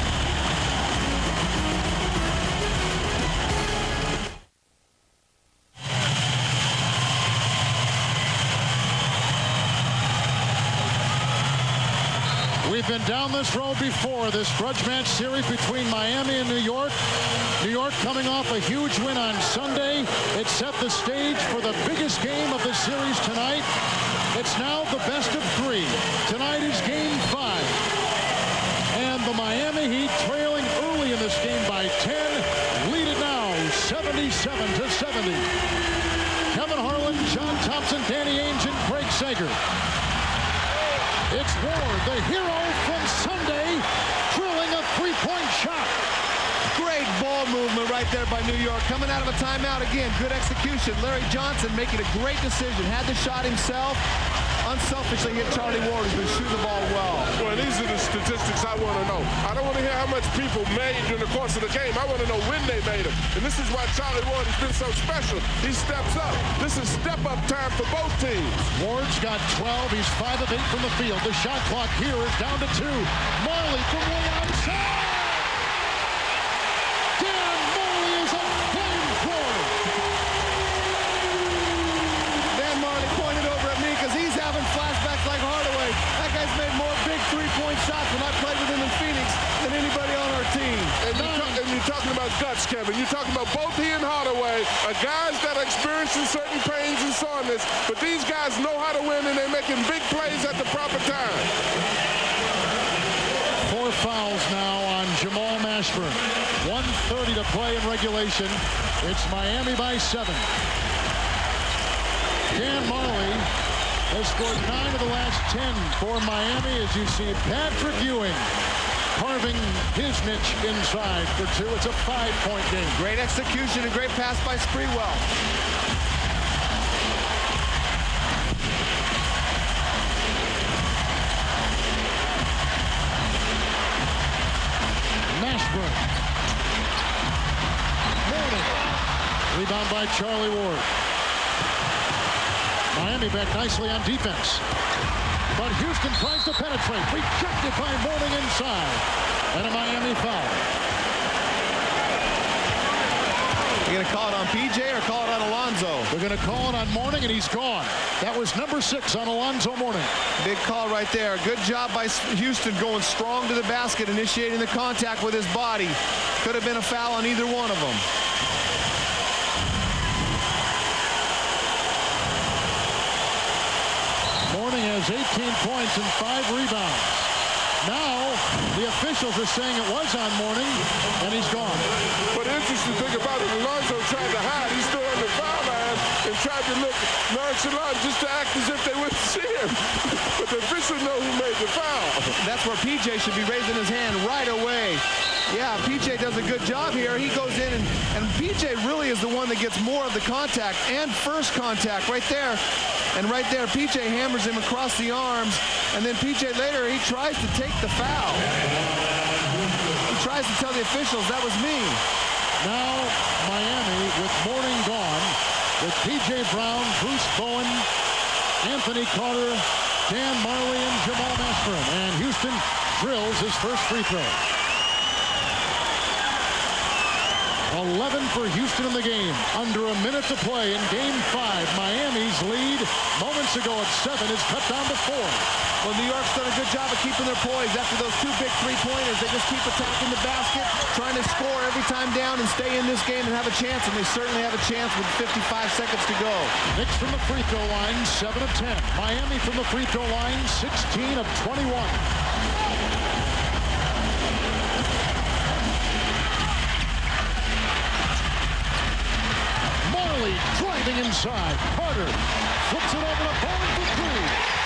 We've been down this road before, this grudge match series between Miami and New York. New York coming off a huge win on Sunday. It set the stage for the biggest game of the series tonight. It's now the best of 3. Tonight is game 5. And the Miami Heat trailing early in this game by 10. Lead it now 77-70. Kevin Harlan, John Thompson, Danny Ainge, and Craig Sager. It's Ward, the hero from Sunday, drilling a three-point shot. Great ball movement right there by New York. Coming out of a timeout again. Good execution. Larry Johnson making a great decision. Had the shot himself. Unselfishly hit Charlie Ward, who's been shooting the ball well. Well, these are the statistics I want to know. I don't want to hear how much people made during the course of the game. I want to know when they made them. And this is why Charlie Ward has been so special. He steps up. This is step-up time for both teams. Ward's got 12. He's 5 of 8 from the field. The shot clock here is down to 2. Marley from way outside. Dan Marley is a flamethrower. Dan Marley pointed over at me because he's having flashbacks like Hardaway. That guy's made more big three-point shots when I played with him in Phoenix than anybody on our team. And you're talking about guts, Kevin. You're talking about both he and Hardaway are guys that are experiencing certain pains and soreness, but these guys know how to win, and they're making big plays at the proper time. 4 fouls now on Jamal Mashburn. 1:30 to play in regulation. It's Miami by 7. Dan Marley has scored 9 of the last 10 for Miami, as you see Patrick Ewing carving his niche inside for 2. It's a 5-point game. Great execution and great pass by Sprewell. Mashburn. Mourning. Rebound by Charlie Ward. Miami back nicely on defense. But Houston tries to penetrate. Rejected by Mourning inside. And a Miami foul. You're going to call it on PJ or call it on Alonzo? They're going to call it on Mourning, and he's gone. That was number 6 on Alonzo Mourning. Big call right there. Good job by Houston going strong to the basket, initiating the contact with his body. Could have been a foul on either one of them. Mourning has 18 points and 5 rebounds. Now, the officials are saying it was on Mourning, and he's gone. But the interesting thing about it, Alonzo tried to hide. He's still on the foul line and tried to look nonchalant just to act as if they wouldn't see him. But the officials know who made the foul. That's where PJ should be raising his hand right away. Yeah, PJ does a good job here. He goes in, and PJ really is the one that gets more of the contact and first contact right there. And right there, PJ hammers him across the arms. And then PJ later, he tries to take the foul. He tries to tell the officials, that was me. Now, Miami with Mourning gone, with P.J. Brown, Bruce Bowen, Anthony Carter, Dan Marley, and Jamal Mashburn. And Houston drills his first free throw. 11 for Houston in the game. Under a minute to play in Game 5. Miami's lead moments ago at 7 is cut down to 4. Well, New York's done a good job of keeping their poise after those 2 big three-pointers. They just keep attacking the basket, trying to score every time down and stay in this game and have a chance, and they certainly have a chance with 55 seconds to go. Knicks from the free throw line, 7 of 10. Miami from the free throw line, 16 of 21. Marley driving inside. Carter flips it over the board for 3.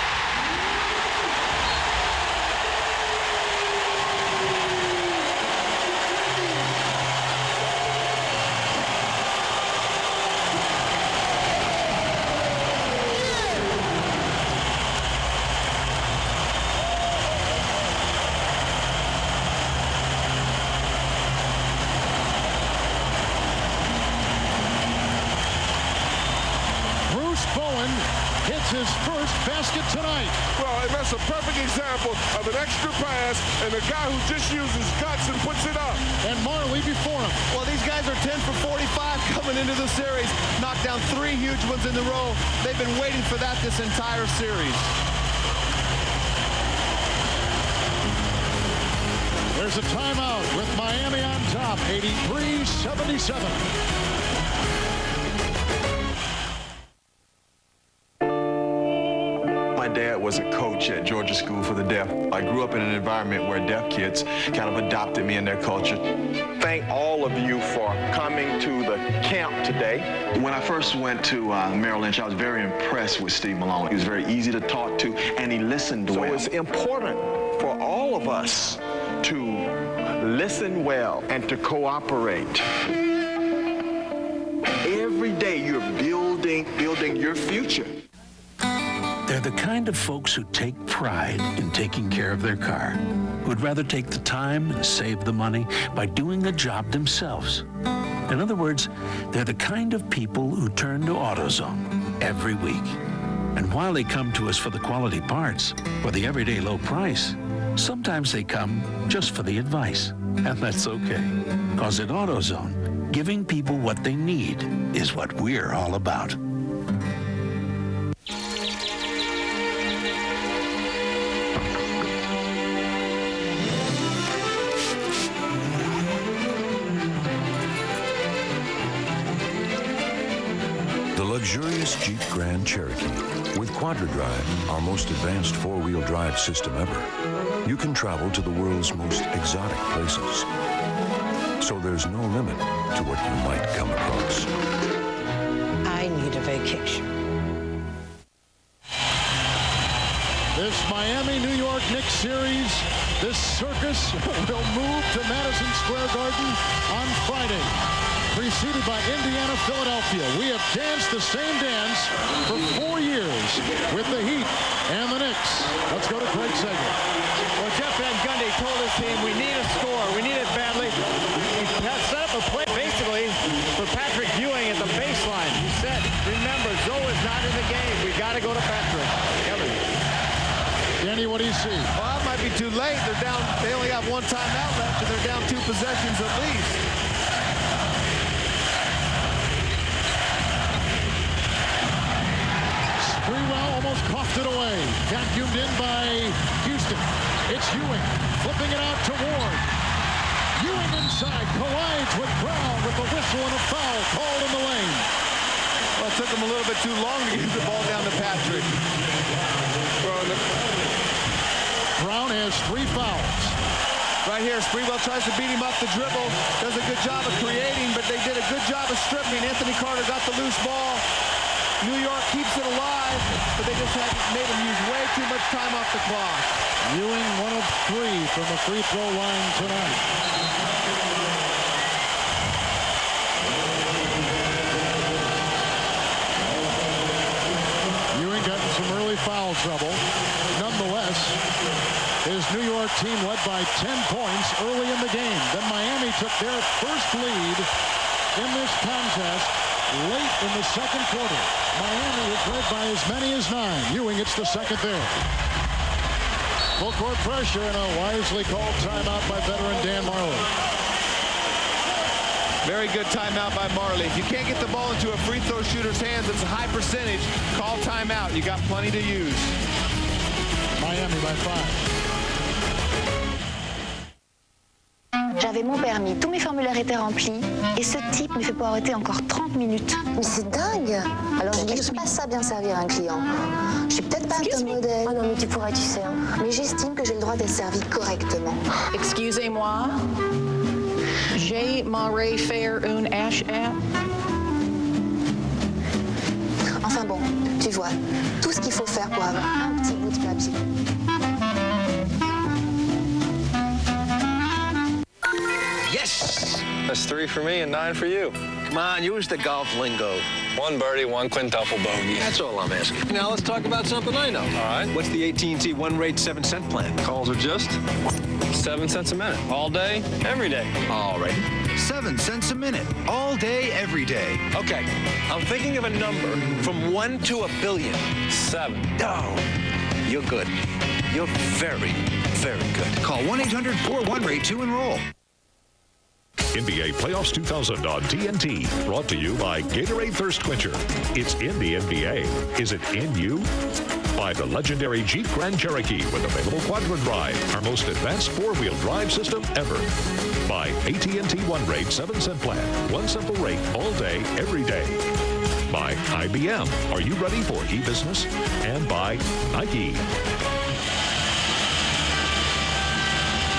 His first basket tonight. Well, and that's a perfect example of an extra pass and a guy who just uses guts and puts it up. And Marley before him. Well, these guys are 10 for 45 coming into the series. Knocked down 3 huge ones in a row. They've been waiting for that this entire series. There's a timeout with Miami on top, 83-77. My dad was a coach at Georgia School for the Deaf. I grew up in an environment where deaf kids kind of adopted me in their culture. Thank all of you for coming to the camp today. When I first went to Merrill Lynch, I was very impressed with Steve Malone. He was very easy to talk to, and he listened well. So it's important for all of us to listen well and to cooperate. Every day you're building your future. They're the kind of folks who take pride in taking care of their car, who'd rather take the time and save the money by doing the job themselves. In other words, they're the kind of people who turn to AutoZone every week. And while they come to us for the quality parts, or the everyday low price, sometimes they come just for the advice. And that's okay, because at AutoZone, giving people what they need is what we're all about. Luxurious Jeep Grand Cherokee. With QuadraDrive, our most advanced four-wheel drive system ever, you can travel to the world's most exotic places. So there's no limit to what you might come across. I need a vacation. This Miami-New York Knicks series, this circus will move to Madison Square Garden on Friday. Preceded by Indiana, Philadelphia. We have danced the same dance for 4 years with the Heat and the Knicks. Let's go to Craig Sager. Well, Jeff Van Gundy told his team, we need a score. We need it badly. He set up a play, basically, for Patrick Ewing at the baseline. He said, remember, Zoe is not in the game. We got to go to Patrick. Kevin. Danny, what do you see? Well, it might be too late. They're down. They only have 1 timeout left, and they're down 2 possessions at least. Sprewell almost coughed it away. Vacuumed in by Houston. It's Ewing flipping it out to Ward. Ewing inside collides with Brown with a whistle and a foul called in the lane. Well, it took him a little bit too long to get the ball down to Patrick. Brown has 3 fouls. Right here, Sprewell tries to beat him up the dribble. Does a good job of creating, but they did a good job of stripping. Anthony Carter got the loose ball. New York keeps it alive, but they just made him use way too much time off the clock. Ewing 1 of 3 from the free throw line tonight. Ewing got in some early foul trouble. Nonetheless, his New York team led by 10 points early in the game. Then Miami took their first lead in this contest late in the second quarter. Miami is led by as many as 9. Ewing gets the second there. Full court pressure and a wisely called timeout by veteran Dan Marley. Very good timeout by Majerle. If you can't get the ball into a free throw shooter's hands, it's a high percentage. Call timeout. You got plenty to use. Miami by 5. J'avais mon permis, tous mes formulaires étaient remplis et ce type me fait poireauter encore 30 minutes. Mais c'est dingue. Alors je dis que je ne sais pas ça bien servir un client. Je suis peut-être pas un top modèle. Ah non mais tu pourrais, tu sais. Hein. Mais j'estime que j'ai le droit d'être servi correctement. Excusez-moi. J'ai m'aurais faire une H-app. Enfin bon, tu vois, tout ce qu'il faut faire pour avoir un petit bout de papier. Yes! That's 3 for me and 9 for you. Come on, use the golf lingo. 1 birdie, 1 quintuple bogey. That's all I'm asking. Now let's talk about something I know. All right. What's the AT&T one-rate 7-cent plan? Calls are just 7 cents a minute. All day, every day. All right. 7 cents a minute. All day, every day. Okay. I'm thinking of a number from 1 to a billion. 7. Oh, you're good. You're very, very good. Call 1-800-41-RATE to enroll. NBA Playoffs 2000 on TNT. Brought to you by Gatorade Thirst Quencher. It's in the NBA. Is it in you? By the legendary Jeep Grand Cherokee with available Quadra Drive, our most advanced four-wheel drive system ever. By AT&T One-Rate 7-cent plan. One simple rate all day, every day. By IBM. Are you ready for e-business? And by Nike.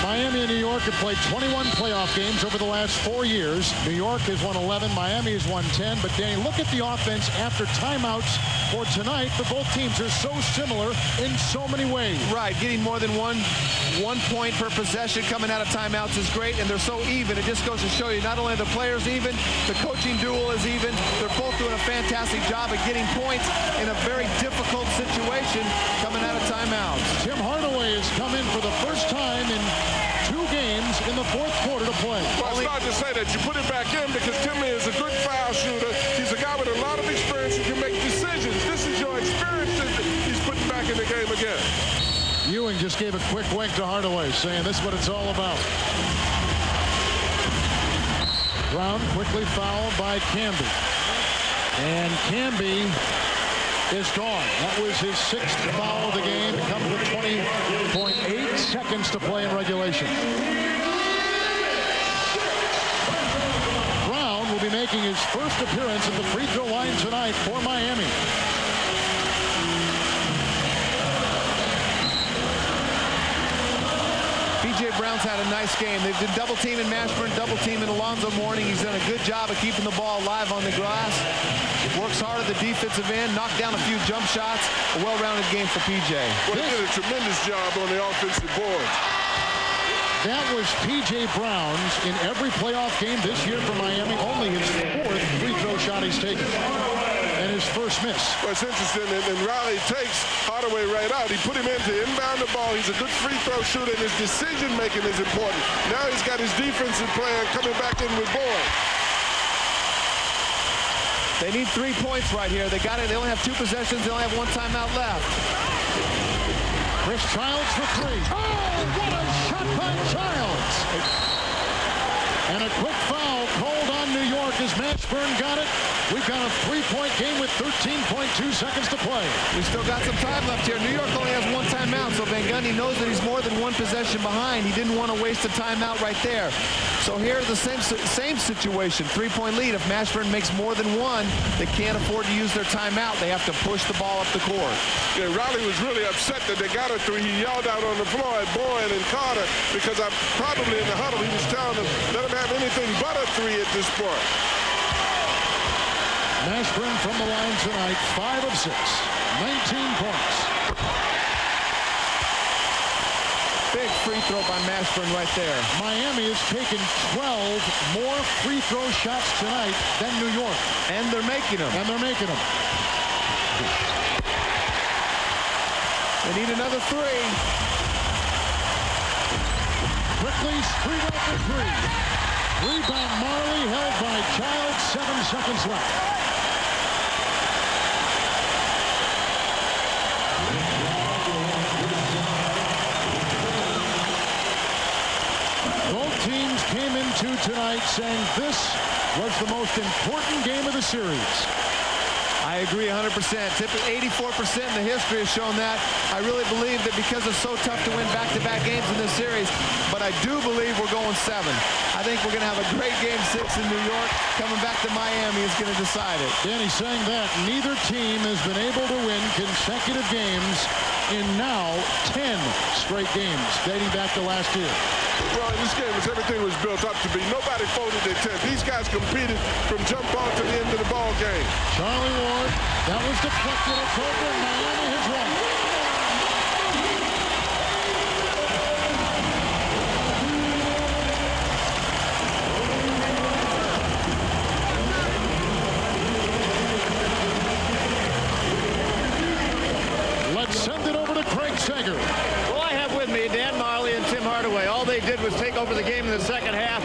Miami and New York have played 21 playoff games over the last 4 years. New York has won 11. Miami has won 10. But, Danny, look at the offense after timeouts for tonight. For both teams are so similar in so many ways. Right. Getting more than one point per possession coming out of timeouts is great, and they're so even. It just goes to show you not only are the players even, the coaching duel is even. They're both doing a fantastic job at getting points in a very difficult situation coming out of timeouts. Tim Hardaway has come in for the first time in 2 games in the fourth quarter to play. Well, it's hard to say that. You put him back in because Timmy is a good foul shooter. He's a guy with a lot of experience who can make decisions. This is your experience that he's putting back in the game again. Ewing just gave a quick wink to Hardaway, saying this is what it's all about. Brown quickly fouled by Camby. And Camby is gone. That was his 6th foul of the game. It comes with 20.8 seconds to play in regulation. Brown will be making his first appearance at the free throw line tonight for Miami. P.J. Brown's had a nice game. They've been double-teaming Mashburn, double-teaming Alonzo Mourning. He's done a good job of keeping the ball alive on the glass. Works hard at the defensive end, knocked down a few jump shots. A well-rounded game for P.J. Well, he did a tremendous job on the offensive board. That was P.J. Brown's in every playoff game this year for Miami. Only his 4th free throw shot he's taken. And his first miss. Well, it's interesting, and Riley takes Hardaway right out. He put him in to inbound the ball. He's a good free throw shooter, and his decision-making is important. Now he's got his defensive plan coming back in with Boyd. They need 3 points right here. They got it. They only have 2 possessions. They only have 1 timeout left. Chris Childs for 3. Oh, what a shot by Childs! And a quick foul called on New York as Mashburn got it. We've got a 3-point game with 13.2 seconds to play. We still got some time left here. New York only has 1 timeout, so Van Gundy knows that he's more than 1 possession behind. He didn't want to waste a timeout right there. So here, the same situation, 3-point lead. If Mashburn makes more than 1, they can't afford to use their timeout. They have to push the ball up the court. Yeah, Riley was really upset that they got a 3. He yelled out on the floor at Boyd and Carter because I'm probably in the huddle. He was telling them, let him have anything but a 3 at this point. Mashburn from the line tonight, 5 of 6, 19 points. Big free throw by Mashburn right there. Miami has taken 12 more free throw shots tonight than New York. And they're making them. They need another 3. Quickly, Sprewell for 3. Rebound Majerle held by Childs, 7 seconds left. Both teams came into tonight saying this was the most important game of the series. I agree 100%. 84% in the history has shown that. I really believe that because it's so tough to win back-to-back games in this series, but I do believe we're going 7. I think we're going to have a great Game 6 in New York. Coming back to Miami is going to decide it. Danny saying that neither team has been able to win consecutive games in now 10 straight games dating back to last year. Well, in this game, everything was built up to be. Nobody folded their tent. These guys competed from jump ball to the end of the ball game. Charlie Ward, that was deflected. It's over. Miami has won. Let's send it over to Craig Sager. Well, I have with me Dan Majerle and Tim Hardaway. All they did was take over the game in the second half.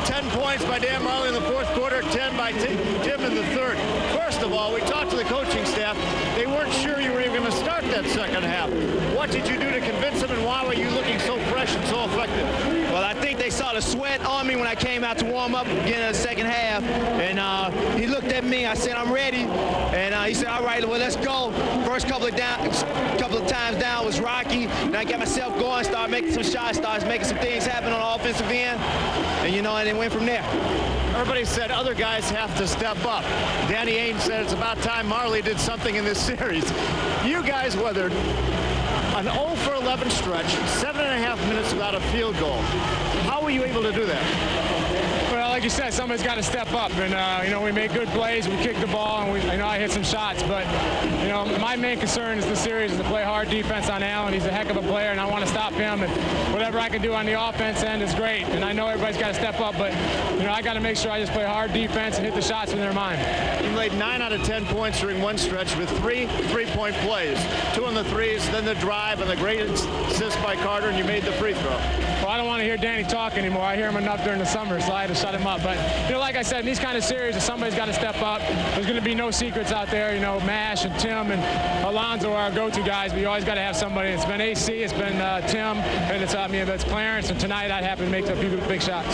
10 points by Dan Majerle in the fourth quarter, 10 by Tim in the third. First of all, we talked to the coaching staff. They weren't sure you were even going to start that second half. What did you do to convince them, and why were you looking so fresh and so effective? Well, I think they saw the sweat on me when I came out to warm up at the beginning of the second half. And he looked at me. I said, I'm ready. And he said, all right, well, let's go. First couple of times down was rocky. And I got myself going, started making some shots, started making some things happen on the offensive end. And, you know, and it went from there. Everybody said other guys have to step up. Danny Ainge said it's about time Majerle did something in this series. You guys weathered an 0 for 11 stretch, 7.5 minutes without a field goal. How were you able to do that? Well, like you said, somebody's got to step up, and you know, we made good plays, we kicked the ball, and I hit some shots. But you know, my main concern is the series is to play hard defense on Allan. He's a heck of a player, and I want to stop him. And whatever I can do on the offense end is great. And I know everybody's got to step up, but you know, I got to make sure I just play hard defense and hit the shots when they're mine. You made 9 out of 10 points during one stretch with 3 3-point plays, 2 on the threes, then the drive, and the great assist by Carter, and you made the free throw. Well, I don't want to hear Danny talk anymore. I hear him enough during the summer, so I had to shut him up. But, you know, like I said, in these kind of series, if somebody's got to step up, there's going to be no secrets out there. You know, Mash and Tim and Alonzo are our go-to guys, but you always got to have somebody. It's been AC, it's been Tim, and it's Clarence, and tonight I'd happen to make a few big shots.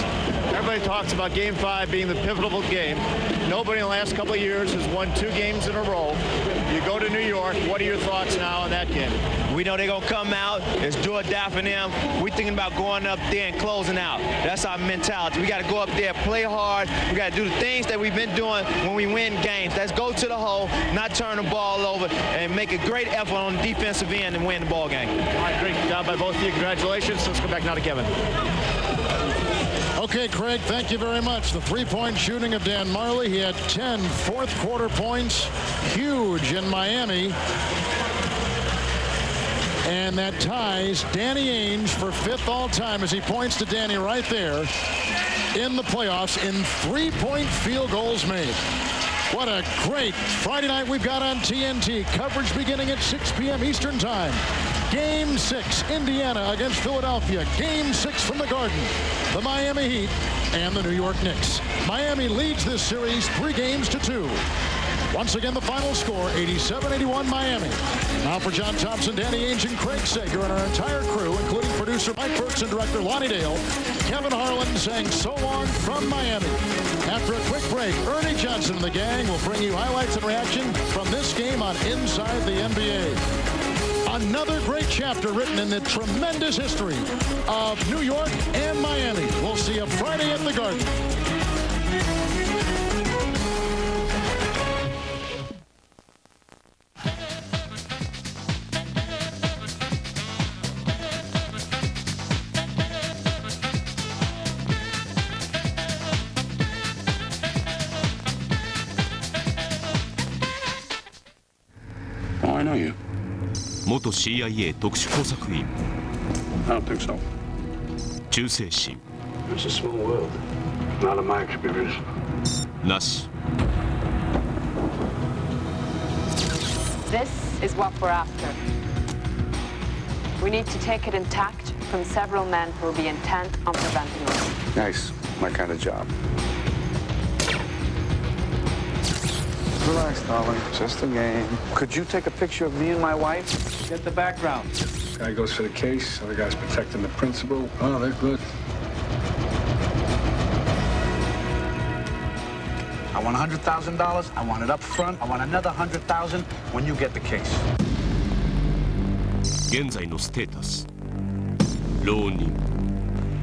Everybody talks about Game 5 being the pivotal game. Nobody in the last couple of years has won 2 games in a row. You go to New York. What are your thoughts now on that game? We know they're going to come out. It's do or die for them. We're thinking about going up there and closing out. That's our mentality. We got to go up there, play hard. We got to do the things that we've been doing when we win games. Let's go to the hole, not turn the ball over, and make a great effort on the defensive end and win the ball game. All right, great job by both of you. Congratulations. Let's go back now to Kevin. Okay, Craig, thank you very much. The three-point shooting of Dan Majerle. He had 10 fourth-quarter points. Huge in Miami. And that ties Danny Ainge for 5th all-time as he points to Danny right there in the playoffs in 3-point field goals made. What a great Friday night we've got on TNT. Coverage beginning at 6 p.m. Eastern Time. Game 6, Indiana against Philadelphia. Game 6 from the Garden. The Miami Heat and the New York Knicks. Miami leads this series 3-2. Once again, the final score, 87-81 Miami. Now for John Thompson, Danny Ainge, and Craig Sager, and our entire crew, including producer Mike Brooks and director Lonnie Dale, Kevin Harlan saying so long from Miami. After a quick break, Ernie Johnson and the gang will bring you highlights and reaction from this game on Inside the NBA. Another great chapter written in the tremendous history of New York and Miami. We'll see you Friday at the Garden. Oh, I know you. 元 CIA 特殊工作員 I don't think so. 忠誠心 It's a small world. Not in my experience. なし This is what we're after. We need to take it intact from several men who will be intent on preventing us. Nice. My kind of job. Relax, darling. Just a game. Could you take a picture of me and my wife? Get the background. Guy goes for the case. Other guy's protecting the principal. Oh, they're good. I want $100,000. I want it up front. I want another $100,000 when you get the case. 現在のステータス浪人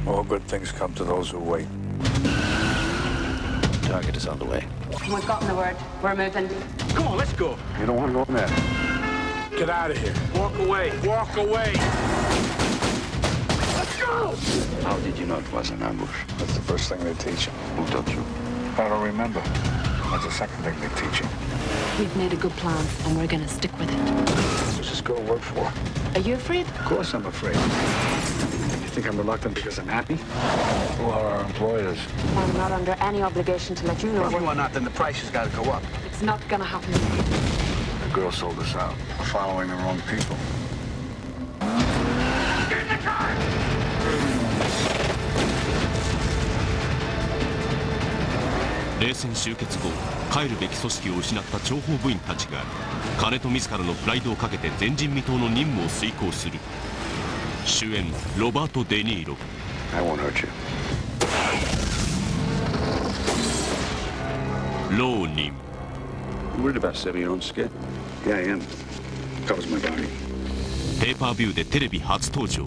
All good things come to those who wait. Target is on the way. We've gotten the word. We're moving. Come on, let's go. You don't want to go in there. Get out of here. Walk away. Walk away. Let's go! How did you know it was an ambush? That's the first thing they teach you. Who taught you? I don't remember. That's the second thing they teach you. We've made a good plan, and we're gonna stick with it. What's this girl work for? Are you afraid? Of course I'm afraid. You think I'm reluctant because I'm happy? Who are our employers? I'm not under any obligation to let you know. If you are not, then the price has got to go up. It's not gonna happen. The girl sold us out. We're following the wrong people. Get in the car! 冷戦終結後帰るべき組織を失った諜報部員たちが金と自らのプライドをかけて前人未到の任務を遂行する主演ロバート・デ・ニーロ I won't hurt you. 浪人 You worried about saving your own skin? Yeah, I am. Covers my body. ペーパービューでテレビ初登場